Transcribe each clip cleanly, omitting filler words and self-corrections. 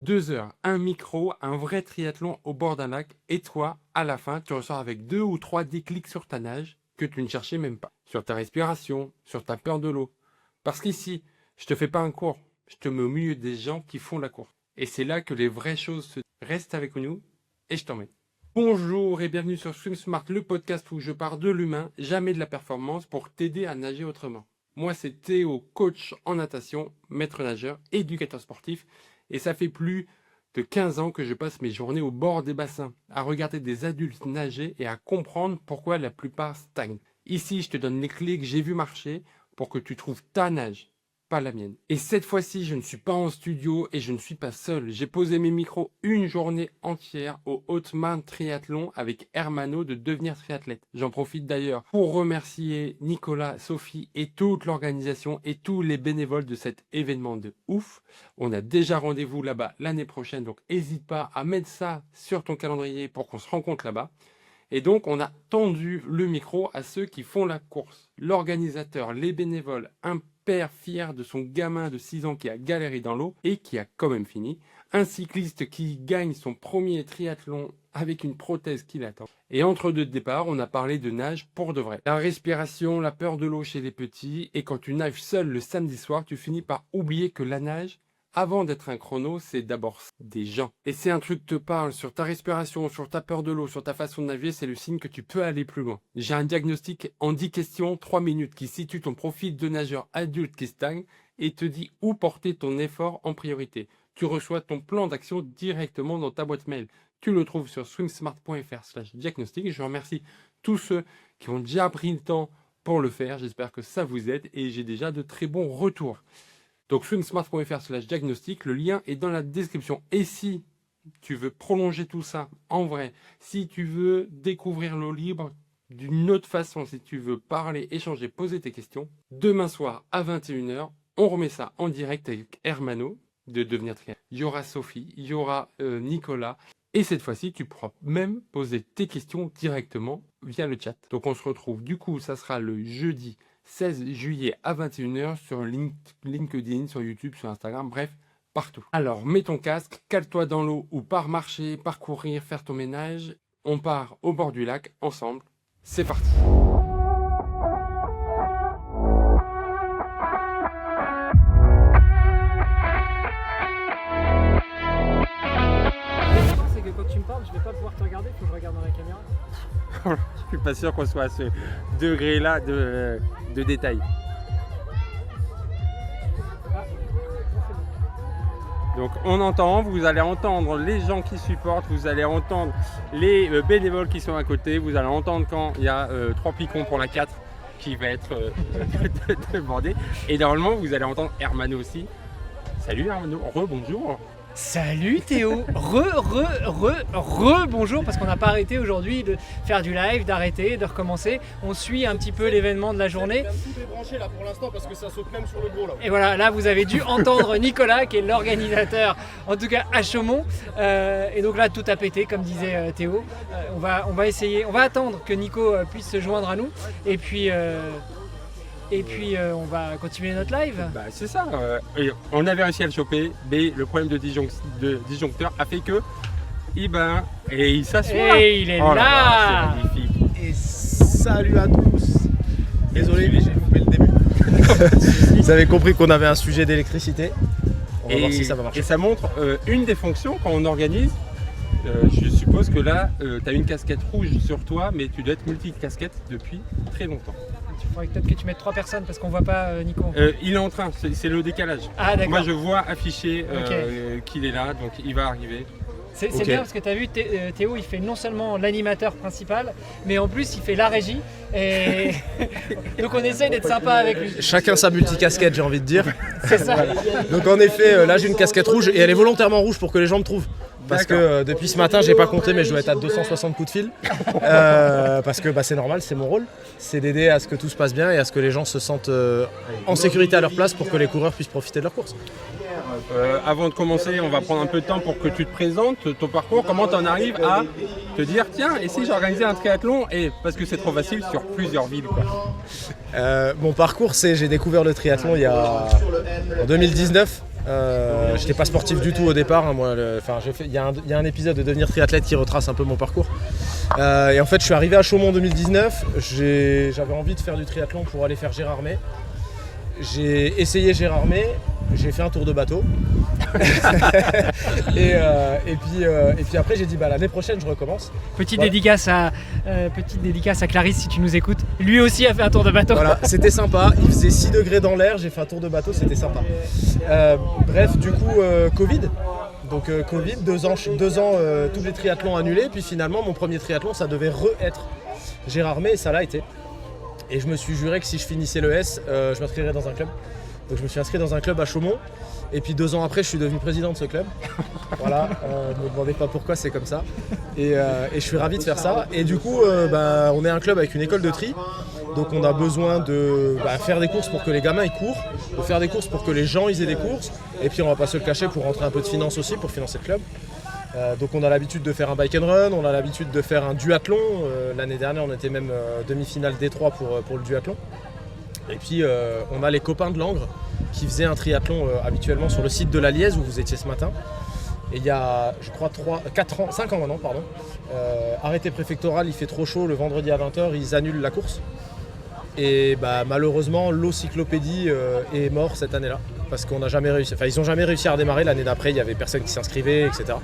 2 heures, un micro, un vrai triathlon au bord d'un lac, et toi, à la fin, tu ressors avec 2 ou 3 déclics sur ta nage que tu ne cherchais même pas. Sur ta respiration, sur ta peur de l'eau. Parce qu'ici, je te fais pas un cours, je te mets au milieu des gens qui font la course. Et c'est là que les vraies choses se restent avec nous, et je t'emmène. Bonjour et bienvenue sur Swim Smart, le podcast où je pars de l'humain, jamais de la performance, pour t'aider à nager autrement. Moi, c'est Théo, coach en natation, maître nageur, éducateur sportif, et ça fait plus de 15 ans que je passe mes journées au bord des bassins, à regarder des adultes nager et à comprendre pourquoi la plupart stagnent. Ici, je te donne les clés que j'ai vues marcher pour que tu trouves ta nage, pas la mienne. Et cette fois-ci, je ne suis pas en studio et je ne suis pas seul. J'ai posé mes micros une journée entière au Haute-Marne Triathlon avec Hermano de Devenir Triathlète. J'en profite d'ailleurs pour remercier Nicolas, Sophie et toute l'organisation et tous les bénévoles de cet événement de ouf. On a déjà rendez-vous là-bas l'année prochaine, donc n'hésite pas à mettre ça sur ton calendrier pour qu'on se rencontre là-bas. Et donc, on a tendu le micro à ceux qui font la course. L'organisateur, les bénévoles, un père fier de son gamin de 6 ans qui a galéré dans l'eau et qui a quand même fini. Un cycliste qui gagne son premier triathlon avec une prothèse qui l'attend. Et entre deux départs, on a parlé de nage pour de vrai. La respiration, la peur de l'eau chez les petits. Et quand tu nages seul le samedi soir, tu finis par oublier que la nage, avant d'être un chrono, c'est d'abord des gens. Et si un truc te parle sur ta respiration, sur ta peur de l'eau, sur ta façon de nager, c'est le signe que tu peux aller plus loin. J'ai un diagnostic en 10 questions, 3 minutes, qui situe ton profil de nageur adulte qui stagne et te dit où porter ton effort en priorité. Tu reçois ton plan d'action directement dans ta boîte mail. Tu le trouves sur swimsmart.fr/diagnostic. Je remercie tous ceux qui ont déjà pris le temps pour le faire. J'espère que ça vous aide et j'ai déjà de très bons retours. Donc swimsmart.fr/diagnostic, le lien est dans la description. Et si tu veux prolonger tout ça en vrai, si tu veux découvrir l'eau libre d'une autre façon, si tu veux parler, échanger, poser tes questions, demain soir à 21h, on remet ça en direct avec Hermano de Devenir Triathlète. Il y aura Sophie, il y aura Nicolas. Et cette fois-ci, tu pourras même poser tes questions directement via le chat. Donc on se retrouve, du coup, ça sera le jeudi 16 juillet à 21h sur LinkedIn, sur YouTube, sur Instagram, bref, partout. Alors, mets ton casque, cale-toi dans l'eau ou pars marcher, parcourir, faire ton ménage. On part au bord du lac, ensemble. C'est parti. C'est que quand tu me parles, je vais pas pouvoir te regarder, il faut que je regarde dans la caméra. Je suis pas sûr qu'on soit à ce degré-là de détail. Donc on entend, vous allez entendre les gens qui supportent, vous allez entendre les bénévoles qui sont à côté, vous allez entendre quand il y a 3 picons pour la 4 qui va être débordé. Et normalement vous allez entendre Hermano aussi. Salut Hermano, rebonjour. Salut Théo, bonjour, parce qu'on n'a pas arrêté aujourd'hui de faire du live, d'arrêter, de recommencer. On suit un petit peu l'événement de la journée. Tout débranché là pour l'instant parce que ça saute même sur le gros là. Et voilà, là vous avez dû entendre Nicolas qui est l'organisateur, en tout cas à Chaumont. Et donc là tout a pété comme disait Théo. On va essayer, on va attendre que Nico puisse se joindre à nous. Et puis on va continuer notre live. Bah, c'est ça, on avait réussi à le choper, mais le problème de disjoncteur a fait que il s'assoit. Et il est Oh là, c'est magnifique. Et salut à tous. Désolé, j'ai loupé le début. Vous avez compris qu'on avait un sujet d'électricité. On va voir si ça va marcher. Et ça montre une des fonctions quand on organise. Je suppose que là, tu as une casquette rouge sur toi, mais tu dois être multi-casquette depuis très longtemps. Il faudrait peut-être que tu mettes 3 personnes parce qu'on voit pas Nico. Il est en train, c'est le décalage. Ah d'accord. Moi je vois affiché Ok. qu'il est là, donc il va arriver. C'est Ok. bien parce que tu as vu Théo, il fait non seulement l'animateur principal, mais en plus il fait la régie. Et donc on essaye d'être sympa avec lui. Chacun sa multicasquette, j'ai envie de dire. C'est ça. Donc en effet, là j'ai une casquette rouge et elle est volontairement rouge pour que les gens me trouvent. Parce que depuis ce matin, j'ai pas compté, mais je dois être à 260 coups de fil. Parce que c'est normal, c'est mon rôle. C'est d'aider à ce que tout se passe bien et à ce que les gens se sentent en sécurité à leur place pour que les coureurs puissent profiter de leur course. Avant de commencer, on va prendre un peu de temps pour que tu te présentes, ton parcours, comment tu en arrives à te dire tiens, et si j'organisais un triathlon, et parce que c'est trop facile sur plusieurs villes quoi. Mon parcours, j'ai découvert le triathlon en 2019 J'étais pas sportif du tout au départ. Hein, moi, il y a un épisode de Devenir triathlète qui retrace un peu mon parcours. Et en fait, je suis arrivé à Chaumont en 2019. J'avais envie de faire du triathlon pour aller faire Gérardmer. J'ai essayé Gérardmer, j'ai fait un tour de bateau. et puis après, j'ai dit l'année prochaine, je recommence. Petite dédicace à Clarisse si tu nous écoutes. Lui aussi a fait un tour de bateau. Voilà, c'était sympa. Il faisait 6 degrés dans l'air, j'ai fait un tour de bateau, c'était sympa. Bref, du coup, Covid. Donc Covid, 2 ans, tous les triathlons annulés. Puis finalement, mon premier triathlon, ça devait être Gérardmer et ça l'a été. Et je me suis juré que si je finissais le S, je m'inscrirais dans un club. Donc je me suis inscrit dans un club à Chaumont. Et puis 2 ans après, je suis devenu président de ce club. Voilà, ne me demandez pas pourquoi, c'est comme ça. Et je suis ravi de faire ça. Et du coup, on est un club avec une école de tri. Donc on a besoin de faire des courses pour que les gamins ils courent, de faire des courses pour que les gens ils aient des courses. Et puis on va pas se le cacher pour rentrer un peu de finance aussi, pour financer le club. Donc on a l'habitude de faire un bike and run, on a l'habitude de faire un duathlon. L'année dernière on était même demi-finale D3 pour le duathlon. Et puis on a les copains de Langres qui faisaient un triathlon habituellement sur le site de la Lièze où vous étiez ce matin. Et il y a, je crois, 5 ans maintenant, pardon, arrêté préfectoral, il fait trop chaud, le vendredi à 20h, ils annulent la course. Et malheureusement, l'Ocyclopédie est mort cette année-là, parce qu'on n'a jamais réussi, ils n'ont jamais réussi à redémarrer. L'année d'après, il n'y avait personne qui s'inscrivait, etc.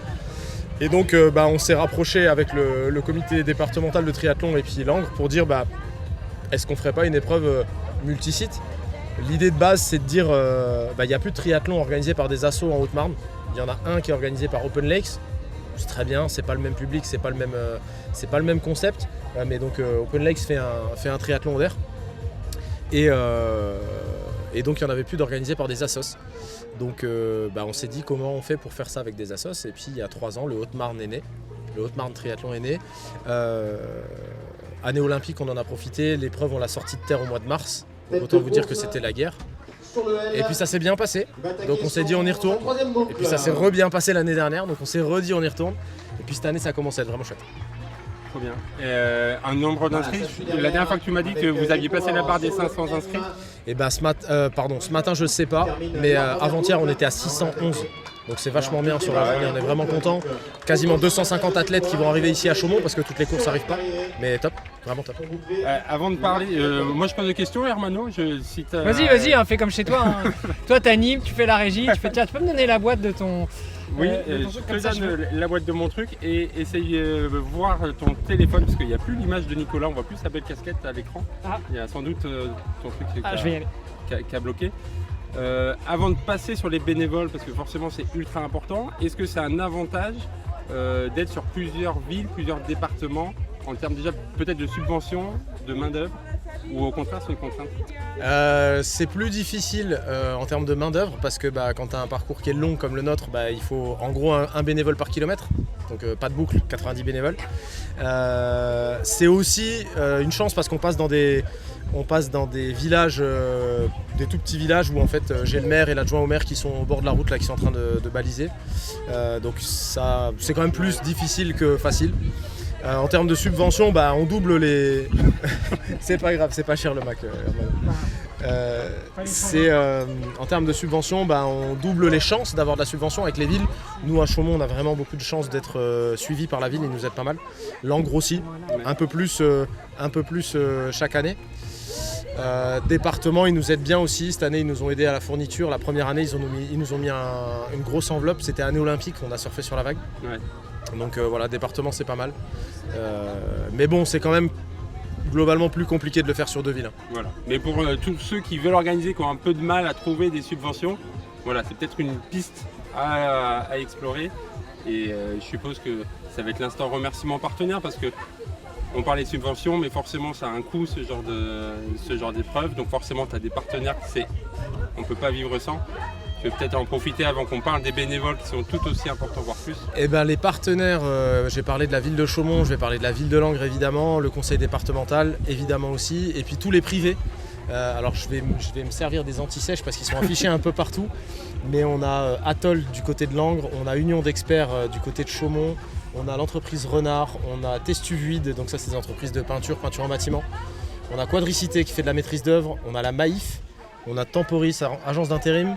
Et donc, on s'est rapproché avec le comité départemental de triathlon et puis Langres pour dire, est-ce qu'on ne ferait pas une épreuve multisite ? L'idée de base, c'est de dire, il n'y a plus de triathlon organisé par des assos en Haute-Marne. Il y en a un qui est organisé par Open Lakes. C'est très bien, c'est pas le même public, c'est pas le même concept. Mais donc Open Lakes fait un triathlon d'air. Et donc il n'y en avait plus d'organisé par des assos. Donc on s'est dit comment on fait pour faire ça avec des assos. Et puis il y a 3 ans, le Haute-Marne est né. Le Haute-Marne Triathlon est né. Année olympique, on en a profité. L'épreuve, on l'a sortie de terre au mois de mars. Donc, autant vous dire que c'était la guerre. Et puis ça s'est bien passé, donc on s'est dit on y retourne. Et puis ça s'est bien passé l'année dernière, donc on s'est redit on y retourne. Et puis cette année ça commence à être vraiment chouette. Trop bien. Un nombre d'inscrits, la dernière fois que tu m'as dit que vous aviez passé la barre des 500 inscrits. Et ce matin je ne sais pas, mais avant-hier on était à 611. Donc c'est vachement bien sur la journée, on est vraiment content. Quasiment 250 athlètes qui vont arriver ici à Chaumont parce que toutes les courses n'arrivent pas. Mais top, vraiment top. Avant de parler, moi je pose des questions, Hermano. Vas-y, fais comme chez toi. Hein. Toi t'animes, tu fais la régie, tiens, tu peux me donner la boîte de ton... Oui, je te donne la boîte de mon truc et essaye de voir ton téléphone parce qu'il n'y a plus l'image de Nicolas, on voit plus sa belle casquette à l'écran. Il y a sans doute ton truc je vais y aller. Qui a bloqué. Avant de passer sur les bénévoles, parce que forcément c'est ultra important, est-ce que c'est un avantage d'être sur plusieurs villes, plusieurs départements, en termes déjà peut-être de subventions, de main d'œuvre, ou au contraire c'est une contrainte? C'est plus difficile en termes de main d'œuvre parce que quand tu as un parcours qui est long comme le nôtre, il faut en gros un bénévole par kilomètre, donc pas de boucle, 90 bénévoles. C'est aussi une chance parce qu'on passe dans des villages, des tout petits villages où en fait j'ai le maire et l'adjoint au maire qui sont au bord de la route là, qui sont en train de baliser. Donc ça, c'est quand même plus difficile que facile. En termes de subventions, on double les... C'est pas grave, c'est pas cher le Mac. En termes de subventions, on double les chances d'avoir de la subvention avec les villes. Nous à Chaumont, on a vraiment beaucoup de chances d'être suivis par la ville, ils nous aident pas mal. Langres aussi, un peu plus chaque année. Département, ils nous aident bien aussi. Cette année, ils nous ont aidés à la fourniture. La première année, ils nous ont mis une grosse enveloppe. C'était année olympique, on a surfé sur la vague. Ouais. Donc voilà, département, c'est pas mal. Mais bon, c'est quand même globalement plus compliqué de le faire sur 2 villes. Voilà. Mais pour tous ceux qui veulent organiser, qui ont un peu de mal à trouver des subventions, voilà, c'est peut-être une piste à explorer. Et je suppose que ça va être l'instant remerciement partenaire parce que on parlait de subventions, mais forcément ça a un coût ce genre d'épreuve. Donc forcément tu as des partenaires on ne peut pas vivre sans. Je vais peut-être en profiter avant qu'on parle des bénévoles qui sont tout aussi importants, voire plus. Les partenaires, j'ai parlé de la ville de Chaumont, je vais parler de la ville de Langres évidemment, le conseil départemental évidemment aussi, et puis tous les privés. Alors je vais me servir des anti-sèches parce qu'ils sont affichés un peu partout, mais on a Atoll du côté de Langres, on a Union d'experts du côté de Chaumont, on a l'entreprise Renard, on a Testuvuide, donc ça c'est des entreprises de peinture en bâtiment, on a Quadricité qui fait de la maîtrise d'œuvre, on a la Maïf, on a Temporis, agence d'intérim.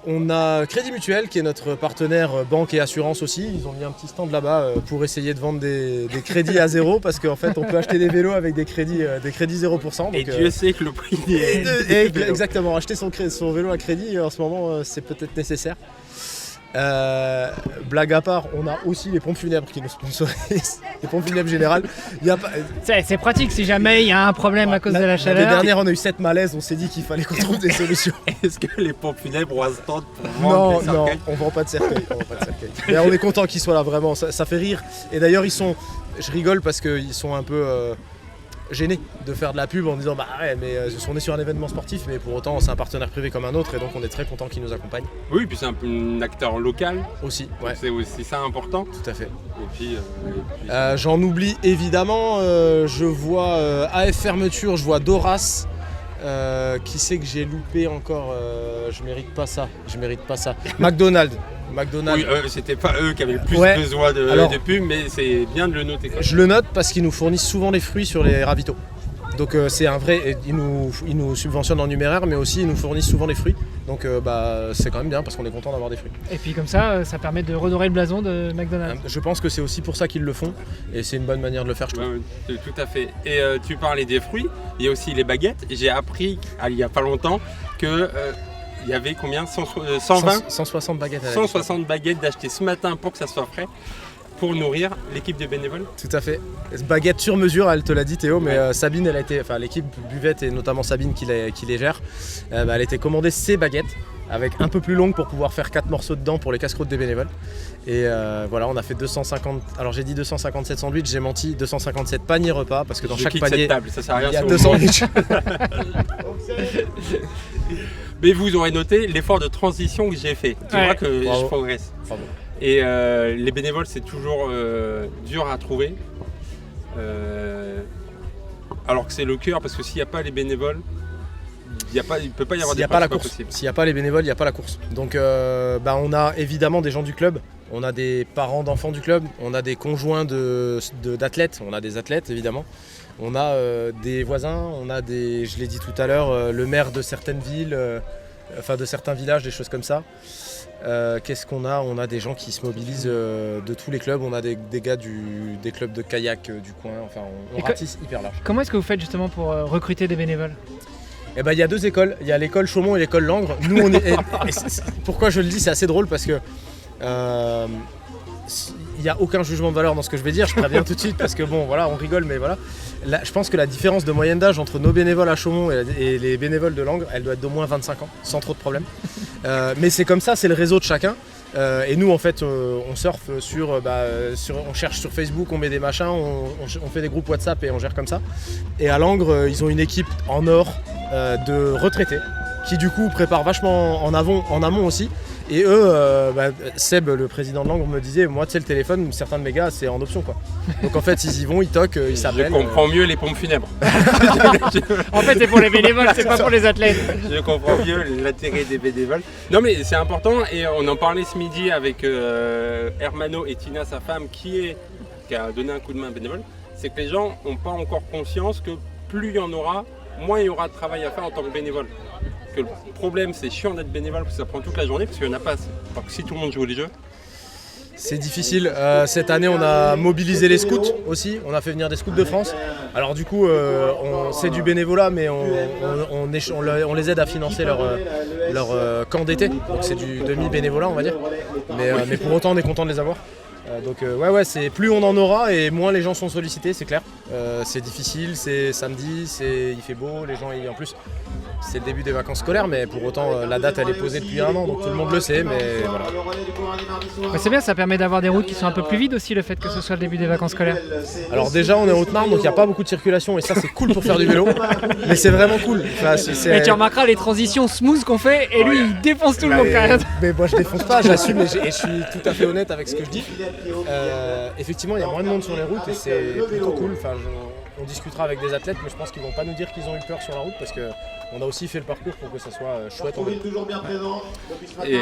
On a Crédit Mutuel qui est notre partenaire banque et assurance aussi. Ils ont mis un petit stand là-bas pour essayer de vendre des crédits à zéro parce qu'en fait on peut acheter des vélos avec des crédits 0%. Donc, Et Dieu sait que le prix exactement, acheter son vélo à crédit en ce moment c'est peut-être nécessaire. Blague à part, on a aussi les pompes funèbres qui nous sponsorisent, les pompes funèbres générales. C'est pratique si jamais il y a un problème à cause de la chaleur. L'année dernière, on a eu 7 malaises, on s'est dit qu'il fallait qu'on trouve des solutions. Est-ce que les pompes funèbres ont un stand pour vendre des Non, cercueils? on vend pas de cercueil. Mais on est content qu'ils soient là, vraiment, ça fait rire. Et d'ailleurs, je rigole parce qu'ils sont un peu gênés de faire de la pub en disant bah ouais, mais on est sur un événement sportif, mais pour autant, c'est un partenaire privé comme un autre, et donc on est très content qu'ils nous accompagnent. Oui, puis c'est un peu un acteur local. Aussi, ouais. C'est aussi ça important. Tout à fait. Et puis, J'en oublie évidemment, je vois AF Fermeture, je vois Doras. Qui c'est que j'ai loupé encore, je mérite pas ça. McDonald's. oui, c'était pas eux qui avaient le plus Ouais. besoin de Alors- pub, mais c'est bien de le noter. Je le note parce qu'ils nous fournissent souvent les fruits sur les ravitaux. Donc c'est un vrai, ils nous subventionnent en numéraire, mais aussi ils nous fournissent souvent les fruits. Donc c'est quand même bien parce qu'on est content d'avoir des fruits. Et puis comme ça permet de redorer le blason de McDonald's. Je pense que c'est aussi pour ça qu'ils le font, et c'est une bonne manière de le faire, je trouve. Ouais, tout à fait. Et tu parlais des fruits, il y a aussi les baguettes. J'ai appris il y a pas longtemps que il y avait combien 120 160 baguettes à la 160 baguettes d'achetées ce matin pour que ça soit frais, pour nourrir l'équipe de bénévoles. Tout à fait. Baguette sur mesure, elle te l'a dit Théo, mais Sabine, l'équipe buvette et notamment Sabine qui les gère, elle a été commandée ces baguettes avec un peu plus longue pour pouvoir faire 4 morceaux dedans pour les casse-croûtes des bénévoles. Et voilà, on a fait 250, alors j'ai dit 257 sandwichs, j'ai menti, 257 paniers repas parce que dans Je chaque quitte panier, cette table, ça sert à rien. il y a si on 2 mange. sandwichs. Mais vous aurez noté l'effort de transition que j'ai fait. Tu Ouais. vois que Bravo. je progresse. Bravo. Et les bénévoles, c'est toujours dur à trouver. Alors que c'est le cœur, parce que s'il n'y a pas les bénévoles, il ne peut pas y avoir S'il n'y des a pas la pas course, possible. s'il n'y a pas les bénévoles, il n'y a pas la course. Donc on a évidemment des gens du club, on a des parents d'enfants du club, on a des conjoints d'athlètes, on a des athlètes évidemment, on a des voisins, on a des, je l'ai dit tout à l'heure, le maire de certaines villes, de certains villages, des choses comme ça. Qu'est-ce qu'on a? On a des gens qui se mobilisent de tous les clubs, on a des gars des clubs de kayak du coin, enfin on ratisse hyper large. Comment est-ce que vous faites justement pour recruter des bénévoles? Eh ben, il y a 2 écoles, il y a l'école Chaumont et l'école Langres. Nous, on est. Pourquoi je le dis, c'est assez drôle parce que il n'y a aucun jugement de valeur dans ce que je vais dire, je préviens tout de suite parce que bon, voilà, on rigole, mais voilà. Là, je pense que la différence de moyenne d'âge entre nos bénévoles à Chaumont et les bénévoles de Langres, elle doit être d'au moins 25 ans, sans trop de problèmes. Mais c'est comme ça, c'est le réseau de chacun. Et nous, en fait, on surfe on cherche sur Facebook, on met des machins, on fait des groupes WhatsApp et on gère comme ça. Et à Langres, ils ont une équipe en or de retraités qui du coup préparent vachement en amont aussi. Et eux, Seb, le président de Langres, me disait, moi, tu sais, le téléphone, certains de mes gars, c'est en option, quoi. Donc en fait, ils y vont, ils toquent, ils Je s'appellent. comprends mieux les pompes funèbres. En fait c'est pour les bénévoles, c'est pas pour les athlètes. Je comprends mieux l'intérêt des bénévoles. Non mais c'est important et on en parlait ce midi avec Hermano et Tina, sa femme, qui a donné un coup de main bénévole. C'est que les gens n'ont pas encore conscience que plus il y en aura, moins il y aura de travail à faire en tant que bénévole. Que le problème, c'est chiant d'être bénévole parce que ça prend toute la journée parce qu'il n'y en a pas assez. Alors que si tout le monde joue les jeux, C'est difficile. Cette année, on a mobilisé les scouts aussi. On a fait venir des scouts de France. Alors du coup, c'est du bénévolat, mais on les aide à financer leur camp d'été. Donc c'est du demi-bénévolat, on va dire. Mais pour autant, on est content de les avoir. Donc c'est plus on en aura et moins les gens sont sollicités, c'est clair. C'est difficile, c'est samedi, il fait beau, les gens en plus c'est le début des vacances scolaires, mais pour autant la date elle est posée depuis un an, donc tout le monde le sait, mais voilà. Ouais, c'est bien, ça permet d'avoir des routes qui sont un peu plus vides aussi, le fait que ce soit le début des vacances scolaires. Alors déjà on est en Haute-Marne, donc il n'y a pas beaucoup de circulation et ça c'est cool pour faire du vélo, mais c'est vraiment cool. Enfin, Et tu remarqueras les transitions smooth qu'on fait et lui il défonce tout le monde carrément. Mais moi je défonce pas, j'assume et je suis tout à fait honnête avec ce que je dis. Effectivement il y a moins de monde sur les routes et c'est plutôt cool. Enfin, on discutera avec des athlètes, mais je pense qu'ils vont pas nous dire qu'ils ont eu peur sur la route parce qu'on a aussi fait le parcours pour que ça soit chouette en vélo. et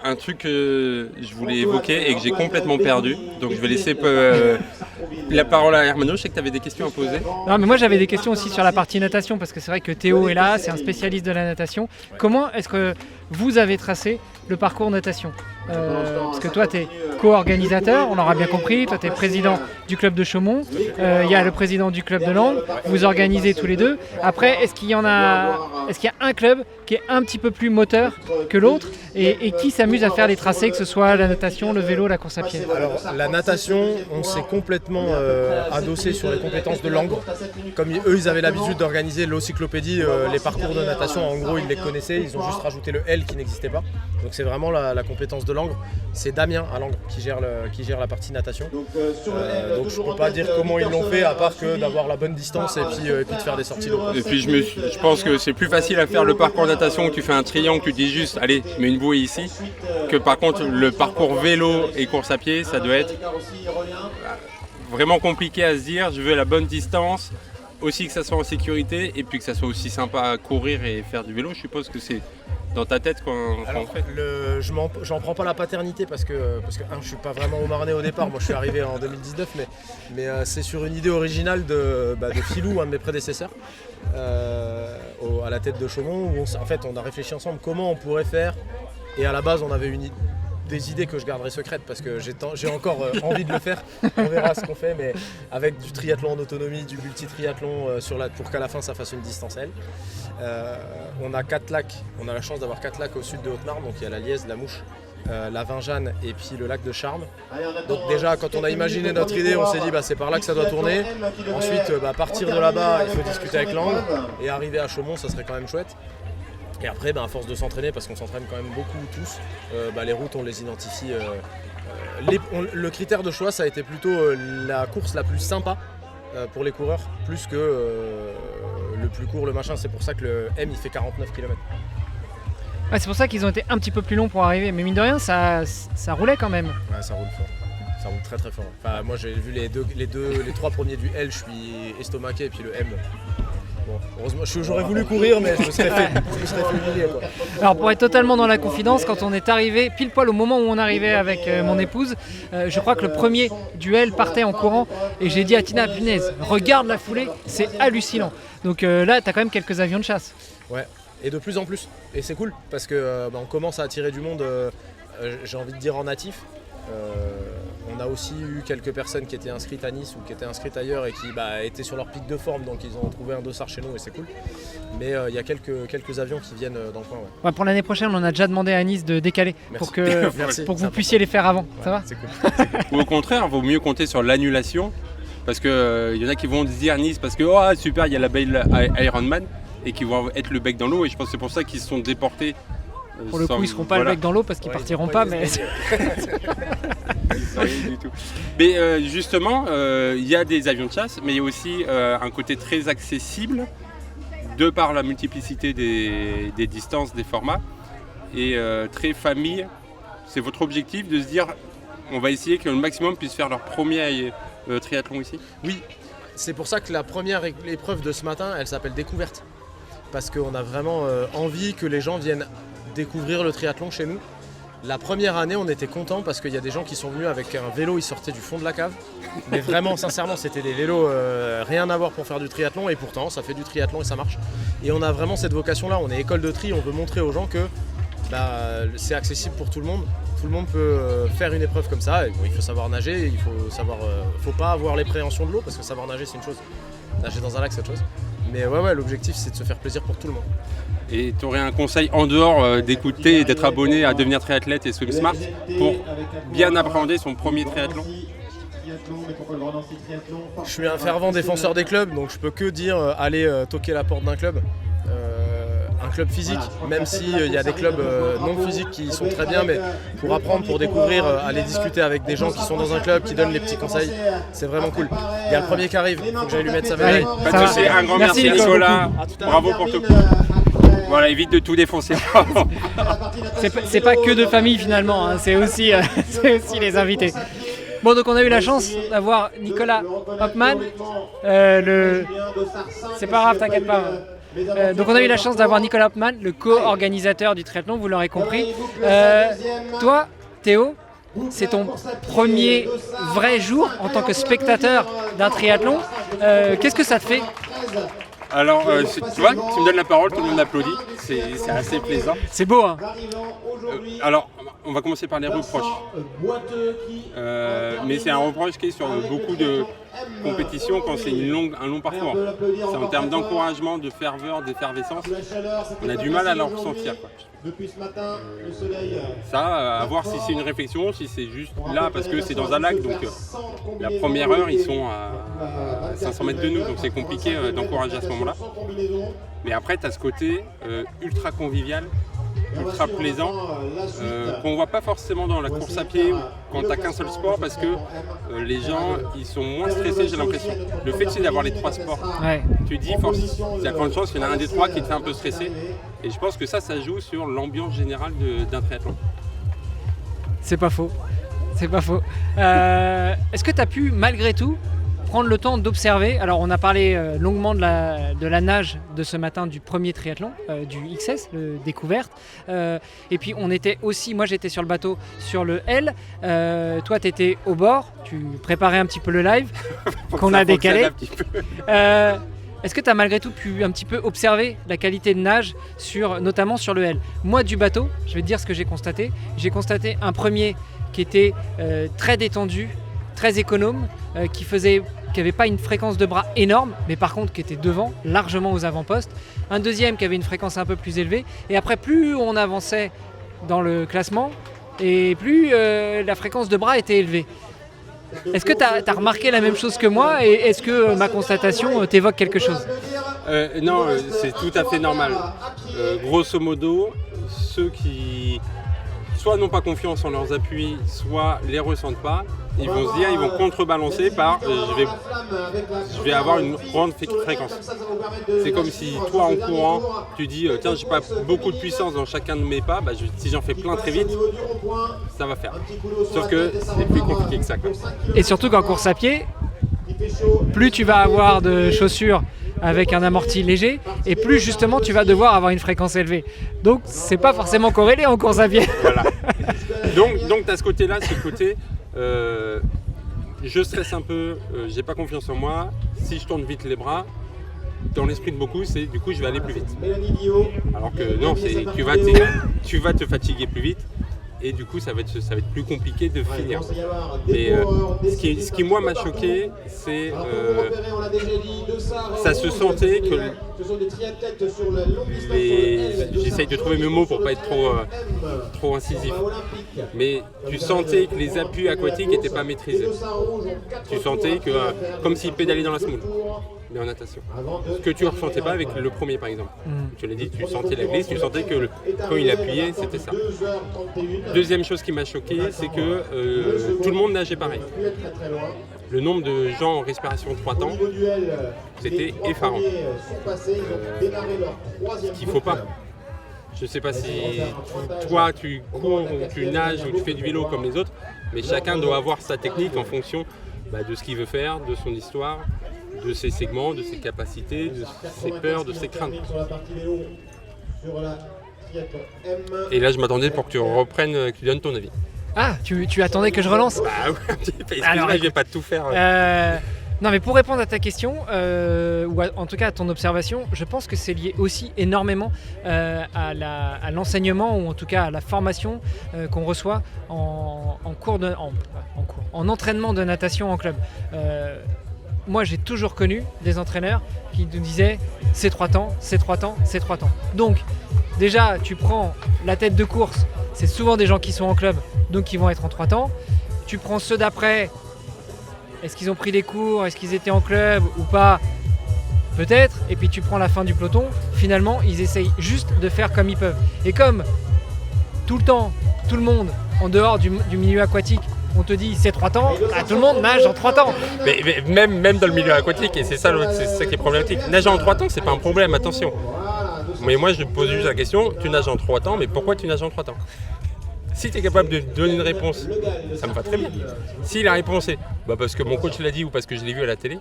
un truc que je voulais évoquer et que j'ai complètement perdu, donc je vais laisser La parole à Hermano, je sais que tu avais des questions à poser. Non, mais moi j'avais des questions aussi sur la partie natation parce que c'est vrai que Théo est là, c'est un spécialiste de la natation. Comment est-ce que vous avez tracé le parcours natation? Parce que toi tu es co-organisateur, on l'aura bien compris, toi tu es président du club de Chaumont, il y a le président du club de Langres, vous organisez tous les deux. Après, est-ce qu'il y a un club qui est un petit peu plus moteur que l'autre et qui s'amuse à faire les tracés, que ce soit la natation, le vélo, la course à pied? Alors la natation, on s'est complètement adossé sur les compétences de Langres. Comme eux, ils avaient l'habitude d'organiser l'encyclopédie, les parcours de natation, en gros ils les connaissaient, ils ont juste rajouté le L qui n'existait pas. Donc c'est vraiment la compétence de Langres. C'est Damien à Langres qui gère la partie natation. Donc je peux pas dire comment ils l'ont fait à part que d'avoir la bonne distance et puis de faire des sorties d'eau. Et puis je pense que c'est plus facile à faire le parcours natation où tu fais un triangle, tu dis juste allez, je mets une bouée ici, que par contre le parcours vélo et course à pied, ça doit être vraiment compliqué à se dire, je veux la bonne distance, aussi que ça soit en sécurité et puis que ça soit aussi sympa à courir et faire du vélo. Je suppose que c'est dans ta tête quand on fait. J'en prends pas la paternité parce que je suis pas vraiment au Marnais au départ, moi je suis arrivé en 2019, mais c'est sur une idée originale de Philou, un de mes prédécesseurs, à la tête de Chaumont, où on a réfléchi ensemble comment on pourrait faire, et à la base on avait des idées que je garderai secrètes parce que j'ai encore envie de le faire. On verra ce qu'on fait, mais avec du triathlon en autonomie, du multi-triathlon pour qu'à la fin ça fasse une distance L. On a 4 lacs, on a la chance d'avoir 4 lacs au sud de Haute-Marne, donc il y a la Lièze, la Mouche, la Vingeanne et puis le lac de Charmes. Donc déjà quand on a imaginé notre idée, on s'est dit c'est par là que ça doit tourner. Ensuite partir de là-bas, il faut discuter avec Langres et arriver à Chaumont, ça serait quand même chouette. Et après, à force de s'entraîner, parce qu'on s'entraîne quand même beaucoup tous, les routes, on les identifie. Le critère de choix, ça a été plutôt la course la plus sympa pour les coureurs, plus que le plus court, le machin. C'est pour ça que le M, il fait 49 km. Ouais, c'est pour ça qu'ils ont été un petit peu plus longs pour arriver. Mais mine de rien, ça roulait quand même. Ouais, ça roule fort. Ça roule très très fort. Enfin, moi, j'ai vu les 3 premiers du L, je suis estomaqué, et puis le M... Bon, heureusement, j'aurais voulu courir, mais je me serais fait humilier, quoi. Alors pour être totalement dans la confidence, quand on est arrivé, pile poil au moment où on arrivait avec mon épouse, je crois que le premier duel partait en courant et j'ai dit à Tina, punaise, regarde la foulée, c'est hallucinant. Donc là, tu as quand même quelques avions de chasse. Ouais, et de plus en plus. Et c'est cool parce que on commence à attirer du monde, j'ai envie de dire en natif. On a aussi eu quelques personnes qui étaient inscrites à Nice ou qui étaient inscrites ailleurs et qui étaient sur leur pic de forme, donc ils ont trouvé un dossard chez nous et c'est cool. Mais il y a quelques avions qui viennent dans le coin. Ouais. Pour l'année prochaine, on a déjà demandé à Nice de décaler pour que vous puissiez les faire avant. Ouais, ça va? C'est cool. Ou au contraire, il vaut mieux compter sur l'annulation parce qu'il y en a qui vont dire Nice parce que oh, super, il y a la Bale Ironman et qui vont être le bec dans l'eau et je pense que c'est pour ça qu'ils se sont déportés. Pour le coup, ils ne seront pas le bec dans l'eau parce qu'ils partiront pas, mais... Rien du tout. Mais justement, il y a des avions de chasse, mais il y a aussi un côté très accessible de par la multiplicité des distances, des formats, et très famille. C'est votre objectif de se dire, on va essayer que le maximum puisse faire leur premier triathlon ici? Oui, c'est pour ça que la première épreuve de ce matin, elle s'appelle Découverte. Parce qu'on a vraiment envie que les gens viennent découvrir le triathlon chez nous. La première année, on était contents parce qu'il y a des gens qui sont venus avec un vélo, ils sortaient du fond de la cave. Mais vraiment, sincèrement, c'était des vélos rien à voir pour faire du triathlon et pourtant, ça fait du triathlon et ça marche. Et on a vraiment cette vocation-là, on est école de tri, on veut montrer aux gens que c'est accessible pour tout le monde. Tout le monde peut faire une épreuve comme ça. Et bon, il faut savoir nager, il faut pas avoir l'appréhension de l'eau parce que savoir nager, c'est une chose. Nager dans un lac, c'est autre chose. Mais ouais, l'objectif, c'est de se faire plaisir pour tout le monde. Et tu aurais un conseil en dehors d'écouter et d'être abonné à Devenir Triathlète et Swim Smart pour bien appréhender son premier triathlon? Je suis un fervent défenseur des clubs, donc je peux que dire aller toquer la porte d'un club. Un club physique, même s'il y a des clubs non physiques qui sont très bien, mais pour apprendre, pour découvrir, aller discuter avec des gens qui sont dans un club, qui donnent les petits conseils, c'est vraiment cool. Il y a le premier qui arrive, il faut que j'aille lui mettre sa médaille. Un grand merci Nicolas, bravo pour tout. Voilà, évite de tout défoncer. C'est pas que de famille finalement, hein, c'est aussi les invités. Bon, donc on a eu la chance d'avoir Nicolas Hopman, c'est pas grave, t'inquiète pas. Donc on a eu la chance d'avoir Nicolas Hopman, le co-organisateur du triathlon, vous l'aurez compris. Toi, Théo, c'est ton premier vrai jour en tant que spectateur d'un triathlon. Qu'est-ce que ça te fait? Alors, tu vois, tu me donnes la parole, tout le monde applaudit, c'est assez plaisant. C'est beau, hein? Alors, on va commencer par les reproches. Mais c'est un reproche qui est sur beaucoup de compétitions quand c'est un long parcours. C'est en termes d'encouragement, de ferveur, d'effervescence. On a du mal à l'en ressentir, quoi. Ça, à voir si c'est une réflexion, si c'est juste là parce que c'est dans un lac, donc la première heure ils sont à 500 mètres de nous, donc c'est compliqué d'encourager à ce moment-là. Mais après tu as ce côté ultra convivial, ultra plaisant, qu'on voit pas forcément dans la course à pied quand t'as qu'un seul sport, parce que les gens ils sont moins stressés, j'ai l'impression. Le fait c'est d'avoir les trois sports, Ouais. tu dis force, il y a quand même chance qu'il y en a un des trois qui te fait un peu stresser, et je pense que ça joue sur l'ambiance générale d'un triathlon. C'est pas faux. C'est pas faux. Est-ce que tu as pu, malgré tout, prendre le temps d'observer? Alors, on a parlé longuement de la nage de ce matin, du premier triathlon, du XS, le découverte. Et puis, on était aussi, moi j'étais sur le bateau, sur le L. Toi, tu étais au bord, tu préparais un petit peu le live qu'on a décalé. Est-ce que tu as malgré tout pu un petit peu observer la qualité de nage, notamment sur le L? Moi, du bateau, je vais te dire ce que j'ai constaté. J'ai constaté un premier qui était très détendu, très économe, qui n'avait pas une fréquence de bras énorme, mais par contre qui était devant, largement aux avant-postes. Un deuxième qui avait une fréquence un peu plus élevée. Et après, plus on avançait dans le classement, et plus la fréquence de bras était élevée. Est-ce que tu as remarqué la même chose que moi, et est-ce que ma constatation t'évoque quelque chose? Non, c'est tout à fait normal. Grosso modo, ceux qui soit n'ont pas confiance en leurs appuis, soit les ressentent pas, ils vont se dire, ils vont contrebalancer par je vais avoir une grande fréquence. C'est comme si toi en courant, tu dis tiens, j'ai pas beaucoup de puissance dans chacun de mes pas, si j'en fais plein très vite, ça va faire. Sauf que c'est plus compliqué que ça, quoi. Et surtout qu'en course à pied, plus tu vas avoir de chaussures avec un amorti léger, et plus justement tu vas devoir avoir une fréquence élevée. Donc c'est pas forcément corrélé en course à pied. Voilà. Donc tu as ce côté-là, ce côté je stresse un peu, j'ai pas confiance en moi, si je tourne vite les bras, dans l'esprit de beaucoup, c'est du coup je vais aller plus vite. Alors que non, tu vas te fatiguer plus vite. Et du coup ça va être plus compliqué de finir. Et ce qui moi m'a choqué, c'est ça se sentait que j'essaye de trouver mes mots pour pas être trop incisif, mais tu sentais que les appuis aquatiques n'étaient pas maîtrisés. Tu sentais que comme s'ils pédalaient dans la semoule, mais en natation. Ce que tu ne ressentais pas avec le premier par exemple. Tu l'as dit, tu sentais la glisse, tu sentais que quand il appuyait, c'était ça. Deuxième chose qui m'a choqué, c'est que tout le monde nageait pareil. Le nombre de gens en respiration 3 temps, c'était effarant. Ce qu'il ne faut pas. Je ne sais pas si toi tu cours ou tu nages ou tu fais du vélo comme les autres, mais chacun doit avoir sa technique en fonction de ce qu'il veut faire, de son histoire, de ses segments, de ses capacités, de ses peurs, de ses craintes. Et là je m'attendais pour que tu reprennes, que tu donnes ton avis. Ah, tu attendais que je relance? Bah ouais, excuse-moi, je vais pas tout faire. Non, mais pour répondre à ta question, ou en tout cas à ton observation, je pense que c'est lié aussi énormément à l'enseignement, ou en tout cas à la formation qu'on reçoit en entraînement de natation en club. Moi, j'ai toujours connu des entraîneurs qui nous disaient c'est 3 temps, c'est 3 temps, c'est 3 temps. Donc, déjà, tu prends la tête de course, c'est souvent des gens qui sont en club, donc qui vont être en 3 temps. Tu prends ceux d'après, est-ce qu'ils ont pris des cours, est-ce qu'ils étaient en club ou pas? Peut-être. Et puis tu prends la fin du peloton, finalement, ils essayent juste de faire comme ils peuvent. Et comme tout le temps, tout le monde, en dehors du milieu aquatique, on te dit c'est 3 temps, tout le monde nage en 3 temps. Mais même dans le milieu aquatique, et c'est ça qui est problématique. Nager en 3 temps, c'est pas un problème, attention. Mais moi je me pose juste la question, tu nages en 3 temps, mais pourquoi tu nages en 3 temps? Si tu es capable de donner une réponse, ça me va très bien. Si la réponse est parce que mon coach l'a dit ou parce que je l'ai vu à la télé,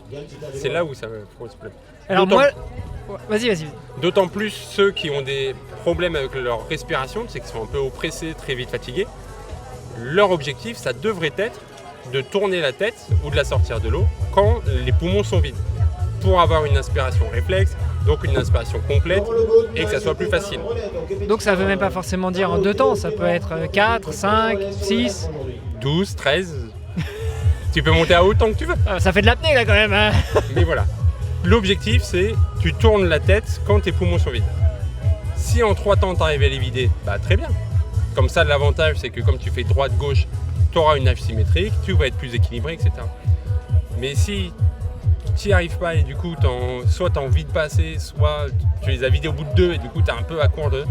c'est là où ça pose problème. Alors moi, vas-y. D'autant plus ceux qui ont des problèmes avec leur respiration, c'est qu'ils sont un peu oppressés, très vite fatigués. leur objectif, ça devrait être de tourner la tête ou de la sortir de l'eau quand les poumons sont vides, pour avoir une inspiration réflexe, donc une inspiration complète et que ça soit plus facile. Donc ça ne veut même pas forcément dire en 2 temps, ça peut être 4, 5, 6, 12, 13, tu peux monter à autant que tu veux. Ça fait de l'apnée là quand même, hein. Mais voilà, l'objectif c'est tu tournes la tête quand tes poumons sont vides. Si en 3 temps tu arrives à les vider, bah très bien. Comme ça l'avantage c'est que comme tu fais droite-gauche, tu auras une nage symétrique, tu vas être plus équilibré, etc. Mais si tu n'y arrives pas et du coup soit tu as envie de passer, soit tu les as vidés au bout de 2 et du coup tu es un peu à court d'eux,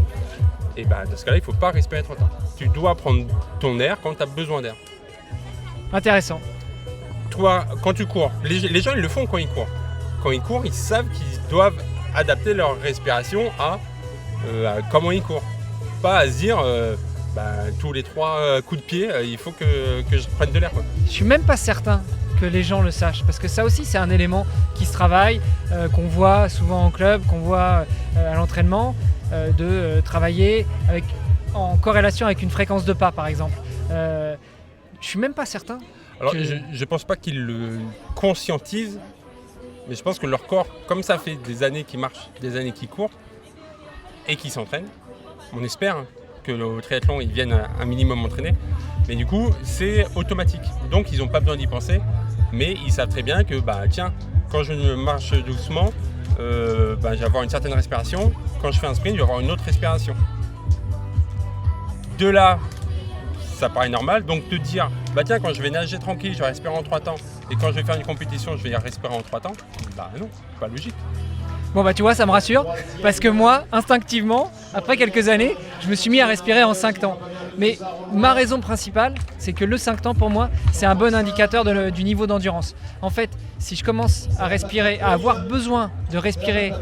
et bah dans ce cas-là il ne faut pas respirer trop tard. Tu dois prendre ton air quand tu as besoin d'air. Intéressant. Toi, quand tu cours, les gens ils le font quand ils courent. Quand ils courent, ils savent qu'ils doivent adapter leur respiration à comment ils courent. Pas à se dire tous les 3 coups de pied, il faut que je prenne de l'air, quoi. Je suis même pas certain que les gens le sachent, parce que ça aussi c'est un élément qui se travaille, qu'on voit souvent en club, qu'on voit à l'entraînement, de travailler en corrélation avec une fréquence de pas par exemple. Je suis même pas certain. Alors je pense pas qu'ils le conscientisent, mais je pense que leur corps, comme ça fait des années qu'ils marchent, des années qu'ils courent et qu'ils s'entraînent, on espère que le triathlon ils viennent un minimum entraîner, mais du coup c'est automatique, donc ils n'ont pas besoin d'y penser, mais ils savent très bien que tiens, quand je marche doucement, je vais avoir une certaine respiration, quand je fais un sprint je vais avoir une autre respiration. De là, ça paraît normal, donc te dire tiens, quand je vais nager tranquille je vais respirer en 3 temps, et quand je vais faire une compétition je vais respirer en 3 temps, non, c'est pas logique. Bon tu vois, ça me rassure, parce que moi, instinctivement, après quelques années, je me suis mis à respirer en 5 temps. Mais ma raison principale, c'est que le 5 temps pour moi, c'est un bon indicateur du niveau d'endurance. En fait, si je commence à respirer, à avoir besoin de respirer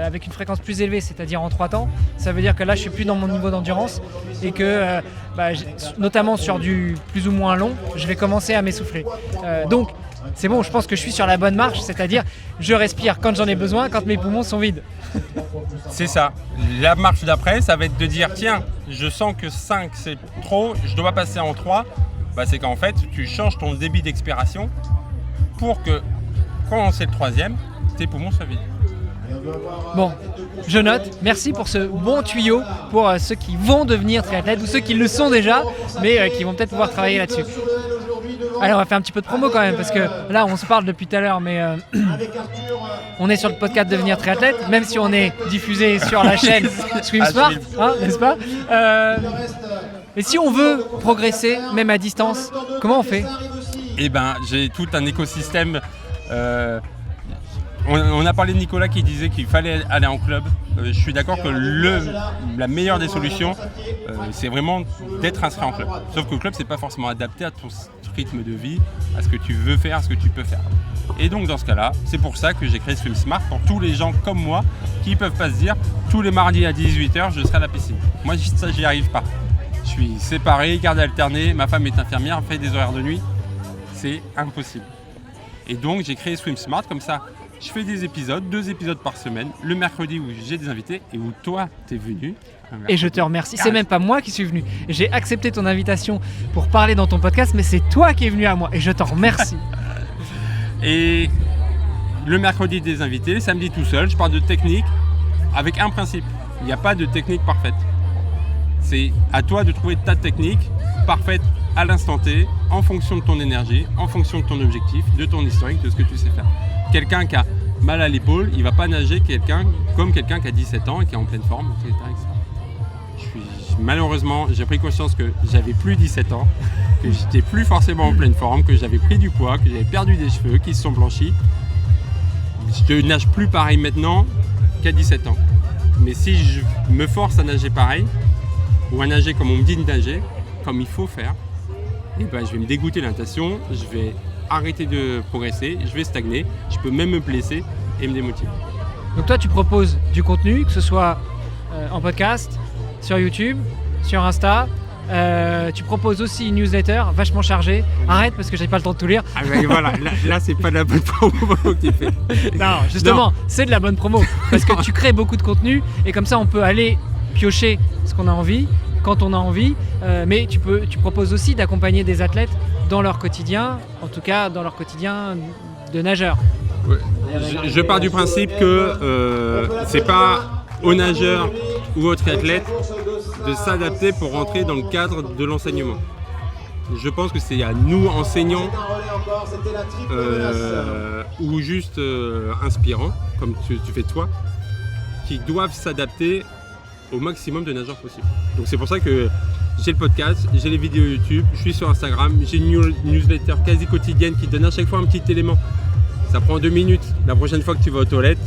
avec une fréquence plus élevée, c'est-à-dire en 3 temps, ça veut dire que là je suis plus dans mon niveau d'endurance et que, notamment sur du plus ou moins long, je vais commencer à m'essouffler. Donc, c'est bon, je pense que je suis sur la bonne marche, c'est-à-dire je respire quand j'en ai besoin, quand mes poumons sont vides. C'est ça. La marche d'après, ça va être de dire tiens, je sens que 5 c'est trop, je dois passer en 3. C'est qu'en fait, tu changes ton débit d'expiration pour que quand c'est le 3e, tes poumons soient vides. Bon, je note. Merci pour ce bon tuyau pour ceux qui vont devenir triathlètes ou ceux qui le sont déjà, mais qui vont peut-être pouvoir travailler là-dessus. Allez, on va faire un petit peu de promo quand même, parce que là on se parle depuis tout à l'heure, mais on est sur le podcast Devenir triathlète, même si on est diffusé sur la chaîne Swim Smart, n'est-ce pas mais si on veut progresser, même à distance, comment on fait ? J'ai tout un écosystème. On a parlé de Nicolas qui disait qu'il fallait aller en club. Je suis d'accord que la meilleure des solutions, c'est vraiment d'être inscrit en club. Sauf que le club, c'est pas forcément adapté à ton rythme de vie, à ce que tu veux faire, à ce que tu peux faire. Et donc dans ce cas-là, c'est pour ça que j'ai créé Swim Smart pour tous les gens comme moi qui ne peuvent pas se dire tous les mardis à 18h, je serai à la piscine. Moi, ça, j'y arrive pas. Je suis séparé, garde alternée, ma femme est infirmière, fait des horaires de nuit. C'est impossible. Et donc j'ai créé Swim Smart comme ça. Je fais des épisodes, 2 épisodes par semaine, le mercredi où j'ai des invités et où toi, t'es venu. Et je te remercie, c'est même pas moi qui suis venu. J'ai accepté ton invitation pour parler dans ton podcast, mais c'est toi qui es venu à moi et je t'en remercie. Et le mercredi des invités, samedi tout seul, je parle de technique avec un principe. Il n'y a pas de technique parfaite. C'est à toi de trouver ta technique parfaite à l'instant T, en fonction de ton énergie, en fonction de ton objectif, de ton historique, de ce que tu sais faire. Quelqu'un qui a mal à l'épaule, il ne va pas nager comme quelqu'un qui a 17 ans et qui est en pleine forme, etc. Malheureusement, j'ai pris conscience que j'avais plus 17 ans, que j'étais plus forcément en pleine forme, que j'avais pris du poids, que j'avais perdu des cheveux, qui se sont blanchis. Je ne nage plus pareil maintenant qu'à 17 ans. Mais si je me force à nager pareil, ou à nager comme on me dit de nager, comme il faut faire, je vais me dégoûter de la natation, je vais arrêter de progresser, je vais stagner, je peux même me blesser et me démotiver. Donc toi tu proposes du contenu, que ce soit en podcast, sur YouTube, sur Insta, tu proposes aussi une newsletter vachement chargée. Arrête parce que j'ai pas le temps de tout lire. Voilà, là c'est pas de la bonne promo que tu fais. Non, justement, c'est de la bonne promo parce que tu crées beaucoup de contenu et comme ça on peut aller piocher ce qu'on a envie quand on a envie, mais tu proposes aussi d'accompagner des athlètes dans leur quotidien, en tout cas dans leur quotidien de nageur. Ouais. Je pars du principe que c'est pas aux nageurs ou aux triathlètes de s'adapter pour rentrer dans le cadre de l'enseignement. Je pense que c'est à nous, enseignants, ou juste inspirants, comme tu fais toi, qui doivent s'adapter au maximum de nageurs possible. Donc c'est pour ça que j'ai le podcast, j'ai les vidéos YouTube, je suis sur Instagram, j'ai une newsletter quasi quotidienne qui donne à chaque fois un petit élément. Ça prend 2 minutes. La prochaine fois que tu vas aux toilettes,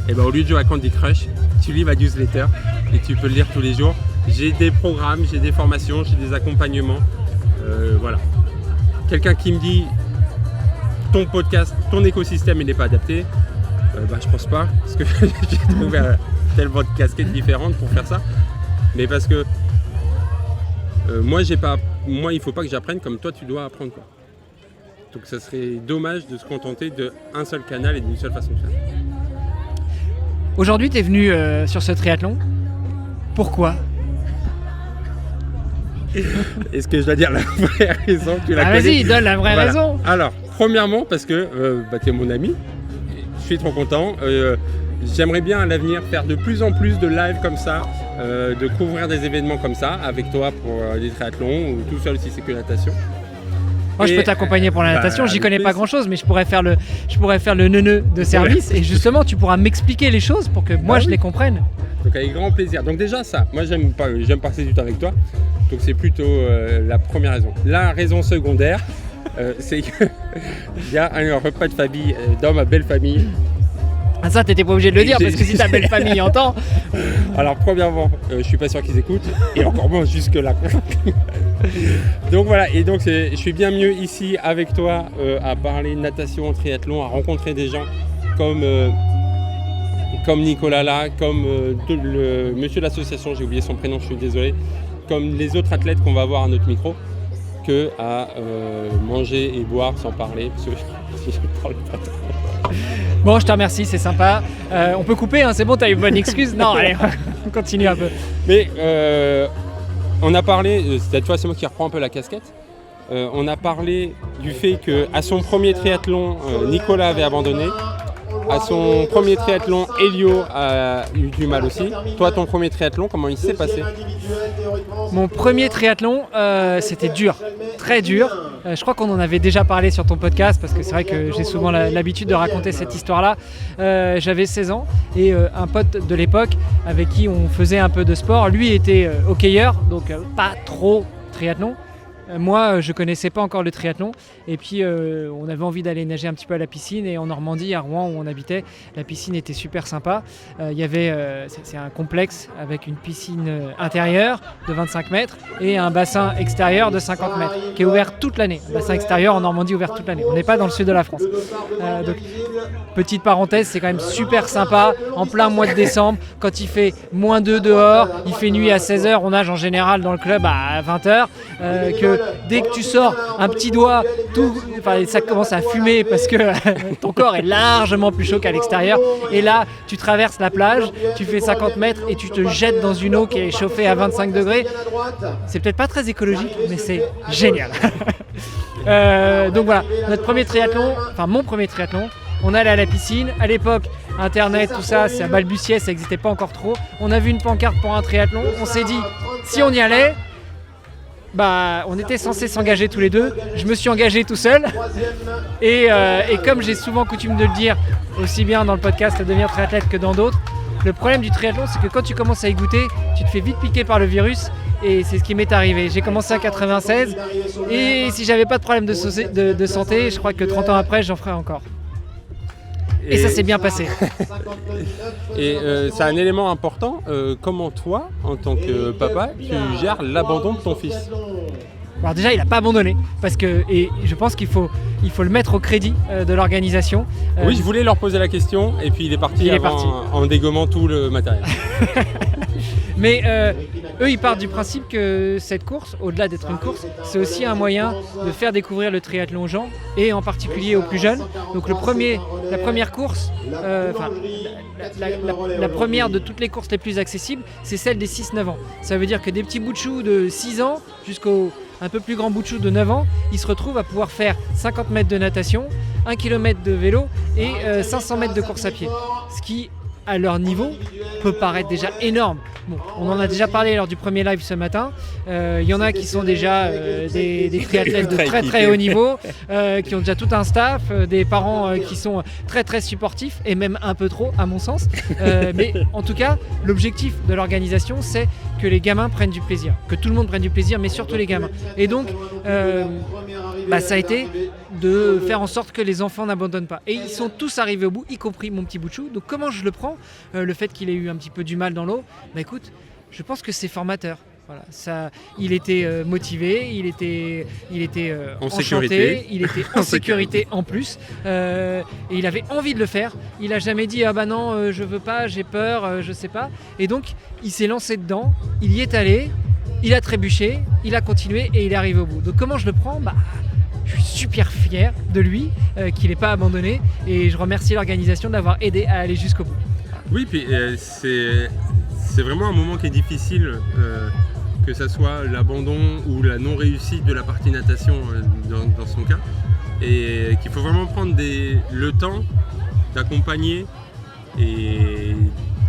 et ben au lieu de jouer à Candy Crush, tu lis ma newsletter et tu peux le lire tous les jours. J'ai des programmes, j'ai des formations, j'ai des accompagnements. Voilà. Quelqu'un qui me dit ton podcast, ton écosystème il n'est pas adapté, je pense pas, parce que j'ai trouvé tellement de casquettes différentes pour faire ça. Mais parce que moi il faut pas que j'apprenne comme toi tu dois apprendre, quoi. Donc ça serait dommage de se contenter d'un seul canal et d'une seule façon de faire. Aujourd'hui, tu es venu sur ce triathlon. Pourquoi ? Est-ce que je dois dire la vraie raison que tu la connais ? Vas-y, donne la vraie raison. Alors, premièrement, parce que tu es mon ami. Je suis trop content. J'aimerais bien à l'avenir faire de plus en plus de live comme ça, de couvrir des événements comme ça, avec toi pour des triathlons ou tout seul si c'est que natation. Moi, je peux t'accompagner pour la natation, j'y connais pas grand-chose, mais je pourrais faire le neuneu de service et justement, tu pourras m'expliquer les choses pour que moi, je les comprenne. Donc, avec grand plaisir. Donc déjà, ça, moi, j'aime passer du temps avec toi. Donc, c'est plutôt la première raison. La raison secondaire, c'est qu'il y a un repas de famille dans ma belle famille. Ah, ça, t'étais pas obligé de le dire parce que si ta belle famille entend. Alors, premièrement, je suis pas sûr qu'ils écoutent et encore moins jusque-là. Donc voilà, et donc je suis bien mieux ici avec toi à parler natation, triathlon, à rencontrer des gens comme Nicolas là, comme le monsieur de l'association, j'ai oublié son prénom, je suis désolé, comme les autres athlètes qu'on va avoir à notre micro, que à manger et boire sans parler, parce que je parle pas trop. Bon, je te remercie, c'est sympa. On peut couper, hein, c'est bon, t'as une bonne excuse. Non, allez, on continue un peu. Mais on a parlé, cette fois c'est moi qui reprends un peu la casquette. On a parlé du fait qu'à son premier triathlon, Nicolas avait abandonné. À son premier triathlon, Elio a eu du mal aussi. Toi, ton premier triathlon, comment il s'est passé ? Mon premier triathlon, c'était dur, très dur. Je crois qu'on en avait déjà parlé sur ton podcast parce que c'est vrai que j'ai souvent l'habitude de raconter cette histoire-là. J'avais 16 ans et un pote de l'époque avec qui on faisait un peu de sport, lui était hockeyeur, donc pas trop triathlon. Moi, je connaissais pas encore le triathlon et puis on avait envie d'aller nager un petit peu à la piscine et en Normandie, à Rouen où on habitait, la piscine était super sympa. Il y avait, c'est un complexe avec une piscine intérieure de 25 mètres et un bassin extérieur de 50 mètres qui est ouvert toute l'année. Un bassin extérieur en Normandie ouvert toute l'année. On n'est pas dans le sud de la France. Donc, petite parenthèse, c'est quand même super sympa en plein mois de décembre quand il fait -2 dehors, il fait nuit à 16h, on nage en général dans le club à 20h, que dès que tu sors un petit doigt, ça commence à fumer parce que ton corps est largement plus chaud qu'à l'extérieur. Et là, tu traverses la plage, tu fais 50 mètres et tu te jettes dans une eau qui est chauffée à 25 degrés. C'est peut-être pas très écologique, mais c'est génial. Donc voilà, mon premier triathlon, on allait à la piscine. À l'époque, Internet, tout ça, ça balbutiait, ça n'existait pas encore trop. On a vu une pancarte pour un triathlon. On s'est dit, si on y allait, on était censés s'engager tous les deux. Je me suis engagé tout seul. Et comme j'ai souvent coutume de le dire, aussi bien dans le podcast Devenir triathlète que dans d'autres, le problème du triathlon, c'est que quand tu commences à y goûter, tu te fais vite piquer par le virus. Et c'est ce qui m'est arrivé. J'ai commencé en 96. Et si j'avais pas de problème de santé, je crois que 30 ans après, j'en ferais encore. Et ça s'est bien passé. Et c'est un élément important. Comment toi, en tant que papa, tu gères l'abandon de ton fils ? Alors déjà, il n'a pas abandonné, et je pense qu'il faut le mettre au crédit de l'organisation. Oui, je voulais leur poser la question, et puis il est parti en dégommant tout le matériel. Mais eux, ils partent du principe que cette course, au-delà d'être une course, c'est aussi un moyen de faire découvrir le triathlon aux gens, et en particulier aux plus jeunes. Donc la première course, la première de toutes les courses les plus accessibles, c'est celle des 6-9 ans. Ça veut dire que des petits bouts de chou de 6 ans jusqu'au un peu plus grand bout de chou de 9 ans, ils se retrouvent à pouvoir faire 50 mètres de natation, 1 km de vélo et 500 mètres de course à pied. Ce qui, à leur niveau, peut paraître déjà énorme. Bon, on en a déjà parlé lors du premier live ce matin. Il y en a qui sont déjà des triathlètes de très très haut niveau, qui ont déjà tout un staff, des parents qui sont très très supportifs et même un peu trop à mon sens. Mais en tout cas, l'objectif de l'organisation, c'est que les gamins prennent du plaisir, que tout le monde prenne du plaisir, mais surtout les gamins. Et donc, ça a été de faire en sorte que les enfants n'abandonnent pas. Et ils sont tous arrivés au bout, y compris mon petit bout de chou. Donc comment je le prends, le fait qu'il ait eu un petit peu du mal dans l'eau, écoute, je pense que c'est formateur. Voilà, ça, il était motivé, il était enchanté, il était en sécurité en plus, et il avait envie de le faire. Il a jamais dit ah bah non, je veux pas, j'ai peur, je sais pas. Et donc il s'est lancé dedans, il y est allé, il a trébuché, il a continué et il est arrivé au bout. Donc comment je le prends ? Je suis super fier de lui, qu'il n'ait pas abandonné, et je remercie l'organisation d'avoir aidé à aller jusqu'au bout. Oui, puis c'est vraiment un moment qui est difficile, que ça soit l'abandon ou la non-réussite de la partie natation dans son cas, et qu'il faut vraiment prendre le temps d'accompagner et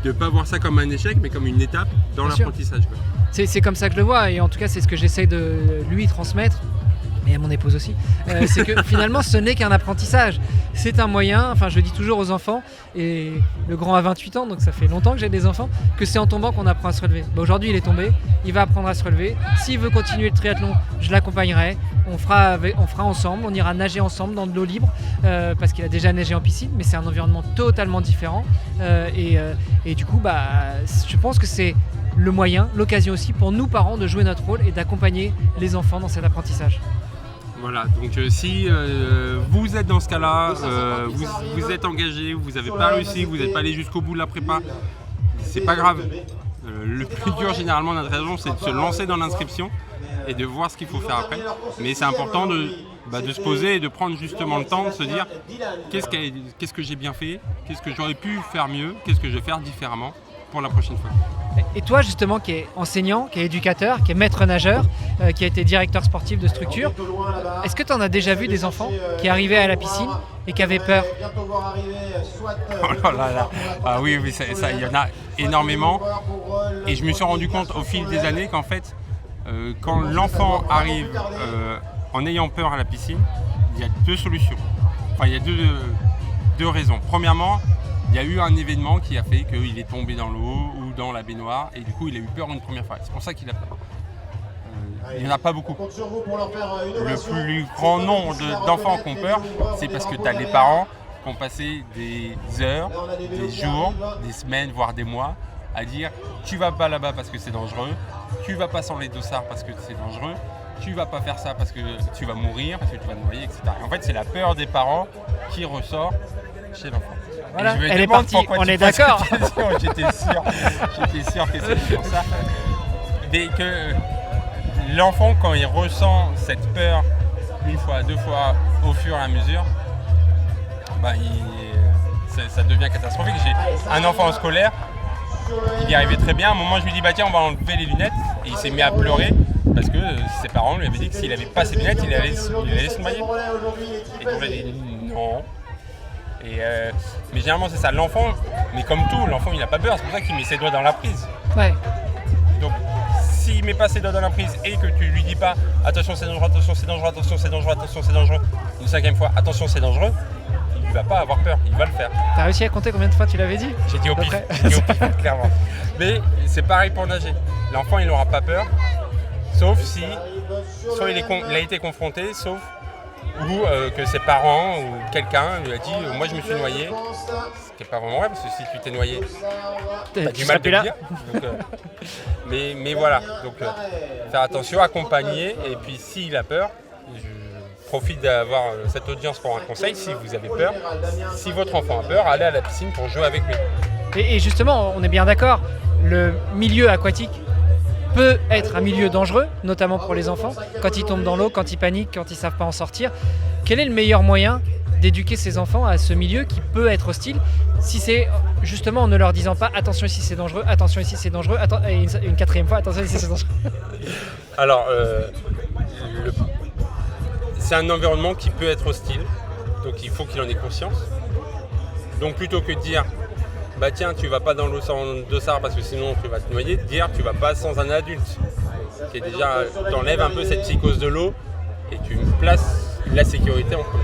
de ne pas voir ça comme un échec, mais comme une étape dans l'apprentissage. C'est comme ça que je le vois, et en tout cas c'est ce que j'essaie de lui transmettre. Et à mon épouse aussi, c'est que finalement ce n'est qu'un apprentissage, c'est un moyen, enfin je dis toujours aux enfants, et le grand a 28 ans donc ça fait longtemps que j'ai des enfants, que c'est en tombant qu'on apprend à se relever. Aujourd'hui il est tombé, il va apprendre à se relever, s'il veut continuer le triathlon je l'accompagnerai, on fera ensemble, on ira nager ensemble dans de l'eau libre, parce qu'il a déjà nagé en piscine mais c'est un environnement totalement différent, et du coup je pense que c'est le moyen, l'occasion aussi pour nous parents de jouer notre rôle et d'accompagner les enfants dans cet apprentissage. Voilà, donc si vous êtes dans ce cas-là, vous êtes engagé, vous n'avez pas réussi, vous n'êtes pas allé jusqu'au bout de la prépa, c'est pas grave. Le plus dur généralement dans notre région, c'est de se lancer dans l'inscription et de voir ce qu'il faut faire après. Mais c'est important de se poser et de prendre justement le temps de se dire qu'est-ce que j'ai bien fait, qu'est-ce que j'aurais pu faire mieux, qu'est-ce que je vais faire différemment pour la prochaine fois. Et toi justement qui es enseignant, qui es éducateur, qui es maître nageur, qui a été directeur sportif de structure, est-ce que tu en as déjà vu des enfants qui arrivaient à la piscine et qui avaient peur ? Oh là là. Ah oui, ça, il y en a énormément. Et je me suis rendu compte au fil des années qu'en fait, quand l'enfant arrive en ayant peur à la piscine, il y a deux solutions. Enfin, il y a deux raisons. Premièrement, il y a eu un événement qui a fait qu'il est tombé dans l'eau ou dans la baignoire et du coup il a eu peur une première fois. C'est pour ça qu'il a peur. Il n'y en a pas beaucoup. Le plus grand nombre d'enfants qui ont peur, c'est parce que tu as les parents qui ont passé des heures, des jours, des semaines, voire des mois à dire tu vas pas là-bas parce que c'est dangereux, tu vas pas sur les dossards parce que c'est dangereux, tu vas pas faire ça parce que tu vas mourir, parce que tu vas te noyer, etc. Et en fait c'est la peur des parents qui ressort chez l'enfant. Voilà, elle est partie, on est d'accord. J'étais sûr que c'était pour ça. Mais que l'enfant, quand il ressent cette peur une fois, deux fois, au fur et à mesure, ça devient catastrophique. J'ai un enfant scolaire, il y arrivait très bien. À un moment, je lui dis tiens, on va enlever les lunettes. Et il s'est mis à pleurer parce que ses parents lui avaient dit que s'il n'avait pas ses lunettes, il allait se noyer. Et donc, il a dit non. Mais généralement c'est ça, l'enfant, mais comme tout, l'enfant il n'a pas peur, c'est pour ça qu'il met ses doigts dans la prise. Ouais. Donc s'il met pas ses doigts dans la prise et que tu lui dis pas attention c'est dangereux, attention c'est dangereux, attention c'est dangereux, attention c'est dangereux, une cinquième fois attention c'est dangereux, il va pas avoir peur, il va le faire. T'as réussi à compter combien de fois tu l'avais dit ? J'ai dit au pif, clairement. Mais c'est pareil pour nager, l'enfant il n'aura pas peur, sauf si soit il a été confronté, sauf ou que ses parents ou quelqu'un lui a dit moi je me suis noyé, ce qui n'est pas vraiment vrai parce que si tu t'es noyé t'as du mal de le dire. Donc, mais voilà, donc faire attention, accompagner, et puis s'il a peur, je profite d'avoir cette audience pour un conseil. Si vous avez peur, si votre enfant a peur, allez à la piscine pour jouer avec lui. Et justement, on est bien d'accord, le milieu aquatique peut être un milieu dangereux, notamment pour les enfants, quand ils tombent dans l'eau, quand ils paniquent, quand ils ne savent pas en sortir. Quel est le meilleur moyen d'éduquer ces enfants à ce milieu qui peut être hostile, si c'est justement en ne leur disant pas attention ici c'est dangereux, attention ici c'est dangereux, et une quatrième fois attention ici c'est dangereux. Alors, c'est un environnement qui peut être hostile, donc il faut qu'il en ait conscience. Donc plutôt que de dire bah tiens tu vas pas dans l'eau sans dossard parce que sinon tu vas te noyer, dire tu vas pas sans un adulte, qui est déjà t'enlèves un peu cette psychose de l'eau et tu places la sécurité en premier.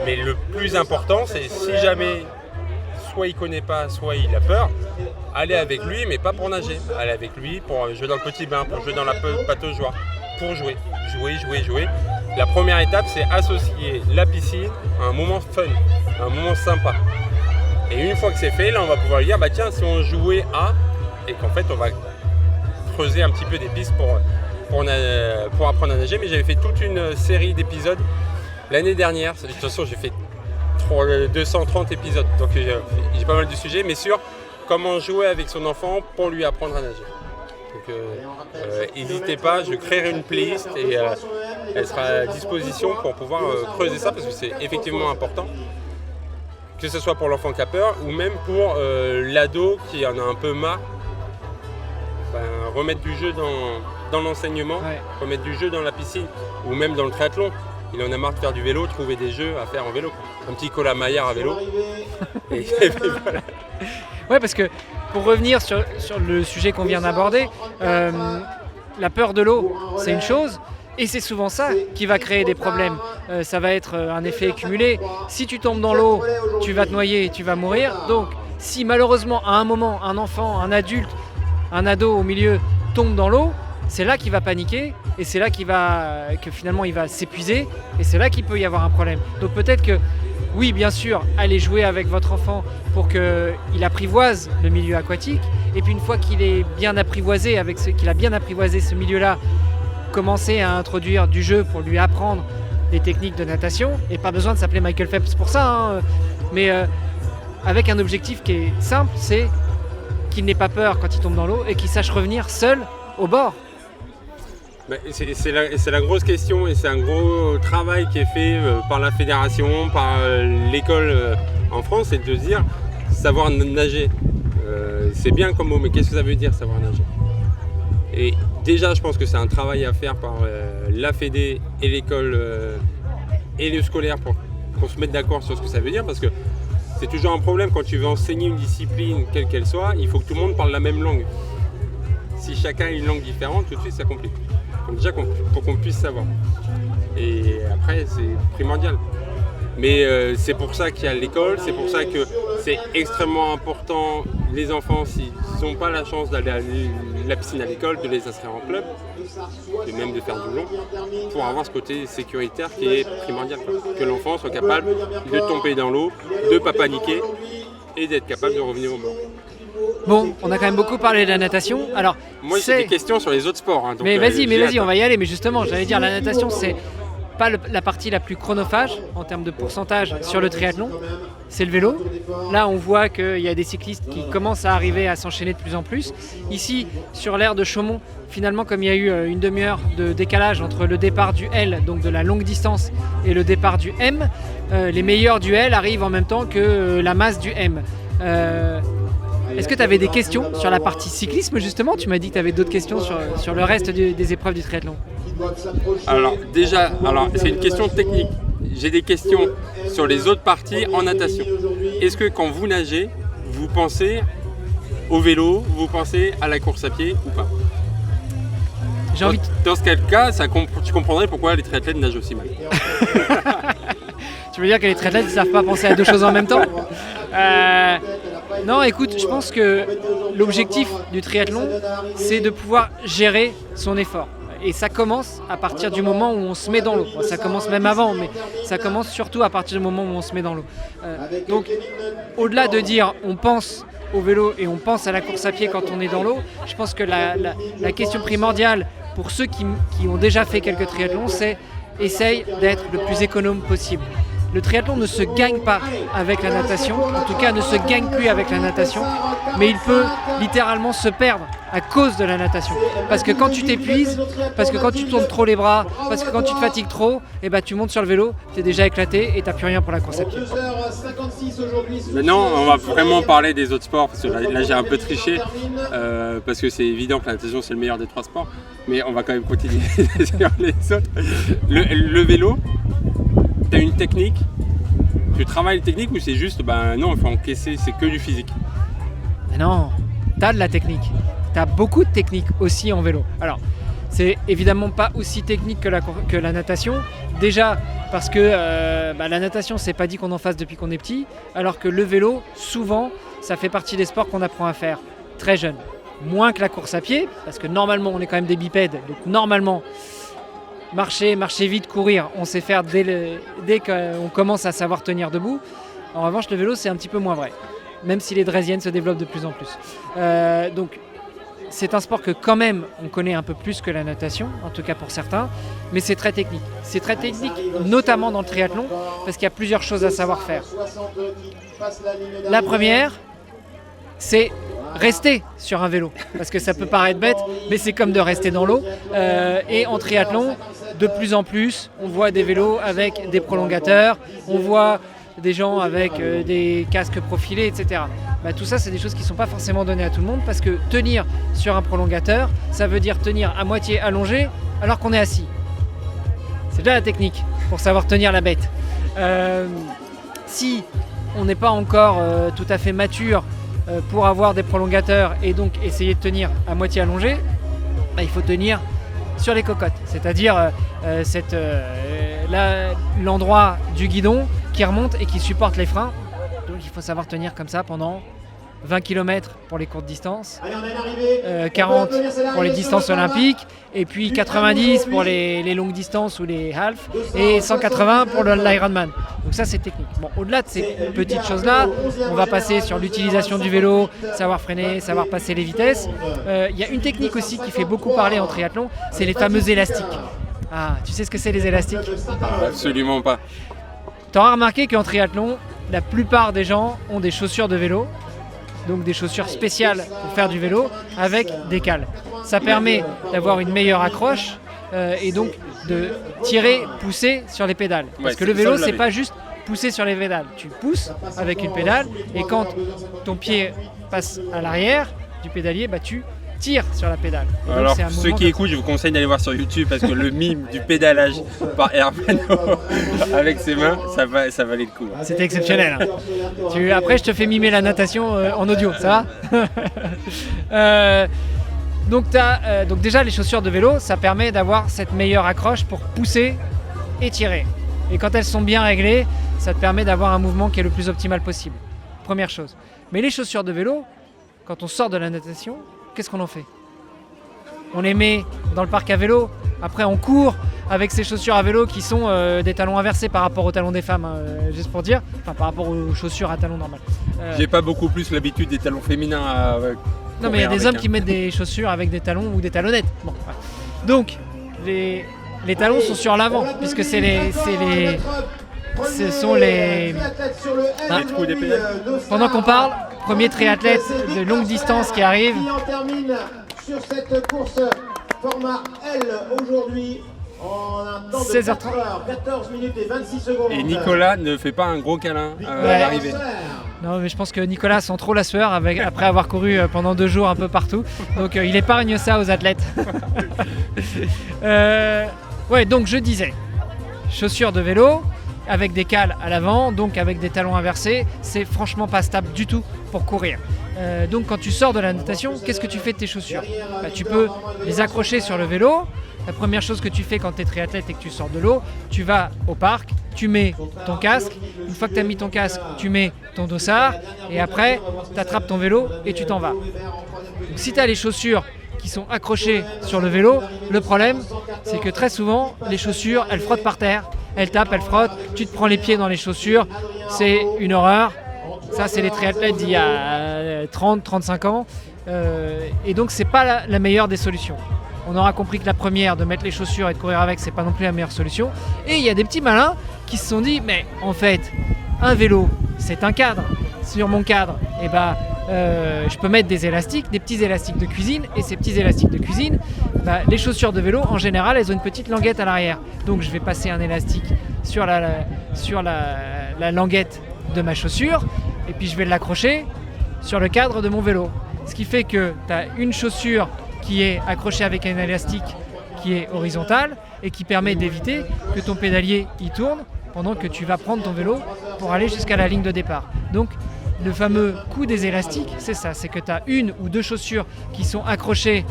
Mais le plus important c'est si jamais soit il connaît pas, soit il a peur, aller avec lui mais pas pour nager, aller avec lui pour jouer dans le petit bain, pour jouer dans la pataugeoire, pour jouer. La première étape c'est associer la piscine à un moment fun, à un moment sympa. Et une fois que c'est fait, là on va pouvoir dire bah tiens si on jouait à, et qu'en fait on va creuser un petit peu des pistes pour apprendre à nager. Mais j'avais fait toute une série d'épisodes l'année dernière, de toute façon j'ai fait 230 épisodes, donc j'ai pas mal de sujets, mais sur comment jouer avec son enfant pour lui apprendre à nager. Donc n'hésitez pas, je créerai une playlist et elle sera à disposition pour pouvoir creuser ça parce que c'est effectivement important. Que ce soit pour l'enfant qui a peur ou même pour l'ado qui en a un peu marre, remettre du jeu dans l'enseignement, remettre du jeu dans la piscine ou même dans le triathlon. Il en a marre de faire du vélo, trouver des jeux à faire en vélo. Un petit Cola Maillard à vélo. Et voilà. Ouais, parce que pour revenir sur le sujet qu'on vient d'aborder, la peur de l'eau, c'est une chose. Et c'est souvent ça qui va créer des problèmes. Ça va être un effet cumulé. Si tu tombes dans l'eau, tu vas te noyer et tu vas mourir. Donc, si malheureusement, à un moment, un enfant, un adulte, un ado au milieu tombe dans l'eau, c'est là qu'il va paniquer et c'est là que finalement il va s'épuiser et c'est là qu'il peut y avoir un problème. Donc peut-être que, oui, bien sûr, allez jouer avec votre enfant pour qu'il apprivoise le milieu aquatique. Et puis une fois qu'il est bien apprivoisé, qu'il a bien apprivoisé ce milieu-là, commencer à introduire du jeu pour lui apprendre les techniques de natation, et pas besoin de s'appeler Michael Phelps pour ça, hein, mais avec un objectif qui est simple, c'est qu'il n'ait pas peur quand il tombe dans l'eau et qu'il sache revenir seul au bord. C'est la grosse question et c'est un gros travail qui est fait par la fédération, par l'école en France, c'est de se dire savoir nager. C'est bien comme mot, mais qu'est-ce que ça veut dire savoir nager ? Et déjà, je pense que c'est un travail à faire par la Fédé et l'école et le scolaire pour qu'on se mette d'accord sur ce que ça veut dire, parce que c'est toujours un problème quand tu veux enseigner une discipline, quelle qu'elle soit, il faut que tout le monde parle la même langue. Si chacun a une langue différente, tout de suite ça complique. Donc déjà, pour qu'on puisse savoir. Et après, c'est primordial. Mais c'est pour ça qu'il y a l'école, c'est pour ça que c'est extrêmement important, les enfants, s'ils n'ont pas la chance d'aller à la piscine à l'école, de les inscrire en club, et même de faire du long, pour avoir ce côté sécuritaire qui est primordial. Que l'enfant soit capable de tomber dans l'eau, de ne pas paniquer et d'être capable de revenir au bord. Bon, on a quand même beaucoup parlé de la natation. Alors, moi, j'ai des questions sur les autres sports. Hein, donc, mais vas-y, on va y aller. Mais justement, j'allais dire, la natation, c'est pas la partie la plus chronophage en termes de pourcentage sur le triathlon, c'est le vélo. Là, on voit qu'il y a des cyclistes qui commencent à arriver à s'enchaîner de plus en plus. Ici, sur l'aire de Chaumont, finalement, comme il y a eu une demi-heure de décalage entre le départ du L, donc de la longue distance, et le départ du M, les meilleurs du L arrivent en même temps que la masse du M. Est-ce que tu avais des questions sur la partie cyclisme, justement ? Tu m'as dit que tu avais d'autres questions sur le reste des épreuves du triathlon. Alors déjà, c'est une question technique. J'ai des questions sur les autres parties en natation. Est-ce que quand vous nagez, vous pensez au vélo, vous pensez à la course à pied ou pas ? Dans ce cas, tu comprendrais pourquoi les triathlètes nagent aussi mal. Tu veux dire que les triathlètes ne savent pas penser à deux choses en même temps ? Non, écoute, je pense que l'objectif du triathlon, c'est de pouvoir gérer son effort. Et ça commence à partir du moment où on se met dans l'eau. Ça commence même avant, mais ça commence surtout à partir du moment où on se met dans l'eau. Donc, au-delà de dire on pense au vélo et on pense à la course à pied quand on est dans l'eau, je pense que la question primordiale pour ceux qui ont déjà fait quelques triathlons, c'est essaye d'être le plus économe possible. Le triathlon ne se gagne pas avec la natation, en tout cas ne se gagne plus avec la natation, mais il peut littéralement se perdre à cause de la natation. Parce que quand tu t'épuises, parce que quand tu tournes trop les bras, parce que quand tu te fatigues trop, et bah, tu montes sur le vélo, tu es déjà éclaté et tu n'as plus rien pour la course à pied. Maintenant, on va vraiment parler des autres sports, parce que là j'ai un peu triché, parce que c'est évident que la natation c'est le meilleur des 3 sports, mais on va quand même continuer sur les autres. Le vélo, tu as une technique, tu travailles les techniques ou c'est juste, non, il faut encaisser, c'est que du physique? Mais non, tu as de la technique, tu as beaucoup de technique aussi en vélo. Alors, c'est évidemment pas aussi technique que la natation, déjà parce que la natation, c'est pas dit qu'on en fasse depuis qu'on est petit, alors que le vélo, souvent, ça fait partie des sports qu'on apprend à faire très jeune. Moins que la course à pied, parce que normalement, on est quand même des bipèdes, donc normalement, marcher vite, courir, on sait faire dès qu'on commence à savoir tenir debout. En revanche, le vélo, c'est un petit peu moins vrai, même si les draisiennes se développent de plus en plus. Donc, c'est un sport que quand même on connaît un peu plus que la natation, en tout cas pour certains, mais c'est très technique. C'est très technique, notamment dans le triathlon, parce qu'il y a plusieurs choses à savoir faire. La première, c'est rester sur un vélo, parce que ça peut paraître bête, mais c'est comme de rester dans l'eau. Et en triathlon, de plus en plus, on voit des vélos avec des prolongateurs, on voit des gens avec des casques profilés, etc. Tout ça, c'est des choses qui ne sont pas forcément données à tout le monde, parce que tenir sur un prolongateur, ça veut dire tenir à moitié allongé alors qu'on est assis. C'est déjà la technique pour savoir tenir la bête. Si on n'est pas encore tout à fait mature pour avoir des prolongateurs et donc essayer de tenir à moitié allongé, il faut tenir sur les cocottes, c'est-à-dire l'endroit du guidon qui remonte et qui supporte les freins. Donc il faut savoir tenir comme ça pendant 20 km pour les courtes distances, 40 pour les distances olympiques, et puis 90 pour les longues distances ou les halves, et 180 pour l'Ironman. Donc ça, c'est technique. Bon, au-delà de ces petites choses-là, on va passer sur l'utilisation du vélo, savoir freiner, savoir passer les vitesses. Il y a une technique aussi qui fait beaucoup parler en triathlon, c'est les fameux élastiques. Ah, tu sais ce que c'est les élastiques? Absolument pas. Tu auras remarqué qu'en triathlon, la plupart des gens ont des chaussures de vélo, donc des chaussures spéciales pour faire du vélo avec des cales. Ça permet d'avoir une meilleure accroche et donc de tirer, pousser sur les pédales. Parce que le vélo, c'est pas juste pousser sur les pédales. Tu pousses avec une pédale et quand ton pied passe à l'arrière du pédalier, tu tire sur la pédale. Et alors pour ceux qui écoutent, je vous conseille d'aller voir sur YouTube parce que le mime du pédalage par Hermano avec ses mains, ça valait le coup. C'était exceptionnel. Hein. Après, je te fais mimer la natation en audio, ça va? Donc déjà, les chaussures de vélo, ça permet d'avoir cette meilleure accroche pour pousser et tirer. Et quand elles sont bien réglées, ça te permet d'avoir un mouvement qui est le plus optimal possible. Première chose. Mais les chaussures de vélo, quand on sort de la natation, qu'est-ce qu'on en fait? On les met dans le parc à vélo, après on court avec ces chaussures à vélo qui sont des talons inversés par rapport aux talons des femmes, juste pour dire, enfin par rapport aux chaussures à talons normales. J'ai pas beaucoup plus l'habitude des talons féminins à... non mais il y a des hommes qui mettent des chaussures avec des talons ou des talonnettes. Bon, voilà. Donc les talons sont sur l'avant, puisque ce sont les trous des pédales. Pendant qu'on parle, premier triathlète de longue distance qui arrive. Sur cette course format L aujourd'hui en un temps de 16h30. 14 minutes et 26 secondes. Et Nicolas ne fait pas un gros câlin à l'arrivée. Non mais je pense que Nicolas sent trop la sueur après avoir couru pendant 2 jours un peu partout. Donc il épargne ça aux athlètes. Donc je disais, chaussures de vélo avec des cales à l'avant, donc avec des talons inversés, c'est franchement pas stable du tout pour courir. Donc quand tu sors de la natation, qu'est-ce que tu fais de tes chaussures? Tu peux les accrocher sur le vélo. La première chose que tu fais quand tu es triathlète et que tu sors de l'eau, tu vas au parc, tu mets ton casque. Une fois que tu as mis ton casque, tu mets ton dossard et après, tu attrapes ton vélo et tu t'en vas. Donc, si tu as les chaussures qui sont accrochées sur le vélo, le problème, c'est que très souvent, les chaussures, elles frottent par terre. Elles tapent, elles frottent, tu te prends les pieds dans les chaussures, c'est une horreur. Ça, c'est les triathlètes d'il y a 30-35 ans. Et donc, c'est pas la meilleure des solutions. On aura compris que la première, de mettre les chaussures et de courir avec, c'est pas non plus la meilleure solution. Et il y a des petits malins qui se sont dit, mais en fait, un vélo, c'est un cadre. Sur mon cadre, je peux mettre des élastiques, des petits élastiques de cuisine, et ces petits élastiques de cuisine, les chaussures de vélo en général elles ont une petite languette à l'arrière, donc je vais passer un élastique sur la languette de ma chaussure et puis je vais l'accrocher sur le cadre de mon vélo, ce qui fait que tu as une chaussure qui est accrochée avec un élastique qui est horizontal et qui permet d'éviter que ton pédalier y tourne pendant que tu vas prendre ton vélo pour aller jusqu'à la ligne de départ. Donc le fameux coup des élastiques, c'est ça, c'est que tu as une ou deux chaussures qui sont accrochées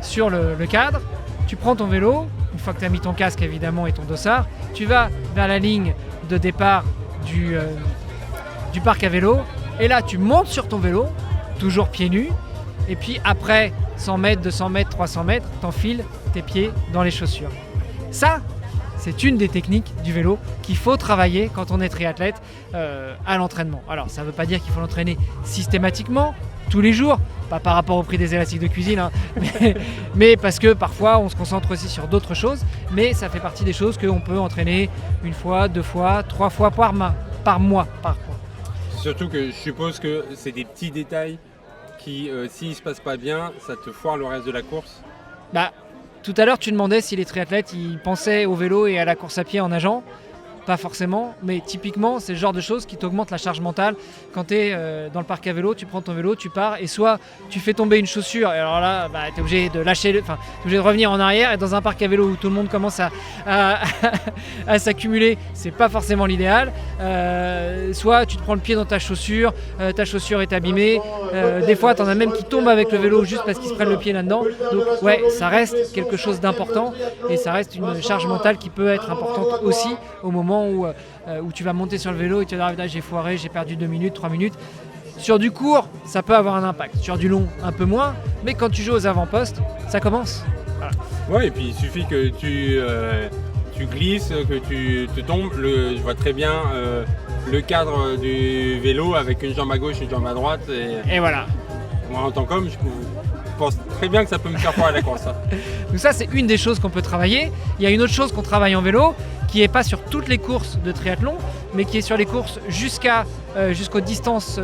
sur le cadre, tu prends ton vélo, une fois que tu as mis ton casque évidemment et ton dossard, tu vas vers la ligne de départ du parc à vélo, et là tu montes sur ton vélo, toujours pieds nus, et puis après 100 mètres, 200 mètres, 300 mètres, t'enfiles tes pieds dans les chaussures. Ça, c'est une des techniques du vélo qu'il faut travailler quand on est triathlète à l'entraînement. Alors ça ne veut pas dire qu'il faut l'entraîner systématiquement, tous les jours, pas par rapport au prix des élastiques de cuisine, hein, mais parce que parfois on se concentre aussi sur d'autres choses, mais ça fait partie des choses qu'on peut entraîner une fois, 2 fois, 3 fois par mois. Surtout que je suppose que c'est des petits détails qui, s'ils ne se passent pas bien, ça te foire le reste de la course. Tout à l'heure, tu demandais si les triathlètes ils pensaient au vélo et à la course à pied en nageant. Pas forcément, mais typiquement, c'est le genre de choses qui t'augmentent la charge mentale. Quand tu es dans le parc à vélo, tu prends ton vélo, tu pars, et soit tu fais tomber une chaussure, et alors là, tu es obligé de obligé de revenir en arrière, et dans un parc à vélo où tout le monde commence à s'accumuler, c'est pas forcément l'idéal. Soit tu te prends le pied dans ta chaussure est abîmée, des fois tu en as même qui tombent avec le vélo juste parce qu'ils se prennent le pied là-dedans. Donc ouais, ça reste quelque chose d'important, et ça reste une charge mentale qui peut être importante aussi au moment où tu vas monter sur le vélo et tu vas dire j'ai foiré, j'ai perdu 2 minutes, 3 minutes. Sur du court, ça peut avoir un impact. Sur du long, un peu moins. Mais quand tu joues aux avant-postes, ça commence. Voilà. Ouais, et puis il suffit que tu glisses, que tu te tombes. Je vois très bien le cadre du vélo avec une jambe à gauche, une jambe à droite. Et voilà. Moi, en tant qu'homme, je pense très bien que ça peut me faire foirer la course. Ça. Donc ça, c'est une des choses qu'on peut travailler. Il y a une autre chose qu'on travaille en vélo, qui n'est pas sur toutes les courses de triathlon, mais qui est sur les courses jusqu'aux distances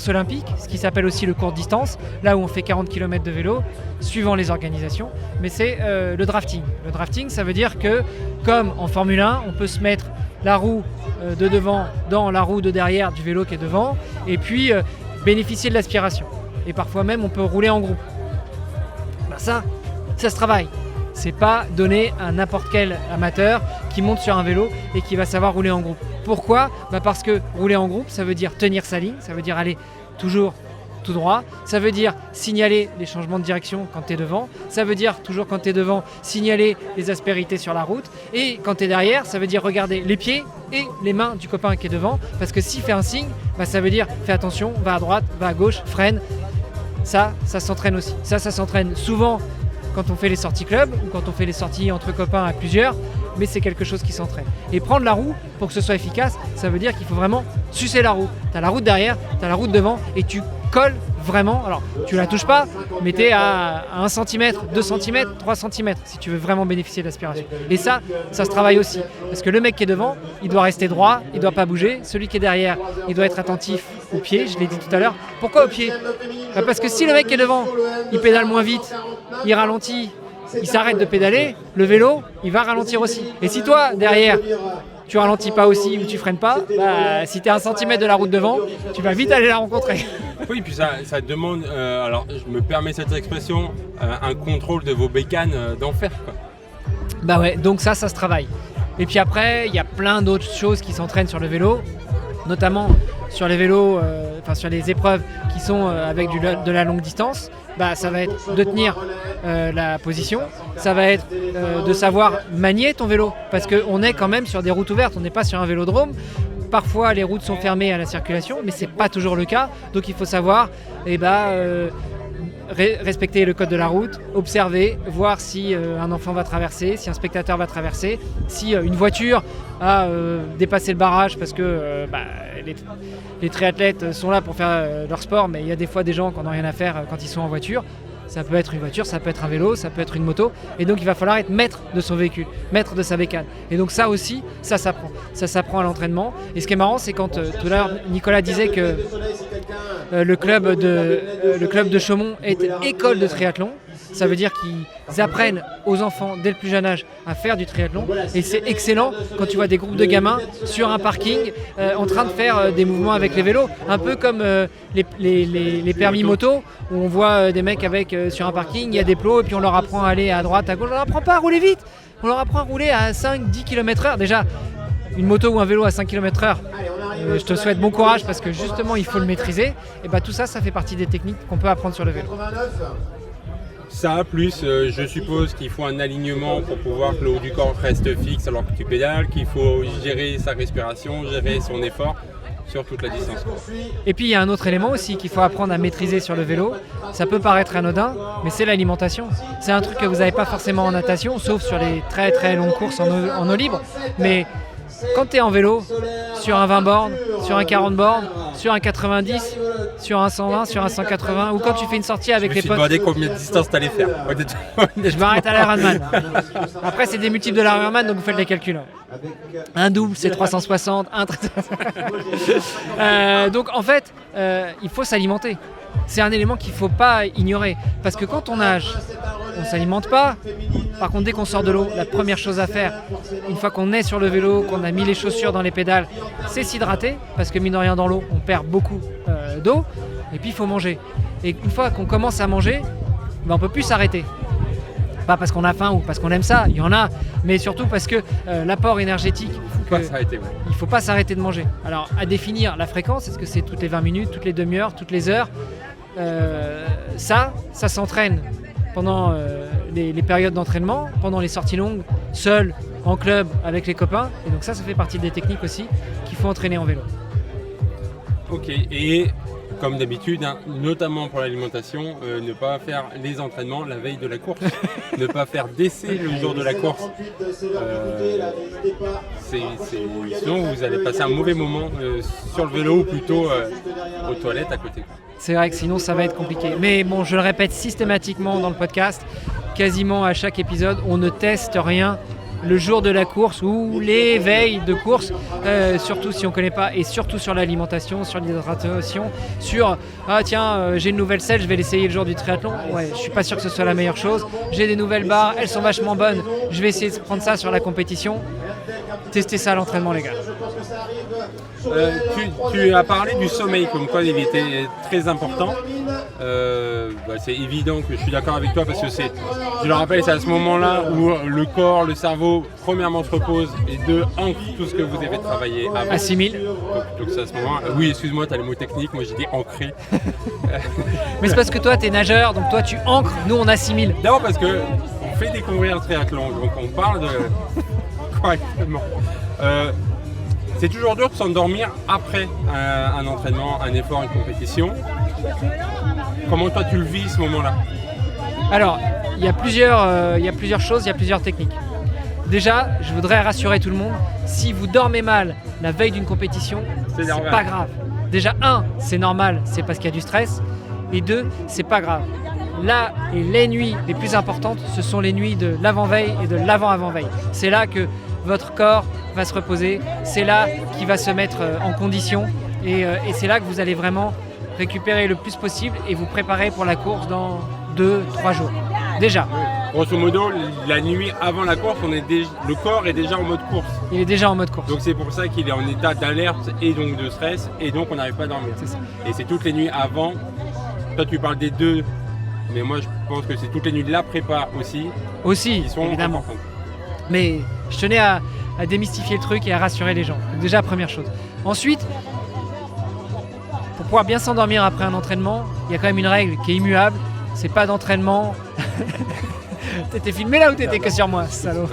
olympiques, ce qui s'appelle aussi le court distance, là où on fait 40 km de vélo, suivant les organisations. Mais c'est le drafting. Le drafting, ça veut dire que, comme en Formule 1, on peut se mettre la roue de devant dans la roue de derrière du vélo qui est devant, et puis bénéficier de l'aspiration. Et parfois même, on peut rouler en groupe. Ça se travaille. C'est pas donné à n'importe quel amateur qui monte sur un vélo et qui va savoir rouler en groupe. Pourquoi ? Parce que rouler en groupe, ça veut dire tenir sa ligne, ça veut dire aller toujours tout droit, ça veut dire signaler les changements de direction quand tu es devant, ça veut dire toujours quand tu es devant signaler les aspérités sur la route, et quand tu es derrière, ça veut dire regarder les pieds et les mains du copain qui est devant, parce que s'il fait un signe, ça veut dire fais attention, va à droite, va à gauche, freine. Ça s'entraîne aussi. Ça s'entraîne souvent quand on fait les sorties club ou quand on fait les sorties entre copains à plusieurs, mais c'est quelque chose qui s'entraîne. Et prendre la roue, pour que ce soit efficace, ça veut dire qu'il faut vraiment sucer la roue. Tu as la roue de derrière, tu as la roue de devant, et tu colles vraiment. Alors, tu la touches pas, mais tu es à 1 cm, 2 cm, 3 cm, si tu veux vraiment bénéficier de l'aspiration. Et ça se travaille aussi. Parce que le mec qui est devant, il doit rester droit, il ne doit pas bouger. Celui qui est derrière, il doit être attentif aux pieds, je l'ai dit tout à l'heure. Pourquoi aux pieds ? Parce que si le mec qui est devant, il pédale moins vite, il ralentit, il s'arrête de pédaler, le vélo, il va ralentir aussi. Et si toi, derrière, tu ralentis pas aussi ou tu freines pas, si tu es à 1 cm de la route devant, tu vas vite aller la rencontrer. Oui, puis ça demande, alors je me permets cette expression, un contrôle de vos bécanes d'enfer, quoi. Ouais, donc ça se travaille. Et puis après, il y a plein d'autres choses qui s'entraînent sur le vélo, notamment sur les vélos, sur les épreuves qui sont avec de la longue distance. Ça va être de tenir la position, ça va être de savoir manier ton vélo, parce qu'on est quand même sur des routes ouvertes, on n'est pas sur un vélodrome. Parfois les routes sont fermées à la circulation, mais c'est pas toujours le cas, donc il faut savoir respecter le code de la route, observer, voir si un enfant va traverser, si un spectateur va traverser, si une voiture a dépassé le barrage, parce que les triathlètes sont là pour faire leur sport, mais il y a des fois des gens qui n'ont rien à faire quand ils sont en voiture. Ça peut être une voiture, ça peut être un vélo, ça peut être une moto, et donc il va falloir être maître de son véhicule, maître de sa bécane. Et donc ça aussi, ça s'apprend à l'entraînement. Et ce qui est marrant, c'est quand tout à l'heure Nicolas disait que le club de Chaumont est école de triathlon. Ça veut dire qu'ils apprennent aux enfants dès le plus jeune âge à faire du triathlon. Et c'est excellent quand tu vois des groupes de gamins sur un parking en train de faire des mouvements avec les vélos. Un peu comme les permis moto où on voit des mecs avec sur un parking, il y a des plots et puis on leur apprend à aller à droite, à gauche. On leur apprend pas à rouler vite. On leur apprend à rouler à 5-10 km/h. Déjà, une moto ou un vélo à 5 km/h, je te souhaite bon courage parce que justement il faut le maîtriser. Et bah, tout ça, ça fait partie des techniques qu'on peut apprendre sur le vélo. Ça, plus je suppose qu'il faut un alignement pour pouvoir que le haut du corps reste fixe alors que tu pédales, qu'il faut gérer sa respiration, gérer son effort sur toute la distance. Et puis il y a un autre élément aussi qu'il faut apprendre à maîtriser sur le vélo. Ça peut paraître anodin, mais c'est l'alimentation. C'est un truc que vous n'avez pas forcément en natation, sauf sur les très très longues courses en eau libre. Mais quand tu es en vélo, sur un 20 bornes, sur un 40 bornes, sur un 90, sur un 120, sur un 180, ou quand tu fais une sortie avec les potes. Je me suis demandé combien de distance tu allais faire. Je m'arrête à l'Ironman. Après, c'est des multiples de l'Ironman, donc vous faites les calculs. Un double, c'est 360. Donc en fait, il faut s'alimenter. C'est un élément qu'il ne faut pas ignorer. Parce que quand on nage, on ne s'alimente pas. Par contre, dès qu'on sort de l'eau, la première chose à faire, une fois qu'on est sur le vélo, qu'on a mis les chaussures dans les pédales, c'est s'hydrater. Parce que mine de rien, dans l'eau, on perd beaucoup d'eau. Et puis, il faut manger. Et une fois qu'on commence à manger, on ne peut plus s'arrêter. Pas parce qu'on a faim ou parce qu'on aime ça, il y en a, mais surtout parce que l'apport énergitique, il ne faut pas s'arrêter de manger. Alors, à définir la fréquence, est-ce que c'est toutes les 20 minutes, toutes les demi-heures, toutes les heures ça s'entraîne pendant les périodes d'entraînement, pendant les sorties longues, seul, en club, avec les copains. Et donc ça fait partie des techniques aussi qu'il faut entraîner en vélo. Ok, et comme d'habitude, hein, notamment pour l'alimentation, ne pas faire les entraînements la veille de la course, ne pas faire d'essai le jour de la course. Sinon, vous allez passer un mauvais moment sur le vélo ou plutôt aux toilettes à côté. C'est vrai que sinon ça va être compliqué. Mais bon, je le répète systématiquement dans le podcast, quasiment à chaque épisode, on ne teste rien le jour de la course ou les veilles de course, surtout si on ne connaît pas, et surtout sur l'alimentation, sur l'hydratation, sur j'ai une nouvelle selle, je vais l'essayer le jour du triathlon. Ouais, je suis pas sûr que ce soit la meilleure chose. J'ai des nouvelles barres, elles sont vachement bonnes, je vais essayer de prendre ça sur la compétition. Testez ça à l'entraînement, les gars. Tu as parlé du sommeil, comme quoi il était très important. C'est évident que je suis d'accord avec toi parce que je le rappelle, c'est à ce moment-là où le corps, le cerveau, premièrement se repose et deux, ancre tout ce que vous avez travaillé avant. Assimile. Donc c'est à ce moment-là. Oui, excuse-moi, tu as les mots techniques, moi j'ai dit ancré. Mais c'est parce que toi tu es nageur, donc toi tu ancres, nous on assimile. D'abord parce que on fait découvrir le triathlon, donc on parle de correctement. C'est toujours dur de s'endormir après un entraînement, un effort, une compétition. Comment toi tu le vis ce moment-là? Alors, il y a plusieurs choses, il y a plusieurs techniques. Déjà, je voudrais rassurer tout le monde, si vous dormez mal la veille d'une compétition, c'est pas grave. Déjà, 1, c'est normal, c'est parce qu'il y a du stress. Et 2, c'est pas grave. Là, et les nuits les plus importantes, ce sont les nuits de l'avant-veille et de l'avant-avant-veille. C'est là que votre corps va se reposer, c'est là qu'il va se mettre en condition et c'est là que vous allez vraiment récupérer le plus possible et vous préparer pour la course dans 2-3 jours. Déjà. Grosso modo, la nuit avant la course, le corps est déjà en mode course. Il est déjà en mode course. Donc c'est pour ça qu'il est en état d'alerte et donc de stress et donc on n'arrive pas à dormir. C'est ça. Et c'est toutes les nuits avant. Toi tu parles des deux, mais moi je pense que c'est toutes les nuits de la prépa aussi. Aussi, qui sont évidemment. importantes. Mais je tenais à démystifier le truc et à rassurer les gens. Donc déjà, première chose. Ensuite, pour pouvoir bien s'endormir après un entraînement, il y a quand même une règle qui est immuable. C'est pas d'entraînement. T'étais filmé là ou t'étais que sur moi, salaud?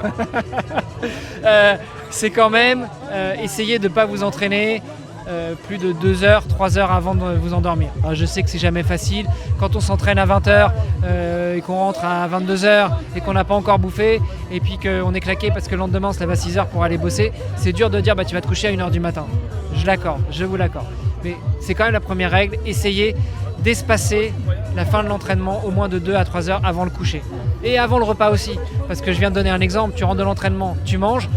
C'est quand même essayer de ne pas vous entraîner plus de 2 heures, 3 heures avant de vous endormir. Alors, je sais que c'est jamais facile. Quand on s'entraîne à 20h et qu'on rentre à 22h et qu'on n'a pas encore bouffé et puis qu'on est claqué parce que le lendemain on se lève à 6h pour aller bosser, c'est dur de dire tu vas te coucher à 1h du matin. Je vous l'accorde. Mais c'est quand même la première règle, essayez d'espacer la fin de l'entraînement au moins de 2 à 3 heures avant le coucher. Et avant le repas aussi, parce que je viens de donner un exemple, tu rentres de l'entraînement, tu manges.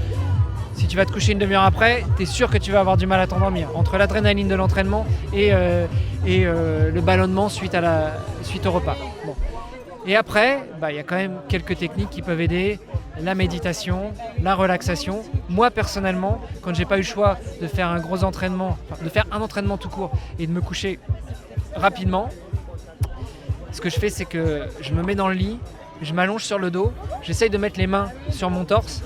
Si tu vas te coucher une demi-heure après, tu es sûr que tu vas avoir du mal à t'endormir. Entre l'adrénaline de l'entraînement et le ballonnement suite au repas. Bon. Et après, il y a quand même quelques techniques qui peuvent aider. La méditation, la relaxation. Moi personnellement, quand j'ai pas eu le choix de faire un gros entraînement, de faire un entraînement tout court et de me coucher rapidement, ce que je fais, c'est que je me mets dans le lit, je m'allonge sur le dos, j'essaye de mettre les mains sur mon torse,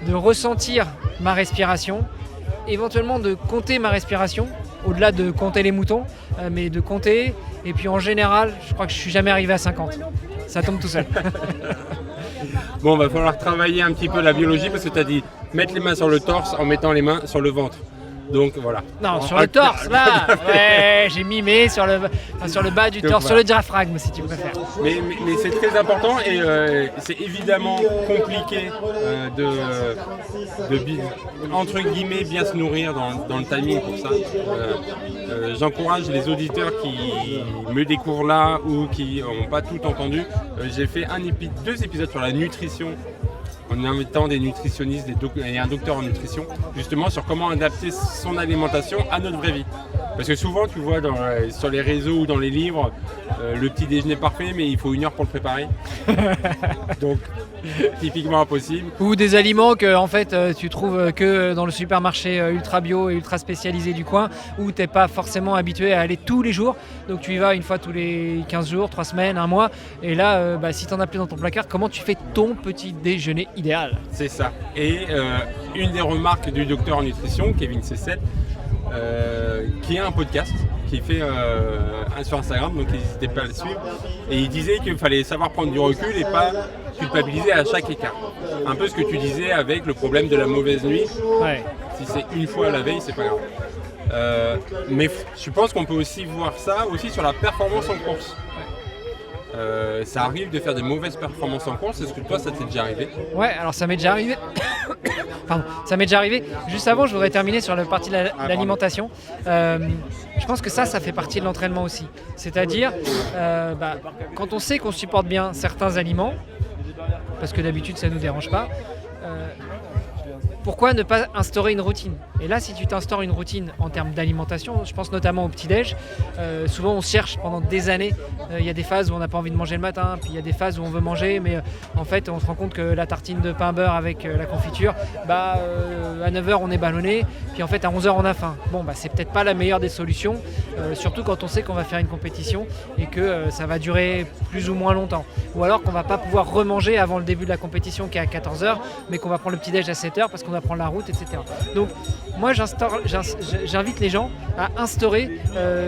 de ressentir ma respiration, éventuellement de compter ma respiration, au-delà de compter les moutons, mais de compter. Et puis en général, je crois que je suis jamais arrivé à 50. Ça tombe tout seul. Bon, va falloir travailler un petit peu la biologie parce que tu as dit mettre les mains sur le torse en mettant les mains sur le ventre. Donc voilà. Non, sur le torse, là. Ouais, j'ai mimé sur le bas du torse, sur le diaphragme si tu préfères. Mais c'est très important et c'est évidemment compliqué de entre guillemets bien se nourrir dans le timing pour ça. J'encourage les auditeurs qui me découvrent là ou qui n'ont pas tout entendu. J'ai fait 2 épisodes sur la nutrition en invitant des nutritionnistes et un docteur en nutrition, justement sur comment adapter son alimentation à notre vraie vie. Parce que souvent, tu vois sur les réseaux ou dans les livres, le petit déjeuner parfait, mais il faut 1 heure pour le préparer. Donc, typiquement impossible. Ou des aliments que en fait, tu trouves que dans le supermarché ultra bio et ultra spécialisé du coin, où tu n'es pas forcément habitué à aller tous les jours. Donc tu y vas 1 fois tous les 15 jours, 3 semaines, 1 mois. Et là, si tu en as plus dans ton placard, comment tu fais ton petit déjeuner idéal? C'est ça. Et une des remarques du docteur en nutrition, Kevin C7, qui a un podcast qui fait sur Instagram, donc n'hésitez pas à le suivre, et il disait qu'il fallait savoir prendre du recul et pas culpabiliser à chaque écart. Un peu ce que tu disais avec le problème de la mauvaise nuit. Ouais. Si c'est 1 fois à la veille, c'est pas grave. Mais je pense qu'on peut aussi voir ça aussi sur la performance en course. Ça arrive de faire des mauvaises performances en course. Est-ce que toi, ça t'est déjà arrivé? Ouais, alors ça m'est déjà arrivé. Pardon, ça m'est déjà arrivé. Juste avant, je voudrais terminer sur la partie de l'alimentation. Je pense que ça fait partie de l'entraînement aussi. C'est-à-dire, quand on sait qu'on supporte bien certains aliments, parce que d'habitude ça ne nous dérange pas, pourquoi ne pas instaurer une routine? Et là, si tu t'instaures une routine en termes d'alimentation, je pense notamment au petit-déj, souvent on cherche pendant des années, il y a des phases où on n'a pas envie de manger le matin, puis il y a des phases où on veut manger, mais en fait on se rend compte que la tartine de pain beurre avec la confiture, à 9h on est ballonné, puis en fait à 11h on a faim. Bon, c'est peut-être pas la meilleure des solutions, surtout quand on sait qu'on va faire une compétition et que ça va durer plus ou moins longtemps. Ou alors qu'on va pas pouvoir remanger avant le début de la compétition qui est à 14h, mais qu'on va prendre le petit-déj à 7h parce qu'on va prendre la route, etc. Donc moi j'invite les gens à instaurer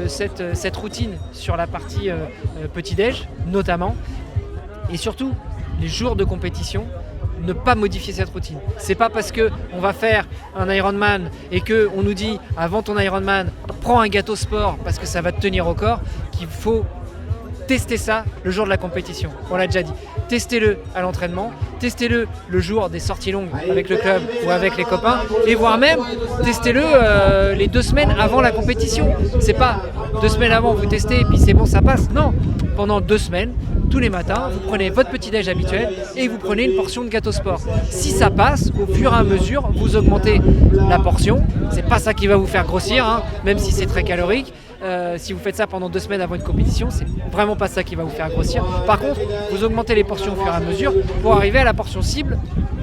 cette routine sur la partie petit-déj notamment, et surtout les jours de compétition, ne pas modifier cette routine. C'est pas parce qu'on va faire un Ironman et qu'on nous dit avant ton Ironman prends un gâteau sport parce que ça va te tenir au corps qu'il faut tester ça le jour de la compétition. On l'a déjà dit. Testez-le à l'entraînement, testez-le le jour des sorties longues avec le club ou avec les copains, et voire même testez-le les 2 semaines avant la compétition. C'est pas 2 semaines avant vous testez et puis c'est bon ça passe. Non, pendant 2 semaines, tous les matins, vous prenez votre petit déj habituel et vous prenez une portion de gâteau sport. Si ça passe, au fur et à mesure, vous augmentez la portion. C'est pas ça qui va vous faire grossir, même si c'est très calorique. Si vous faites ça pendant 2 semaines avant une compétition, c'est vraiment pas ça qui va vous faire grossir. Par contre, vous augmentez les portions au fur et à mesure pour arriver à la portion cible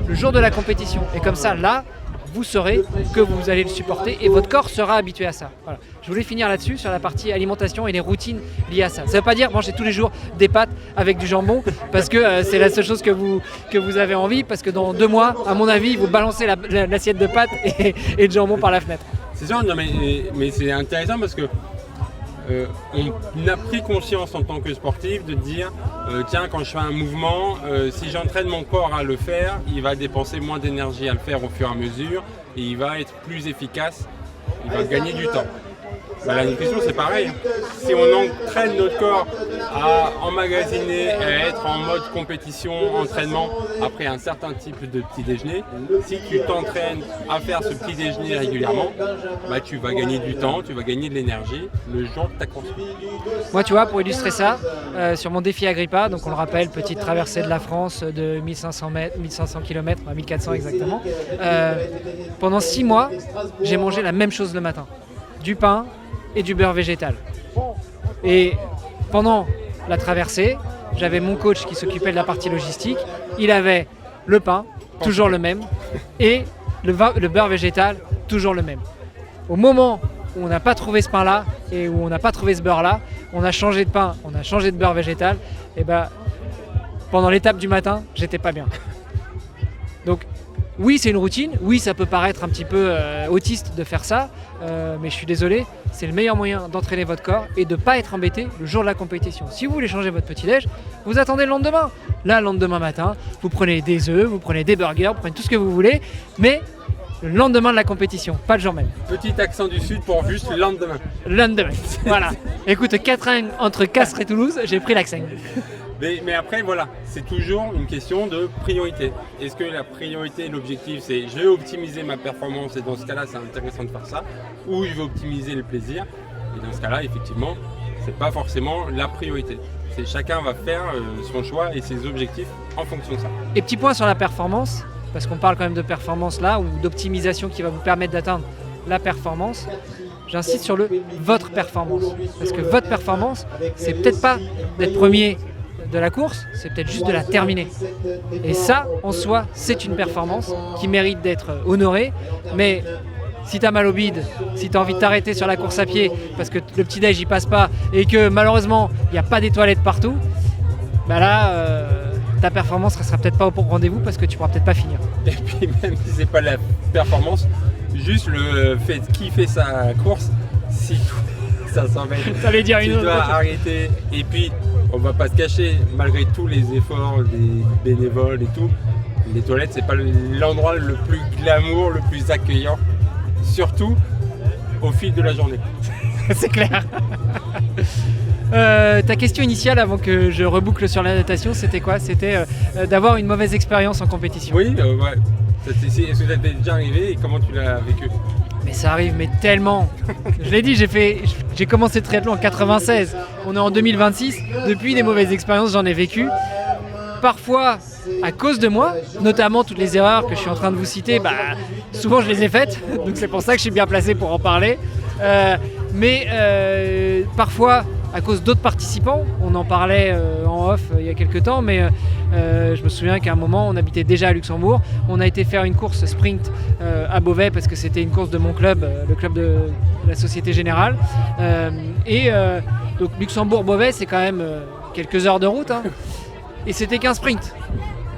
le jour de la compétition. Et comme ça, là, vous saurez que vous allez le supporter et votre corps sera habitué à ça. Voilà. Je voulais finir là-dessus, sur la partie alimentation et les routines liées à ça. Ça ne veut pas dire manger tous les jours des pâtes avec du jambon, parce que c'est la seule chose que vous avez envie, parce que dans 2 mois, à mon avis, vous balancez l'assiette de pâtes et de jambon par la fenêtre. C'est sûr, non, mais c'est intéressant parce que on a pris conscience en tant que sportif de dire tiens, quand je fais un mouvement, si j'entraîne mon corps à le faire, il va dépenser moins d'énergie à le faire au fur et à mesure et il va être plus efficace, il va gagner du temps. Bah, la nutrition c'est pareil. Si on entraîne notre corps à emmagasiner, à être en mode compétition, entraînement, après un certain type de petit déjeuner, si tu t'entraînes à faire ce petit déjeuner régulièrement, bah, tu vas gagner du temps, tu vas gagner de l'énergie le jour de ta course. Moi, tu vois, pour illustrer ça, sur mon défi Agrippa, donc on le rappelle, petite traversée de la France de 1500 mètres, 1500 km, 1400 exactement, pendant 6 mois, j'ai mangé la même chose le matin, du pain et du beurre végétal. Et pendant la traversée, j'avais mon coach qui s'occupait de la partie logistique, il avait le pain, toujours le même, et le beurre végétal, toujours le même. Au moment où on n'a pas trouvé ce pain-là et où on n'a pas trouvé ce beurre-là, on a changé de pain, on a changé de beurre végétal, et ben pendant l'étape du matin, j'étais pas bien. Donc oui, c'est une routine, oui, ça peut paraître un petit peu autiste de faire ça, mais je suis désolé, c'est le meilleur moyen d'entraîner votre corps et de ne pas être embêté le jour de la compétition. Si vous voulez changer votre petit-déj, vous attendez le lendemain. Là, le lendemain matin, vous prenez des œufs, vous prenez des burgers, vous prenez tout ce que vous voulez, mais le lendemain de la compétition, pas le jour même. Petit accent du sud pour juste le lendemain. Le lendemain, voilà. Écoute, 4 ans entre Castres et Toulouse, j'ai pris l'accent. Mais après, voilà, c'est toujours une question de priorité. Est-ce que la priorité, l'objectif, c'est je vais optimiser ma performance et dans ce cas-là, c'est intéressant de faire ça, ou je vais optimiser le plaisir, et dans ce cas-là, effectivement, c'est pas forcément la priorité. Chacun va faire son choix et ses objectifs en fonction de ça. Et petit point sur la performance, parce qu'on parle quand même de performance là, ou d'optimisation qui va vous permettre d'atteindre la performance. J'insiste sur votre performance. Parce que votre performance, c'est peut-être pas d'être premier de la course, c'est peut-être juste de la terminer. Et ça, en soi, c'est une performance qui mérite d'être honorée. Mais si tu as mal au bide, si tu as envie de t'arrêter sur la course à pied parce que le petit-déj y passe pas et que malheureusement, il n'y a pas des toilettes partout, bah là, ta performance ne sera peut-être pas au rendez-vous parce que tu pourras peut-être pas finir. Et puis même si c'est pas la performance, juste le fait de kiffer sa course, si ça s'embête, T'allais dire tu une autre dois chose. arrêter. Et puis, on va pas se cacher, malgré tous les efforts des bénévoles et tout, les toilettes c'est pas l'endroit le plus glamour, le plus accueillant, surtout au fil de la journée. C'est clair. Ta question initiale avant que je reboucle sur la natation, c'était quoi? C'était d'avoir une mauvaise expérience en compétition. Oui, ouais. Est-ce que ça t'est déjà arrivé et comment tu l'as vécu? Mais ça arrive, mais tellement. Je l'ai dit, j'ai commencé le triathlon en 96. On est en 2026. Depuis, des mauvaises expériences, j'en ai vécu. Parfois, à cause de moi, notamment toutes les erreurs que je suis en train de vous citer, souvent je les ai faites. Donc c'est pour ça que je suis bien placé pour en parler. Mais parfois, à cause d'autres participants, on en parlait en off il y a quelques temps, mais je me souviens qu'à un moment, on habitait déjà à Luxembourg. On a été faire une course sprint à Beauvais parce que c'était une course de mon club, le club de la Société Générale. Donc Luxembourg-Beauvais, c'est quand même quelques heures de route. Hein. Et c'était qu'un sprint.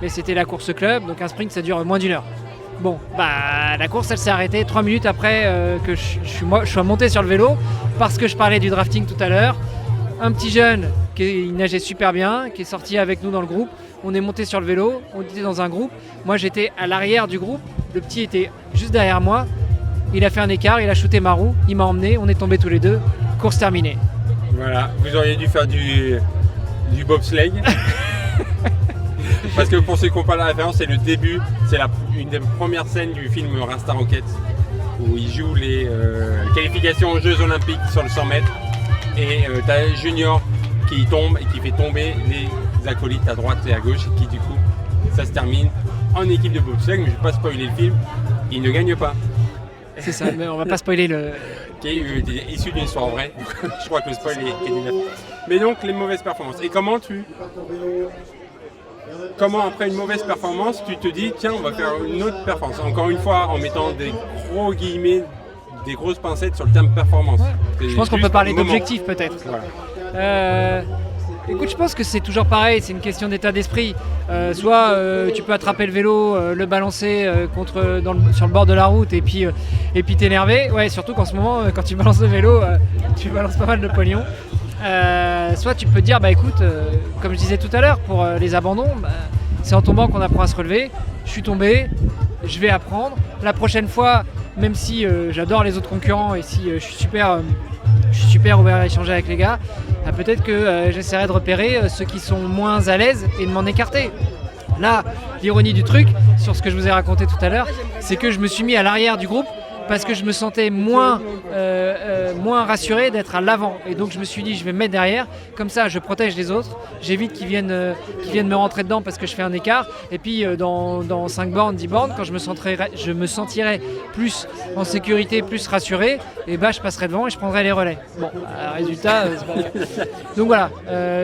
Mais c'était la course club, donc un sprint, ça dure moins d'1 heure. Bon, la course, elle s'est arrêtée 3 minutes après que je sois monté sur le vélo parce que je parlais du drafting tout à l'heure. Un petit jeune qui nageait super bien, qui est sorti avec nous dans le groupe. On est monté sur le vélo, on était dans un groupe. Moi, j'étais à l'arrière du groupe. Le petit était juste derrière moi. Il a fait un écart, il a shooté ma roue, il m'a emmené, on est tombés tous les deux. Course terminée. Voilà, vous auriez dû faire du bobsleigh. Parce que pour ceux qui n'ont pas la référence, c'est le début, c'est une des premières scènes du film Rasta Rocket où il joue les qualifications aux Jeux Olympiques sur le 100 mètres et tu as Junior qui tombe et qui fait tomber les acolytes à droite et à gauche et qui du coup ça se termine en équipe de bobsleigh, mais je ne vais pas spoiler le film, il ne gagne pas. C'est ça, mais on va pas spoiler le... Qui est issu d'une histoire vraie, je crois que le spoil est déjà fait. Mais donc les mauvaises performances, et comment après une mauvaise performance, tu te dis tiens on va faire une autre performance, encore une fois en mettant des gros guillemets, des grosses pincettes sur le terme performance. Je pense qu'on peut parler d'objectif peut-être. Voilà. Écoute, je pense que c'est toujours pareil, c'est une question d'état d'esprit. Soit tu peux attraper le vélo, le balancer sur le bord de la route et puis t'énerver. Ouais, surtout qu'en ce moment, quand tu balances le vélo, tu balances pas mal de pognon. Soit tu peux te dire, écoute, comme je disais tout à l'heure, pour les abandons, c'est en tombant qu'on apprend à se relever. Je suis tombé, je vais apprendre. La prochaine fois, même si j'adore les autres concurrents et si je suis super ouvert à échanger avec les gars, peut-être que j'essaierai de repérer ceux qui sont moins à l'aise et de m'en écarter. Là, l'ironie du truc, sur ce que je vous ai raconté tout à l'heure, c'est que je me suis mis à l'arrière du groupe parce que je me sentais moins rassuré d'être à l'avant. Et donc je me suis dit, je vais me mettre derrière, comme ça je protège les autres, j'évite qu'ils viennent me rentrer dedans parce que je fais un écart. Et puis dans 5 bornes, 10 bornes, quand je me sentirai plus en sécurité, plus rassuré, et bah, je passerai devant et je prendrai les relais. Bon, résultat, c'est pas bien. Donc voilà,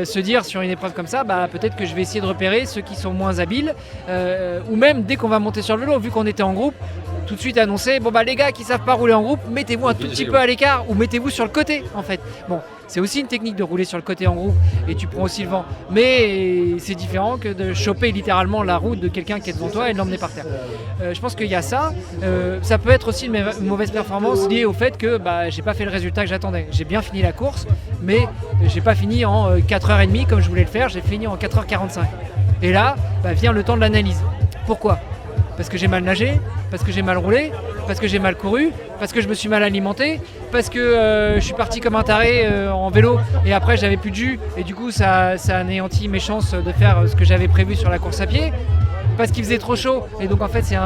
se dire sur une épreuve comme ça, bah, peut-être que je vais essayer de repérer ceux qui sont moins habiles, ou même dès qu'on va monter sur le vélo, vu qu'on était en groupe, tout de suite annoncer, bon bah les gars qui savent pas rouler en groupe, mettez-vous un tout petit peu à l'écart ou mettez-vous sur le côté en fait. Bon, c'est aussi une technique de rouler sur le côté en groupe et tu prends aussi le vent. Mais c'est différent que de choper littéralement la route de quelqu'un qui est devant toi et de l'emmener par terre. Je pense qu'il y a ça. Ça peut être aussi une mauvaise performance liée au fait que bah, j'ai pas fait le résultat que j'attendais. J'ai bien fini la course, mais j'ai pas fini en 4h30 comme je voulais le faire, j'ai fini en 4h45. Et là, bah, vient le temps de l'analyse. Pourquoi ? Parce que j'ai mal nagé, parce que j'ai mal roulé, parce que j'ai mal couru, parce que je me suis mal alimenté, parce que je suis parti comme un taré en vélo et après j'avais plus de jus et du coup ça anéantit mes chances de faire ce que j'avais prévu sur la course à pied, parce qu'il faisait trop chaud et donc en fait c'est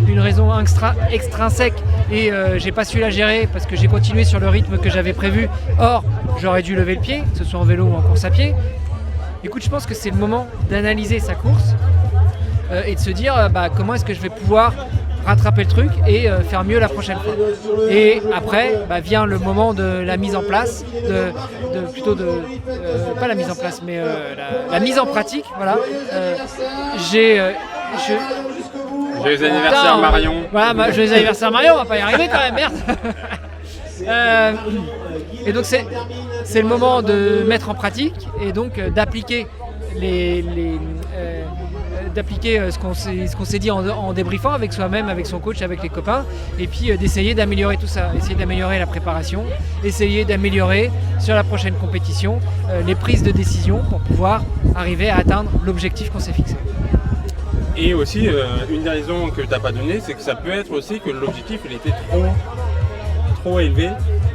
une raison extrinsèque et j'ai pas su la gérer parce que j'ai continué sur le rythme que j'avais prévu. Or j'aurais dû lever le pied, que ce soit en vélo ou en course à pied. Écoute, je pense que c'est le moment d'analyser sa course et de se dire bah, comment est-ce que je vais pouvoir rattraper le truc et faire mieux la prochaine fois. Et après bah, vient le moment de la mise en place, pas la mise en place mais la mise en pratique. Voilà. Joyeux anniversaire Marion. Voilà, joyeux anniversaire Marion, on va pas y arriver quand même, merde. Et donc c'est le moment de mettre en pratique et donc d'appliquer ce qu'on s'est dit en débriefant avec soi-même, avec son coach, avec les copains, et puis d'essayer d'améliorer tout ça, essayer d'améliorer la préparation, essayer d'améliorer sur la prochaine compétition les prises de décision pour pouvoir arriver à atteindre l'objectif qu'on s'est fixé. Et aussi, une des raisons que tu n'as pas donnée, c'est que ça peut être aussi que l'objectif il était trop élevé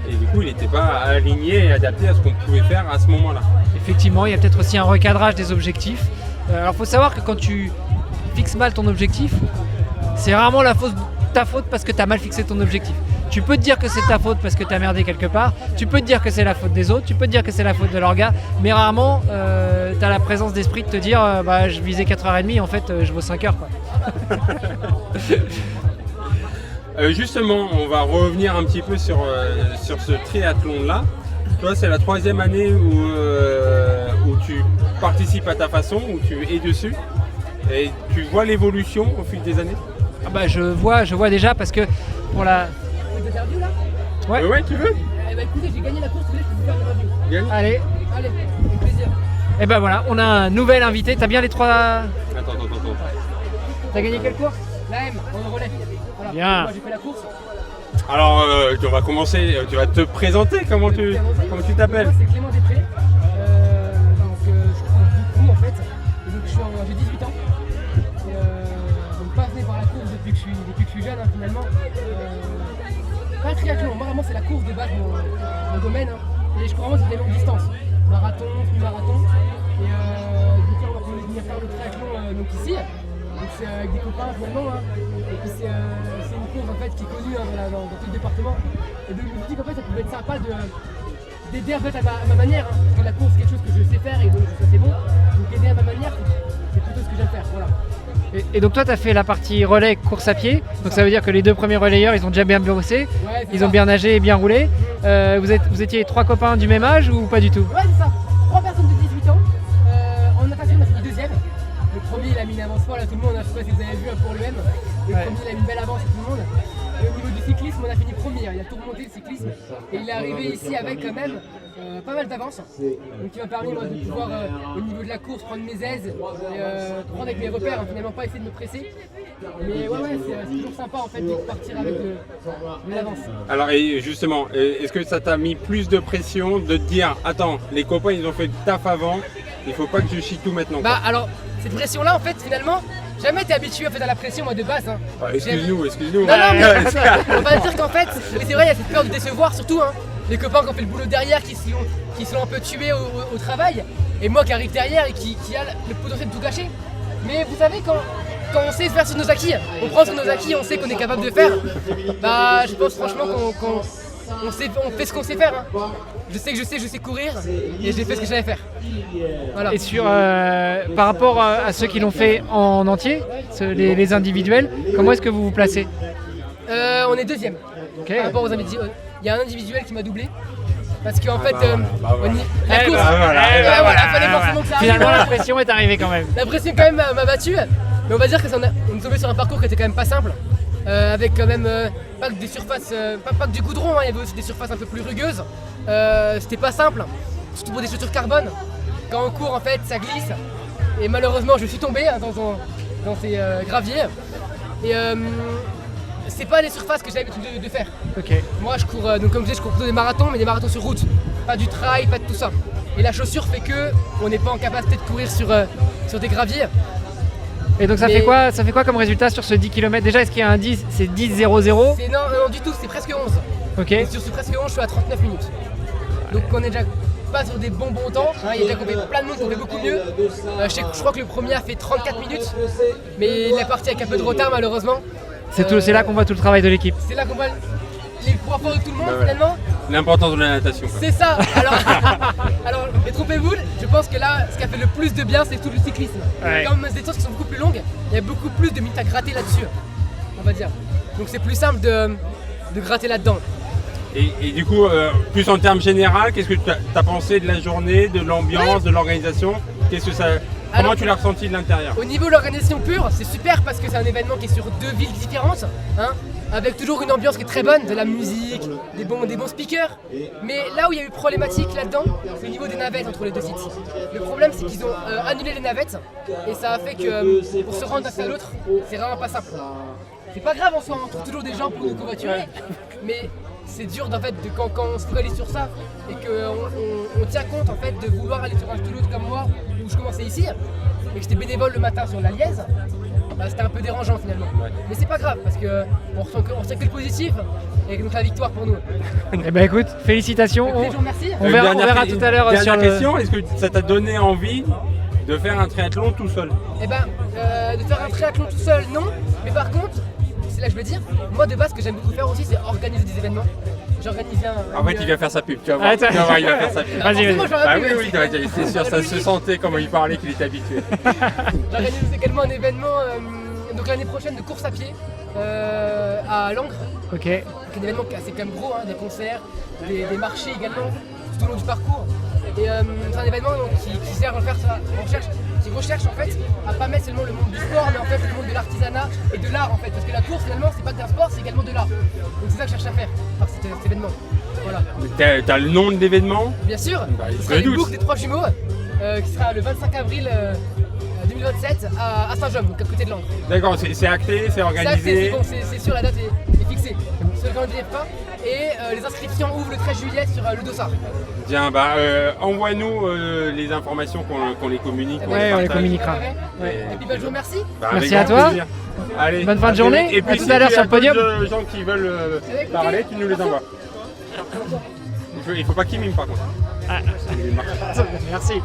et du coup il n'était pas aligné et adapté à ce qu'on pouvait faire à ce moment-là. Effectivement, il y a peut-être aussi un recadrage des objectifs. Alors il faut savoir que quand tu fixes mal ton objectif, c'est rarement ta faute parce que tu as mal fixé ton objectif. Tu peux te dire que c'est ta faute parce que tu as merdé quelque part, tu peux te dire que c'est la faute des autres, tu peux te dire que c'est la faute de l'orga, mais rarement tu as la présence d'esprit de te dire bah, je visais 4h30, en fait je vaux 5h. Quoi. Justement, on va revenir un petit peu sur ce triathlon-là. Toi, c'est la 3e année où tu participes à ta façon, où tu es dessus. Et tu vois l'évolution au fil des années ? Ah bah, je vois déjà parce que pour la... Interview là ? Ouais, tu veux ? Eh bah écoutez, j'ai gagné la course, je peux vous faire une review. Allez, avec plaisir. Et ben voilà, on a un nouvel invité. T'as bien les 3... Attends. T'as gagné quelle course ? La M, en relais. Voilà. Bien. Moi j'ai fait la course. Alors, on va commencer, tu vas te présenter, comment tu t'appelles ? Moi c'est Clément Després. Je cours beaucoup en fait. Et donc j'ai 18 ans. Et, donc passionné par la course depuis que je suis jeune finalement. Pas le triathlon, moi vraiment c'est la course de base mon domaine. Et je cours vraiment sur des longues distances. Marathon, semi-marathon. Et donc là on va venir faire le triathlon donc ici. Donc c'est avec des copains finalement. Et puis c'est une course en fait qui est connue dans tout le département. Et donc je me suis dit qu'en fait ça pouvait être sympa d'aider en fait à ma manière. Parce que la course c'est quelque chose que je sais faire et donc ça c'est bon. Donc aider à ma manière, c'est plutôt ce que j'aime faire. Voilà. Et donc toi tu as fait la partie relais course à pied, donc ça veut dire que les 2 premiers relayeurs ils ont déjà bien bossé, Ouais, ils ont bien nagé et bien roulé. Vous étiez 3 copains du même âge ou pas du tout ? Ouais c'est ça, 3 personnes de 18 ans. En natation on a fini 2e. Le premier il a mis une avance folle à tout le monde, je sais pas si vous avez vu pour le M. Le premier il a mis une belle avance à tout le monde. Et au niveau du cyclisme on a fini premier, il a tout remonté le cyclisme. Et il est arrivé ici avec quand même pas mal d'avance. Donc il m'a permis moi, de pouvoir au niveau de la course prendre mes aises, et, prendre avec mes repères, finalement pas essayer de me presser. Mais ouais c'est toujours sympa en fait de partir avec de l'avance. Alors et justement, est-ce que ça t'a mis plus de pression de te dire attends, les copains ils ont fait le taf avant, il faut pas que je chie tout maintenant quoi. Bah alors cette pression là en fait finalement jamais été habitué en fait, à la pression moi de base. Hein. Excuse-nous. Non, mais on va dire qu'en fait, mais c'est vrai, il y a cette peur de décevoir surtout. Hein. Les copains qui ont fait le boulot derrière, qui se sont un peu tués au travail, et moi qui arrive derrière et qui a le potentiel de tout gâcher. Mais vous savez, quand on sait faire sur nos acquis, on prend sur nos acquis, on sait qu'on est capable de faire, bah je pense franchement on fait ce qu'on sait faire. Hein. Je sais courir et j'ai fait ce que j'avais faire. Voilà. Et par rapport à ceux qui l'ont fait en entier, les individuels, comment est-ce que vous vous placez? On est deuxième. Okay. Par rapport aux individuels, il y a un individuel qui m'a doublé. Parce qu'en fait, la course, fallait forcément que ça arrive. Finalement, la pression est arrivée quand même. La pression quand même m'a battu, mais on va dire qu'on est tombé sur un parcours qui était quand même pas simple. Avec quand même pas que des surfaces, pas que du goudron, hein, il y avait aussi des surfaces un peu plus rugueuses. C'était pas simple, surtout pour des chaussures carbone. Quand on court, en fait, ça glisse. Et malheureusement, je suis tombé hein, dans ces graviers. Et c'est pas les surfaces que j'ai l'habitude de faire. Okay. Moi, je cours, donc comme je disais, je cours plutôt des marathons, mais des marathons sur route. Pas du trail, pas de tout ça. Et la chaussure fait que on n'est pas en capacité de courir sur des graviers. Et donc ça fait quoi comme résultat sur ce 10 km? Déjà, est-ce qu'il y a un 10, c'est 10-0-0? Non, du tout, c'est presque 11. Ok. Et sur ce presque 11, je suis à 39 minutes. Donc on est déjà pas sur des bons temps. Hein, il y a déjà plein de monde qui ont fait beaucoup mieux. Je crois que le premier a fait 34 minutes, mais il est parti avec un peu de retard malheureusement. C'est là qu'on voit tout le travail de l'équipe. C'est là qu'on voit les points forts de tout le monde finalement. L'importance de la natation. C'est ça. Alors, détrompez-vous, je pense que là, ce qui a fait le plus de bien, c'est tout le cyclisme. Ouais. Comme c'est des distances qui sont beaucoup plus longues, il y a beaucoup plus de minutes à gratter là-dessus, on va dire. Donc c'est plus simple de gratter là-dedans. Et du coup, plus en termes généraux, qu'est-ce que tu as pensé de la journée, de l'ambiance, de l'organisation? Comment tu l'as ressenti de l'intérieur? Au niveau de l'organisation pure, c'est super parce que c'est un événement qui est sur 2 villes différentes, hein, avec toujours une ambiance qui est très bonne, de la musique, des bons speakers. Mais là où il y a eu problématique là-dedans, c'est au niveau des navettes entre les deux sites. Le problème, c'est qu'ils ont annulé les navettes et ça a fait que pour se rendre d'un site à l'autre, c'est vraiment pas simple. C'est pas grave en soi, on trouve toujours des gens pour nous covoiturer, mais c'est dur en fait quand on se focalise sur ça et qu'on tient compte en fait de vouloir aller sur un Toulouse comme moi où je commençais ici et que j'étais bénévole le matin sur la Liège, bah, c'était un peu dérangeant finalement. Ouais. Mais c'est pas grave parce qu'on ressent que le positif et donc la victoire pour nous. Eh ben écoute, félicitations. On verra tout à l'heure sur la question. Est-ce que ça t'a donné envie de faire un triathlon tout seul? Eh ben, de faire un triathlon tout seul, non. Mais par contre, c'est là que je veux dire, moi de base ce que j'aime beaucoup faire aussi c'est organiser des événements. J'ai En fait il vient faire sa pub, tu vas voir, il va faire sa pub. Vas-y. Oui, c'est sûr, ça se sentait comment il parlait qu'il était habitué. J'organise également un événement donc l'année prochaine de course à pied à Langres. Ok. Donc un événement assez quand même gros, hein, des concerts, des marchés également, tout au long du parcours. Et c'est un événement qui sert à faire ça, qui recherche en fait à pas mettre seulement le monde du sport, mais en fait le monde de l'artisanat et de l'art en fait. Parce que la course finalement c'est pas que d'un sport, c'est également de l'art. Donc c'est ça que je cherche à faire par cet événement. Voilà. T'as le nom de l'événement? Bien sûr, ce sera les boucles des 3 jumeaux qui sera le 25 avril 2027 à Saint-Jean, donc à côté de Langres. D'accord, c'est acté, c'est organisé. C'est bon, c'est sûr, la date est fixée sur le calendrier de fin. Et les inscriptions ouvrent le 13 juillet sur le Dossard. Tiens, envoie-nous les informations qu'on les communique. Ouais, on les communiquera. Ouais. Et puis je vous remercie. Merci à toi. Allez, bonne fin de journée. Et puis à tout à l'heure sur le podium. Les gens qui veulent parler, tu nous les envoies. Il faut pas qu'ils miment par contre. Ah. Merci.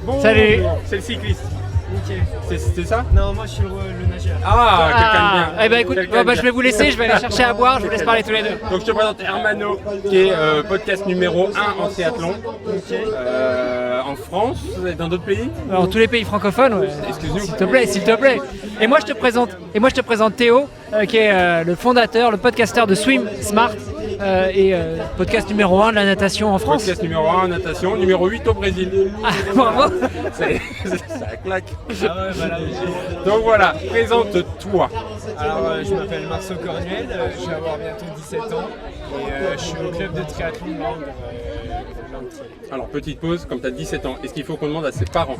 Bon, salut. C'est le cycliste. Nickel. C'est ça? Non, moi je suis le nageur. Ah, quelqu'un de bien. Eh ben écoute, je vais vous laisser, je vais aller chercher à boire, je vous laisse parler tous les deux. Donc je te présente Hermano, qui est podcast numéro 1 en triathlon. En France, dans d'autres pays? Dans tous les pays francophones, ouais. Excuse-nous. S'il te plaît. Et moi je te présente Théo, qui est le fondateur, le podcasteur de Swim Smart. Et podcast numéro 1 de la natation en France. Podcast numéro 1 en natation, numéro 8 au Brésil. Ah, bravo. Ça claque. Ah ouais, voilà. Donc voilà, présente-toi. Alors je m'appelle Marceau Cornuel, je vais avoir bientôt 17 ans et je suis au club de triathlon de Langres. Alors petite pause, comme tu as 17 ans, est-ce qu'il faut qu'on demande à ses parents?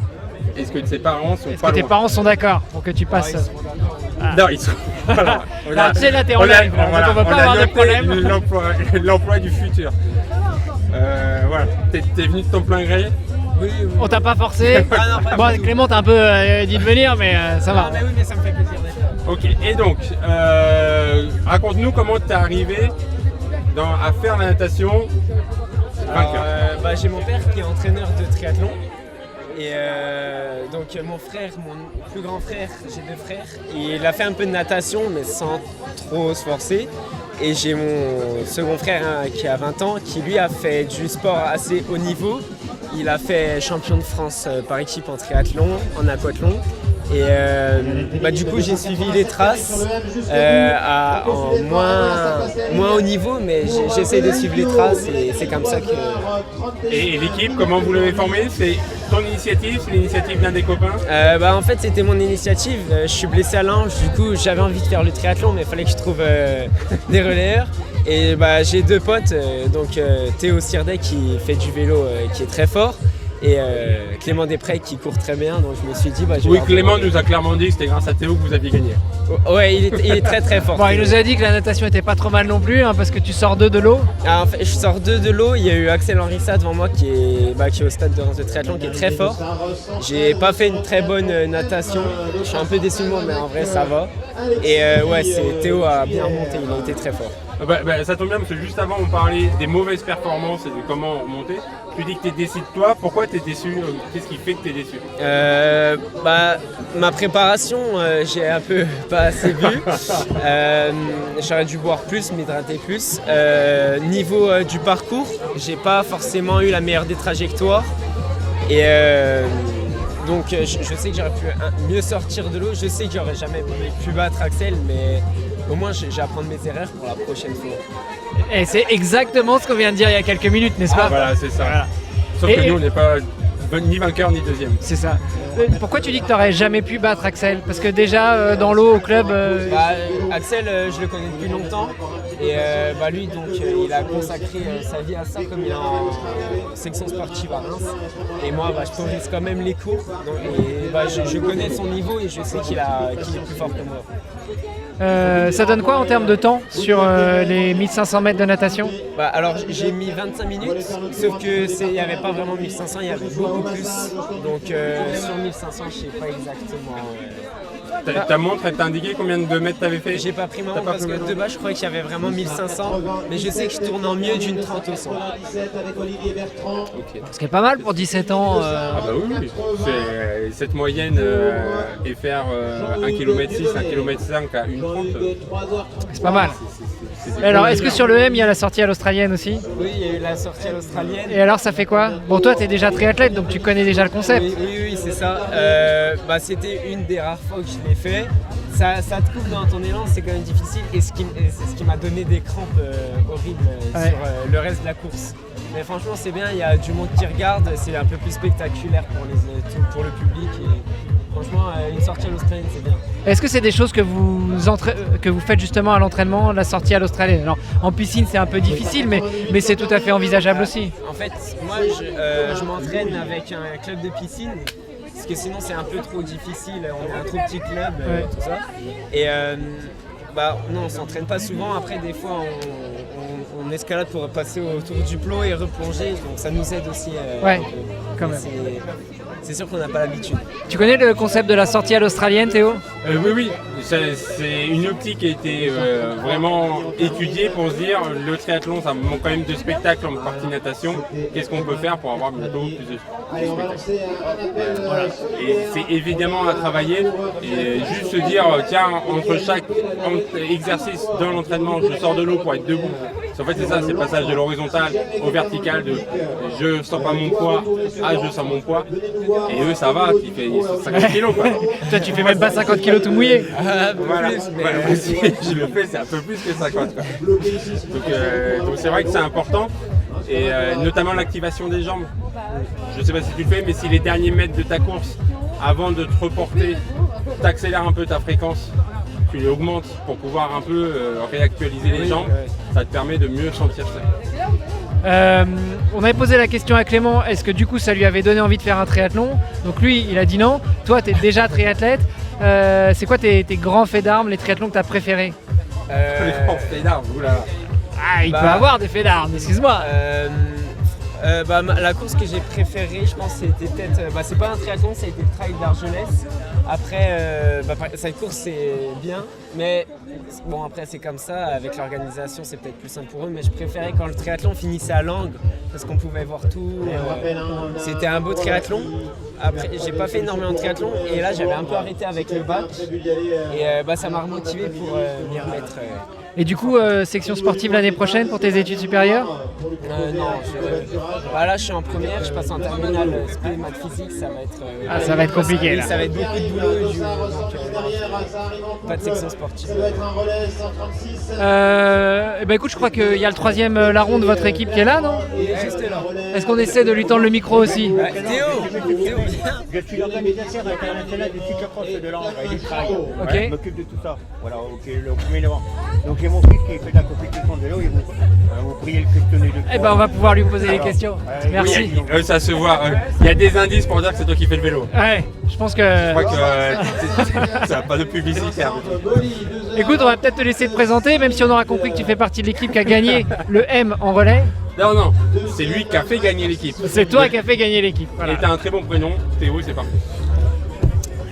Est-ce que ses parents sont Est-ce pas que tes loin? parents sont d'accord pour que tu passes? Non, ils sont. Voilà. Tu sais, là, t'es en live, donc on va pas avoir de problème. L'emploi du futur. Voilà. T'es venu de ton plein gré? Oui. On t'a pas forcé. Bon, Clément t'a un peu dit de venir, mais ça va. Ah, mais oui, mais ça me fait plaisir d'être là. Ok, et donc, raconte-nous comment tu es arrivé à faire la natation vainqueur. Alors, j'ai mon père qui est entraîneur de triathlon. Et donc mon plus grand frère, j'ai 2 frères, il a fait un peu de natation mais sans trop se forcer. Et j'ai mon second frère qui a 20 ans, qui lui a fait du sport assez haut niveau. Il a fait champion de France par équipe en triathlon, en aquathlon. Et du coup j'ai suivi les traces en moins haut niveau, mais j'essaie de suivre les traces et c'est comme ça que... Et l'équipe, comment vous l'avez formée? C'est ton initiative? C'est l'initiative d'un des copains? En fait c'était mon initiative, je suis blessé à l'ange, du coup j'avais envie de faire le triathlon mais il fallait que je trouve des relayeurs. Et j'ai 2 potes, donc Théo Sirdet qui fait du vélo qui est très fort. Et Clément Després qui court très bien, donc je me suis dit oui, Clément nous a clairement dit que c'était grâce à Théo que vous aviez gagné. Ouais, il est très très fort. Bon, il nous a dit que la natation était pas trop mal non plus, parce que tu sors 2 de l'eau. En fait, je sors 2 de l'eau, il y a eu Axel Henrissa devant moi qui est au stade de Reims de triathlon, qui est très fort. J'ai pas fait une très bonne natation, je suis un peu déçu de moi, mais en vrai ça va. Et Théo a bien remonté, il a été très fort. Ça tombe bien parce que juste avant on parlait des mauvaises performances et de comment remonter. Tu dis que tu es déçu de toi, pourquoi tu es déçu? Qu'est-ce qui fait que tu es déçu? Ma préparation, j'ai un peu pas assez bu. J'aurais dû boire plus, m'hydrater plus. Niveau du parcours, j'ai pas forcément eu la meilleure des trajectoires. Et donc je sais que j'aurais pu mieux sortir de l'eau. Je sais que j'aurais jamais pu battre Axel, mais au moins j'ai à apprendre mes erreurs pour la prochaine fois. Et c'est exactement ce qu'on vient de dire il y a quelques minutes, n'est-ce pas? Voilà, c'est ça. Voilà. Sauf que nous, on n'est pas ni vainqueur ni deuxième. C'est ça. Pourquoi tu dis que tu n'aurais jamais pu battre Axel? Parce que déjà, dans l'eau, au club... Axel, je le connais depuis longtemps. Et lui, donc, il a consacré sa vie à ça, comme il est en section sportive à Reims. Et moi, je progresse quand même les cours. Je connais son niveau et je sais qu'il est plus fort que moi. Ça donne quoi en termes de temps sur les 1500 mètres de natation? Alors j'ai mis 25 minutes, sauf que il n'y avait pas vraiment 1500, il y avait beaucoup plus. Donc sur 1500, je sais pas exactement. Ta montre, elle t'a indiqué combien de mètres t'avais fait? J'ai pas pris ma montre parce que de base je croyais qu'il y avait vraiment 1500, mais je sais que je tourne en mieux d'une 30 au 100. Ce qui est pas mal pour 17 ans. Oui, c'est cette moyenne et faire 1,6 km, 1,5 km à 1,30. C'est pas mal. Alors, est-ce que sur le M, il y a la sortie à l'australienne aussi? Oui, il y a eu la sortie à l'australienne. Et alors, ça fait quoi? Bon, toi, tu es déjà triathlète, donc tu connais déjà le concept. Oui, c'est ça. C'était une des rares fois que je l'ai fait. Ça te coupe dans ton élan, c'est quand même difficile. Et c'est ce qui m'a donné des crampes horribles sur le reste de la course. Mais franchement, c'est bien, il y a du monde qui regarde, c'est un peu plus spectaculaire pour le public. Et franchement, une sortie à l'australienne, c'est bien. Est-ce que c'est des choses que vous faites justement à l'entraînement, la sortie à l'australienne? Alors, en piscine, c'est un peu difficile, mais c'est tout à fait envisageable aussi. En fait, moi, je m'entraîne avec un club de piscine, parce que sinon, c'est un peu trop difficile. On est un trop petit club, tout ça. Et non, on s'entraîne pas souvent. Après, des fois, on escalade pour passer autour du plot et replonger, donc ça nous aide aussi. Quand même. C'est sûr qu'on n'a pas l'habitude. Tu connais le concept de la sortie à l'australienne, Théo? Oui. C'est une optique qui a été vraiment étudiée pour se dire le triathlon, ça manque quand même de spectacle en partie natation. Qu'est-ce qu'on peut faire pour avoir bientôt plus de spectacles? Voilà. Et c'est évidemment à travailler. Et juste se dire, tiens, entre chaque exercice dans l'entraînement, je sors de l'eau pour être debout. En fait, c'est ça, c'est le passage de l'horizontal au vertical, de je sens pas mon poids à je sens mon poids. Et eux, ça va, tu fais 50 kilos quoi. Toi, tu fais même pas 50 kilos tout mouillé. Voilà. Si je le fais, c'est un peu plus que 50. Quoi. Donc c'est vrai que c'est important. Et notamment l'activation des jambes. Je sais pas si tu le fais, mais si les derniers mètres de ta course, avant de te reporter, t'accélères un peu ta fréquence, tu les augmentes pour pouvoir un peu réactualiser les jambes, ça te permet de mieux sentir ça. On avait posé la question à Clément, est-ce que du coup ça lui avait donné envie de faire un triathlon? Donc lui, il a dit non. Toi, tu es déjà triathlète. C'est quoi tes grands faits d'armes, les triathlons que tu as préférés? Les grands faits d'armes, oulala. Il peut avoir des faits d'armes, excuse-moi. La course que j'ai préférée, je pense, c'était peut-être. C'est pas un triathlon, ça a été le Trail d'Argelès. Après, cette course c'est bien, mais bon, après c'est comme ça. Avec l'organisation, c'est peut-être plus simple pour eux, mais je préférais quand le triathlon finissait à Langres parce qu'on pouvait voir tout. C'était un beau triathlon. Après, j'ai pas fait énormément de triathlon et là j'avais un peu arrêté avec le bac et ça m'a remotivé pour m'y remettre. Et du coup, section sportive l'année prochaine pour tes études supérieures? Non, là je suis en première, je passe en terminale spé maths physique, ça va être. Ça va être compliqué là. Ça va être beaucoup de boulot et pas de section sportive. Écoute, je crois qu'il y a le 3e larron de votre équipe qui est là, non? Juste là. Est-ce qu'on essaie de lui tendre le micro aussi? Théo, je suis l'organisateur international du cyclocross de Langres et du trail. Ok. Je m'occupe de tout ça. Voilà, le 1er novembre. Donc j'ai mon fils qui fait de la compétition de vélo et vous priez le questionner de On va pouvoir lui poser les questions. Merci. Oui, ça se voit. Il y a des indices pour dire que c'est toi qui fais le vélo. Ouais, je pense que. Je crois que ça n'a pas de publicité. Écoute, on va peut-être te laisser te présenter, même si on aura compris que tu fais partie de l'équipe qui a gagné le M en relais. Non, c'est lui qui a fait gagner l'équipe. C'est toi qui as fait gagner l'équipe. Voilà. Et t'as un très bon prénom, Théo, c'est parfait.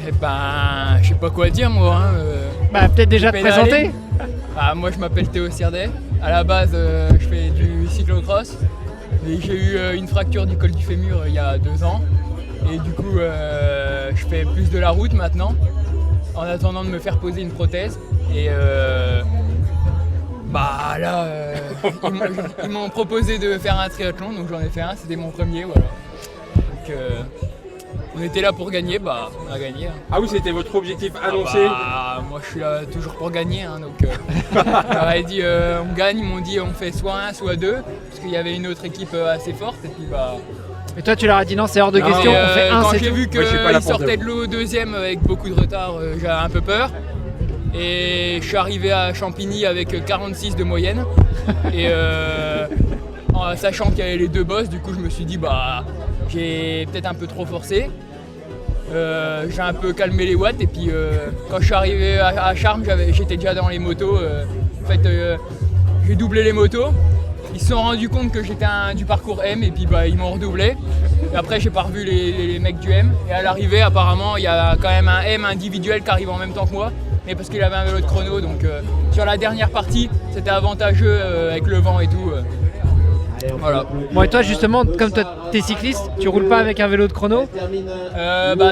Je sais pas quoi dire moi. Peut-être déjà te présenter. Moi je m'appelle Théo Sirdet. À la base je fais du cyclocross. Et j'ai eu une fracture du col du fémur il y a 2 ans. Et du coup je fais plus de la route maintenant. En attendant de me faire poser une prothèse. Et ils m'ont proposé de faire un triathlon, donc j'en ai fait un, c'était mon premier, voilà. Donc on était là pour gagner, on a gagné. Ah oui, c'était votre objectif annoncé? Moi je suis là toujours pour gagner, donc j'aurais dit on gagne, ils m'ont dit on fait soit 1 soit 2, parce qu'il y avait une autre équipe assez forte, et puis Et toi tu leur as dit non, c'est hors de question, on fait un, quand c'est j'ai tout. vu qu'ils sortaient de l'eau 2e avec beaucoup de retard, j'avais un peu peur. Et je suis arrivé à Champigny avec 46 de moyenne. Et en sachant qu'il y avait les 2 bosses, du coup je me suis dit j'ai peut-être un peu trop forcé. J'ai un peu calmé les watts et puis quand je suis arrivé à Charmes, j'étais déjà dans les motos. En fait j'ai doublé les motos. Ils se sont rendus compte que j'étais du parcours M et puis ils m'ont redoublé. Et après j'ai pas revu les mecs du M. Et à l'arrivée apparemment il y a quand même un M individuel qui arrive en même temps que moi. Mais parce qu'il avait un vélo de chrono, donc sur la dernière partie c'était avantageux avec le vent et tout. Voilà. Bon, et toi justement, comme t'es cycliste, tu roules pas avec un vélo de chrono?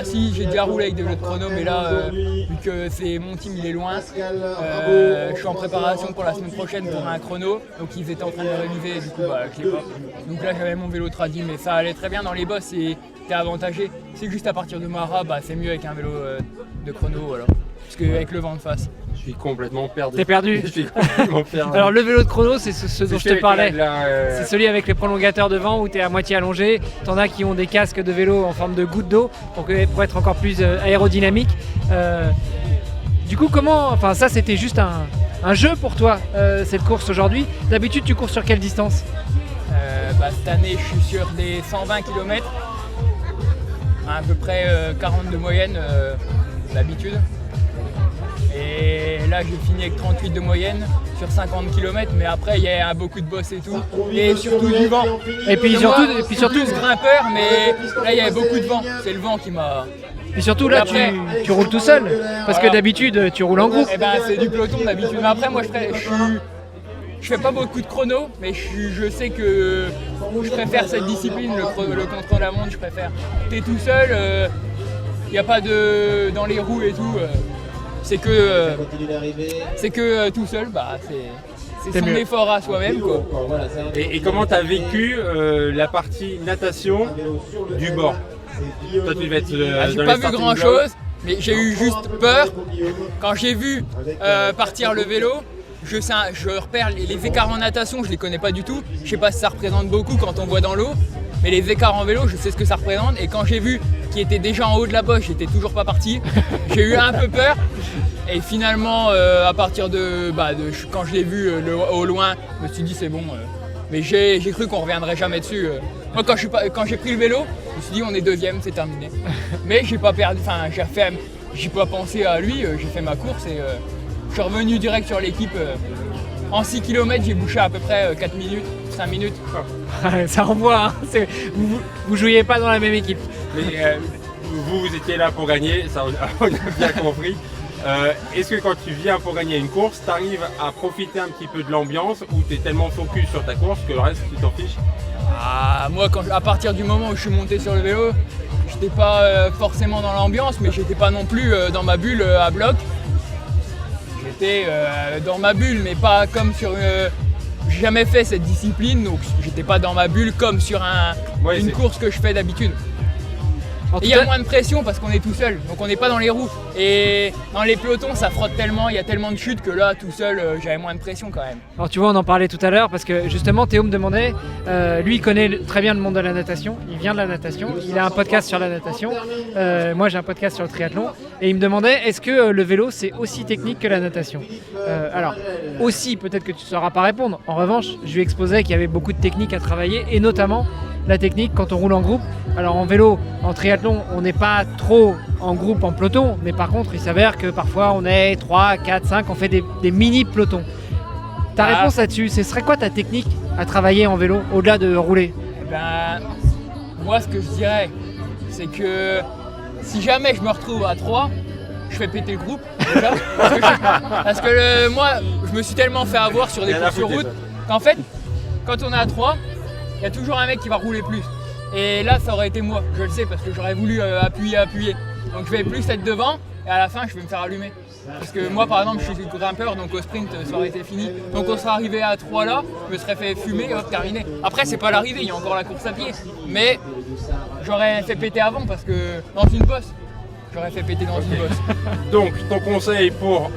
Si, j'ai déjà roulé avec des vélos de chrono, mais là vu que mon team il est loin, je suis en préparation pour la semaine prochaine pour un chrono, donc ils étaient en train de le réviser et du coup je l'ai pas. Donc là j'avais mon vélo tradi, mais ça allait très bien dans les bosses et t'es avantagé. C'est juste à partir de Mara, c'est mieux avec un vélo de chrono, voilà. Parce qu'avec le vent de face. Je suis complètement perdu. T'es perdu? Je suis complètement perdu. Alors le vélo de chrono, c'est ce dont je te parlais. C'est C'est celui avec les prolongateurs de vent où tu es à moitié allongé. T'en as qui ont des casques de vélo en forme de goutte d'eau pour être encore plus aérodynamique. Du coup, ça c'était juste un jeu pour toi, cette course aujourd'hui. D'habitude, tu cours sur quelle distance? Cette année, je suis sur des 120 km. À peu près 40 de moyenne d'habitude. Et là j'ai fini avec 38 de moyenne sur 50 km, mais après il y a beaucoup de bosses et tout, et surtout du vent. Et puis surtout grimpeur, mais là il y avait beaucoup de vent, c'est le vent qui m'a... Et surtout là tu roules tout seul, parce que d'habitude tu roules en groupe. C'est du peloton d'habitude, mais après moi je fais pas beaucoup de chrono, mais je sais que je préfère cette discipline, le contre-la-montre, je préfère. T'es tout seul, il n'y a pas dans les roues et tout. C'est que tout seul, c'est son effort à soi-même, quoi. Et comment tu as vécu la partie natation du bord? Toi, tu devais être j'ai pas vu grand chose, mais j'ai eu juste peur quand j'ai vu partir le vélo. Je repère les écarts en natation, je les connais pas du tout. Je sais pas si ça représente beaucoup quand on voit dans l'eau, mais les écarts en vélo, je sais ce que ça représente. Et quand j'ai vu qu'il était déjà en haut de la bosse, j'étais toujours pas parti. J'ai eu un peu peur. Et finalement, à partir quand je l'ai vu au loin, je me suis dit c'est bon. Mais j'ai cru qu'on reviendrait jamais dessus. Moi, quand j'ai pris le vélo, je me suis dit on est 2e, c'est terminé. Mais j'ai pas perdu. Enfin, j'ai pas pensé à lui. J'ai fait ma course et je suis revenu direct sur l'équipe. En 6 km, j'ai bouché à peu près 4 minutes. 5 minutes. Ça envoie, hein. Vous jouiez pas dans la même équipe. Mais vous étiez là pour gagner, ça on a bien compris. Est-ce que quand tu viens pour gagner une course, tu arrives à profiter un petit peu de l'ambiance ou tu es tellement focus sur ta course que le reste tu t'en fiches? Moi, à partir du moment où je suis monté sur le vélo, j'étais pas forcément dans l'ambiance, mais j'étais pas non plus dans ma bulle à bloc. J'étais dans ma bulle, mais pas comme sur... j'ai jamais fait cette discipline, donc j'étais pas dans ma bulle comme sur une course que je fais d'habitude. Il y a moins de pression parce qu'on est tout seul, donc on n'est pas dans les roues. Et dans les pelotons, ça frotte tellement, il y a tellement de chutes que là, tout seul, j'avais moins de pression quand même. Alors tu vois, on en parlait tout à l'heure parce que justement Théo me demandait, lui il connaît très bien le monde de la natation, il vient de la natation, il a un podcast sur la natation, moi j'ai un podcast sur le triathlon, et il me demandait est-ce que le vélo c'est aussi technique que la natation. Alors aussi, peut-être que tu ne sauras pas répondre, en revanche je lui exposais qu'il y avait beaucoup de techniques à travailler, et notamment la technique quand on roule en groupe. Alors en vélo, en triathlon, on n'est pas trop en groupe, en peloton, mais par contre il s'avère que parfois on est 3, 4, 5, on fait des mini pelotons. Ta réponse là-dessus, ce serait quoi ta technique à travailler en vélo, au-delà de rouler? Moi ce que je dirais, c'est que si jamais je me retrouve à 3, je fais péter le groupe déjà, parce que moi je me suis tellement fait avoir sur des courses sur route qu'en fait quand on est à 3, il y a toujours un mec qui va rouler plus. Et là, ça aurait été moi, je le sais, parce que j'aurais voulu appuyer. Donc je vais plus être devant, et à la fin, je vais me faire allumer. Parce que moi, par exemple, je suis grimpeur, donc au sprint, ça aurait été fini. Donc on serait arrivé à 3 là, je me serais fait fumer, hop, terminé. Après, c'est pas l'arrivée, il y a encore la course à pied. Mais j'aurais fait péter avant, parce que dans une bosse, j'aurais fait péter dans une bosse. Donc, ton conseil pour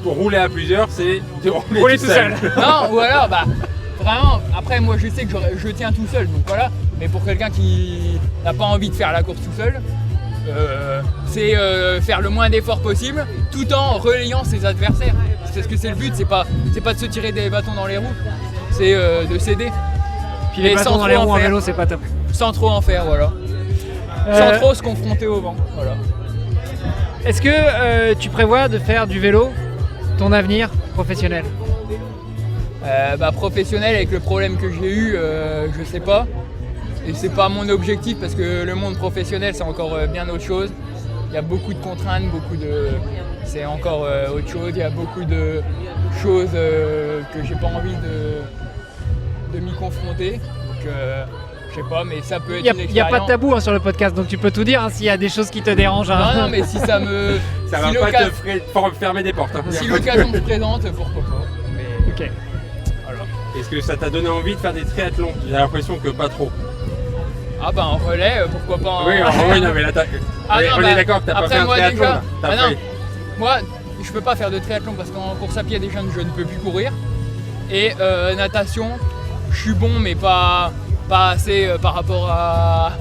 rouler à plusieurs, c'est de rouler tout seul. Non, ou alors, vraiment, après moi je sais que je tiens tout seul, donc voilà. Mais pour quelqu'un qui n'a pas envie de faire la course tout seul, c'est faire le moins d'efforts possible, tout en relayant ses adversaires. Parce que c'est le but, c'est pas de se tirer des bâtons dans les roues, c'est de s'aider. Puis les bâtons dans les roues en vélo, c'est pas top. Sans trop en faire, voilà. Sans trop se confronter au vent, voilà. Est-ce que tu prévois de faire du vélo ton avenir professionnel? Professionnel, avec le problème que j'ai eu, je sais pas. Et c'est pas mon objectif parce que le monde professionnel c'est encore bien autre chose. Il y a beaucoup de contraintes, c'est encore autre chose. Il y a beaucoup de choses que j'ai pas envie de m'y confronter. Donc je sais pas, mais ça peut être une expérience. Il n'y a pas de tabou sur le podcast, donc tu peux tout dire s'il y a des choses qui te dérangent. Non, mais si ça me... Ça va pas te fermer des portes. Si l'occasion se présente, pourquoi pas. Mais... Ok. Est-ce que ça t'a donné envie de faire des triathlons? J'ai l'impression que pas trop. En relais, pourquoi pas. Oui, non, mais là, on est d'accord que t'as pas fait un triathlon. Moi, je peux pas faire de triathlon parce qu'en course à pied, déjà, je ne peux plus courir. Et natation, je suis bon, mais pas assez par rapport à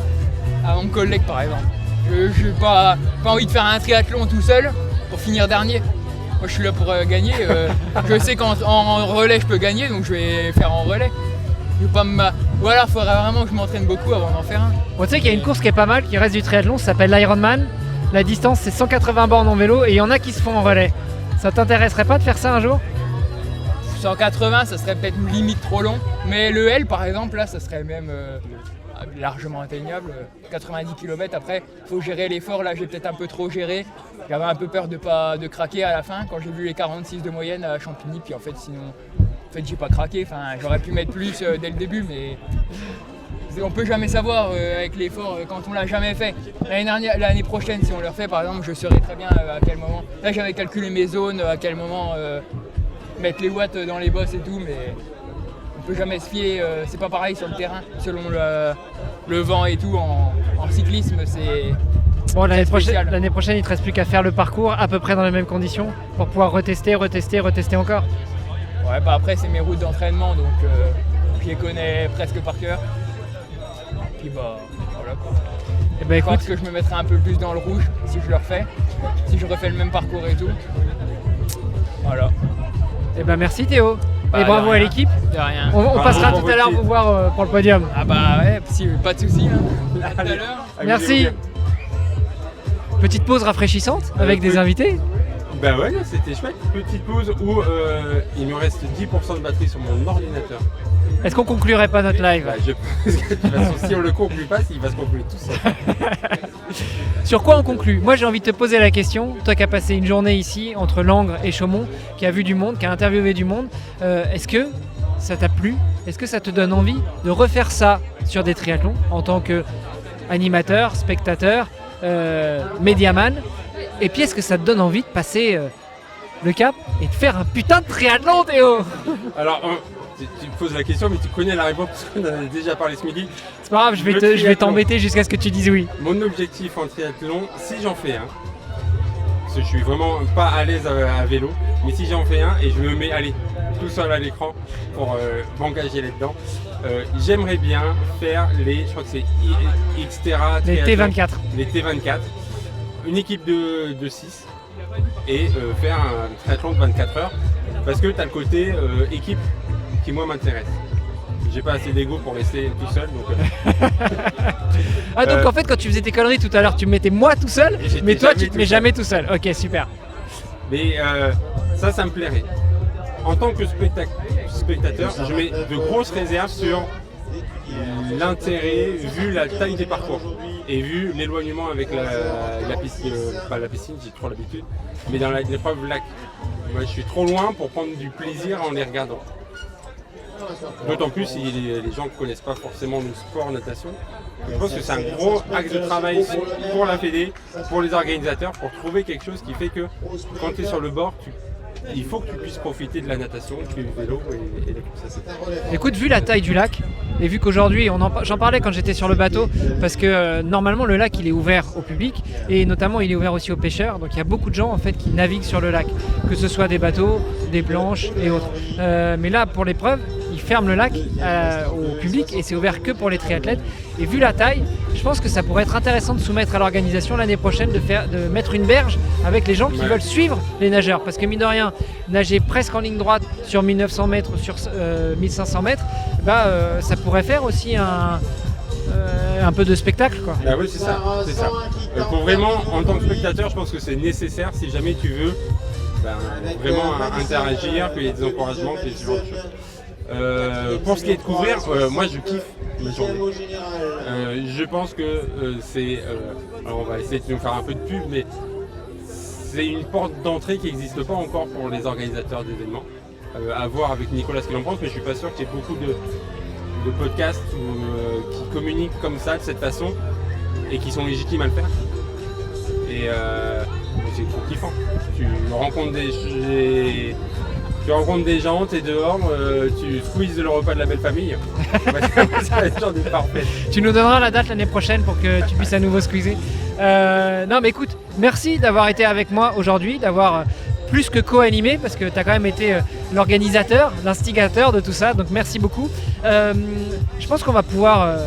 mon collègue, par exemple. Je n'ai pas envie de faire un triathlon tout seul pour finir dernier. Moi je suis là pour gagner, je sais qu'en relais je peux gagner, donc je vais faire en relais. Voilà, il faudrait vraiment que je m'entraîne beaucoup avant d'en faire un. Bon, tu sais qu'il y a une course qui est pas mal, qui reste du triathlon, ça s'appelle l'Ironman. La distance c'est 180 bornes en vélo et il y en a qui se font en relais. Ça t'intéresserait pas de faire ça un jour? 180, ça serait peut-être une limite trop long, mais le L par exemple, là ça serait même largement atteignable. 90 km, après faut gérer l'effort, là j'ai peut-être un peu trop géré. J'avais un peu peur de craquer à la fin quand j'ai vu les 46 de moyenne à Champigny, puis en fait j'ai pas craqué, j'aurais pu mettre plus dès le début, mais on peut jamais savoir avec l'effort quand on l'a jamais fait. L'année prochaine, si on le refait par exemple, je saurais très bien à quel moment. Là j'avais calculé mes zones, à quel moment mettre les watts dans les bosses et tout, mais on peut jamais se fier, c'est pas pareil sur le terrain, selon le vent et tout, en cyclisme c'est... Bon, l'année prochaine, il te reste plus qu'à faire le parcours à peu près dans les mêmes conditions pour pouvoir retester encore. Ouais, après c'est mes routes d'entraînement, donc je les connais presque par cœur. Puis voilà quoi. Et écoute, je pense que je me mettrai un peu plus dans le rouge si je le refais, si je refais le même parcours et tout. Voilà. Et merci Théo. Et bravo à l'équipe. De rien. On passera tout à l'heure vous voir pour le podium. Ouais, pas de soucis. À tout à l'heure. Merci. Petite pause rafraîchissante avec des invités. Bah ouais, c'était chouette. Petite pause où il me reste 10% de batterie sur mon ordinateur. Est-ce qu'on conclurait pas notre live? Bah, je pense que de toute façon, si on le conclut pas, il va se conclure tout seul. Sur quoi on conclut? Moi j'ai envie de te poser la question, toi qui as passé une journée ici entre Langres et Chaumont, qui a vu du monde, qui a interviewé du monde, est-ce que ça t'a plu? Est-ce que ça te donne envie de refaire ça sur des triathlons en tant qu'animateur, spectateur, médiaman? Et puis est-ce que ça te donne envie de passer le cap et de faire un putain de triathlon, Théo? Alors, tu me poses la question, mais tu connais la réponse parce qu'on en a déjà parlé ce midi. C'est pas grave, je vais t'embêter jusqu'à ce que tu dises oui. Mon objectif en triathlon, si j'en fais un, parce que je suis vraiment pas à l'aise à vélo, mais si j'en fais un et je me mets, allez, tout seul à l'écran pour m'engager là-dedans, j'aimerais bien faire je crois que c'est Xterra Les T24. Les T24, une équipe de 6 et faire un triathlon de 24 heures parce que tu as le côté équipe qui moi m'intéresse. J'ai pas assez d'ego pour rester tout seul donc. Ah donc en fait quand tu faisais tes conneries tout à l'heure tu me mettais moi tout seul, mais toi tu te mets jamais tout seul. Ok, super. Mais ça me plairait. En tant que spectateur, je mets de grosses réserves sur l'intérêt vu la taille des parcours et vu l'éloignement avec la piscine, pas la piscine, j'ai trop l'habitude, mais dans l'épreuve lac. Moi je suis trop loin pour prendre du plaisir en les regardant. D'autant plus si les gens ne connaissent pas forcément le sport natation. Je pense que c'est un gros axe de travail pour la Fédé, pour les organisateurs, pour trouver quelque chose qui fait que quand tu es sur le bord, il faut que tu puisses profiter de la natation, du vélo et des courses à pied. Écoute, vu la taille du lac, et vu qu'aujourd'hui, j'en parlais quand j'étais sur le bateau, parce que normalement le lac il est ouvert au public, et notamment il est ouvert aussi aux pêcheurs, donc il y a beaucoup de gens en fait qui naviguent sur le lac, que ce soit des bateaux, des planches et autres. Mais là, pour l'épreuve, ils ferment le lac au public, et c'est ouvert que pour les triathlètes. Et vu la taille, je pense que ça pourrait être intéressant de soumettre à l'organisation l'année prochaine de mettre une berge avec les gens qui veulent suivre les nageurs. Parce que mine de rien, nager presque en ligne droite sur 1900 mètres ou sur 1500 mètres, ça pourrait faire aussi un peu de spectacle, quoi. Bah oui, c'est ça. Pour vraiment, en tant que spectateur, je pense que c'est nécessaire si jamais tu veux vraiment interagir, qu'il y ait des encouragements, qu'il y ait ce genre de choses. Pour ce qui est de couvrir, moi je kiffe mes journées. Je pense que c'est... alors on va essayer de nous faire un peu de pub, mais c'est une porte d'entrée qui n'existe pas encore pour les organisateurs d'événements. À voir avec Nicolas ce qu'il en pense, mais je suis pas sûr qu'il y ait beaucoup de podcasts qui communiquent comme ça, de cette façon, et qui sont légitimes à le faire. Et c'est trop kiffant. Tu rencontres des gens, t'es dehors, tu squeezes le repas de la belle famille. Ça va être genre des parfaits. Tu nous donneras la date l'année prochaine pour que tu puisses à nouveau squeezer. Non mais écoute, merci d'avoir été avec moi aujourd'hui, d'avoir plus que co-animé, parce que tu as quand même été l'organisateur, l'instigateur de tout ça, donc merci beaucoup. Je pense qu'on va pouvoir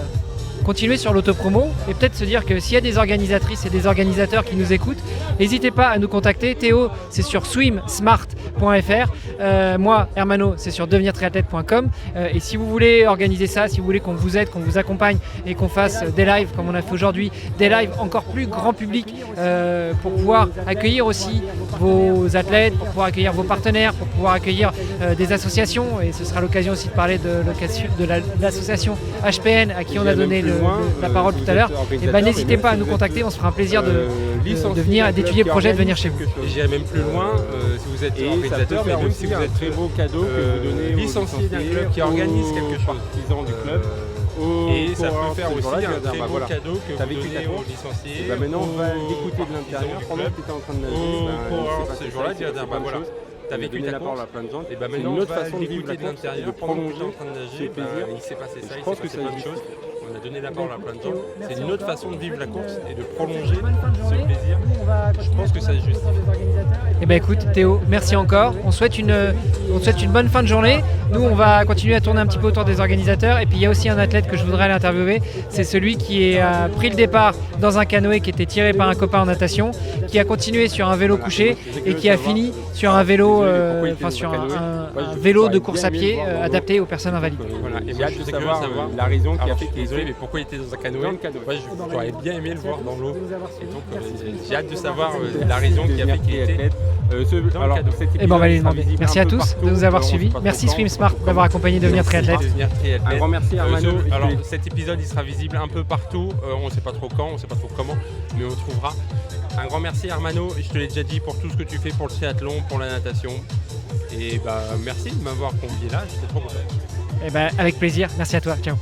continuer sur l'autopromo et peut-être se dire que s'il y a des organisatrices et des organisateurs qui nous écoutent, n'hésitez pas à nous contacter. Théo, c'est sur swimsmart.fr. Moi, Hermano, c'est sur devenirtriathlète.com. Et si vous voulez organiser ça, si vous voulez qu'on vous aide, qu'on vous accompagne et qu'on fasse des lives comme on a fait aujourd'hui, des lives encore plus grand public pour pouvoir accueillir aussi vos athlètes, pour pouvoir accueillir vos partenaires, pour pouvoir accueillir des associations. Et ce sera l'occasion aussi de parler de l'association HPN à qui on a donné la parole tout à l'heure. Et n'hésitez pas à nous contacter, on se fera un plaisir de venir d'étudier le projet, de venir chez vous. J'irai même plus loin, si vous êtes organisateur, mais même si vous êtes très beau cadeau que vous donnez licencié d'un club qui organise quelque chose, partisans du club. Et ça peut faire aussi un très beau cadeau que vous donnez aux licenciés. Maintenant on va l'écouter de l'intérieur pendant que tu es en train de nager. Ce jour-là, dire voilà, t'as vécu ta course à plein de gens, et maintenant une autre façon de vivre de l'intérieur, de prolonger en train de nager, il s'est passé ça, il s'est passé plein de choses. On a donné la parole à plein de gens. C'est une autre façon de vivre la course et de prolonger ce plaisir. Je pense que ça se justifie. Eh ben écoute Théo, merci encore. On souhaite une bonne fin de journée. Nous on va continuer à tourner un petit peu autour des organisateurs. Et puis il y a aussi un athlète que je voudrais aller interviewer. C'est celui qui a pris le départ dans un canoë qui était tiré par un copain en natation, qui a continué sur un vélo couché et qui a fini sur un vélo, un vélo de course à pied adapté aux personnes invalides. Voilà. Et moi je suis curieux de savoir la raison qui a fait qu'ils désolé, mais pourquoi il était dans un canoë? Dans le canoë. Moi, j'aurais bien aimé le voir dans l'eau. De nous avoir Et suivis. donc, Merci. j'ai hâte de savoir la raison qui a fait qu'il était dans le canoë. Et ben on va lui demander. Merci à tous de nous avoir suivis. Merci Swim Smart d'avoir accompagné Devenir Triathlète. Un grand merci Armano. Alors cet épisode il sera visible un peu partout, on ne sait pas trop quand, on ne sait pas trop comment, mais on trouvera. Un grand merci Armano, je te l'ai déjà dit pour tout ce que tu fais pour le triathlon, pour la natation. Et bah merci de m'avoir convié là, j'étais trop content. Et ben avec plaisir. Merci à toi. Ciao.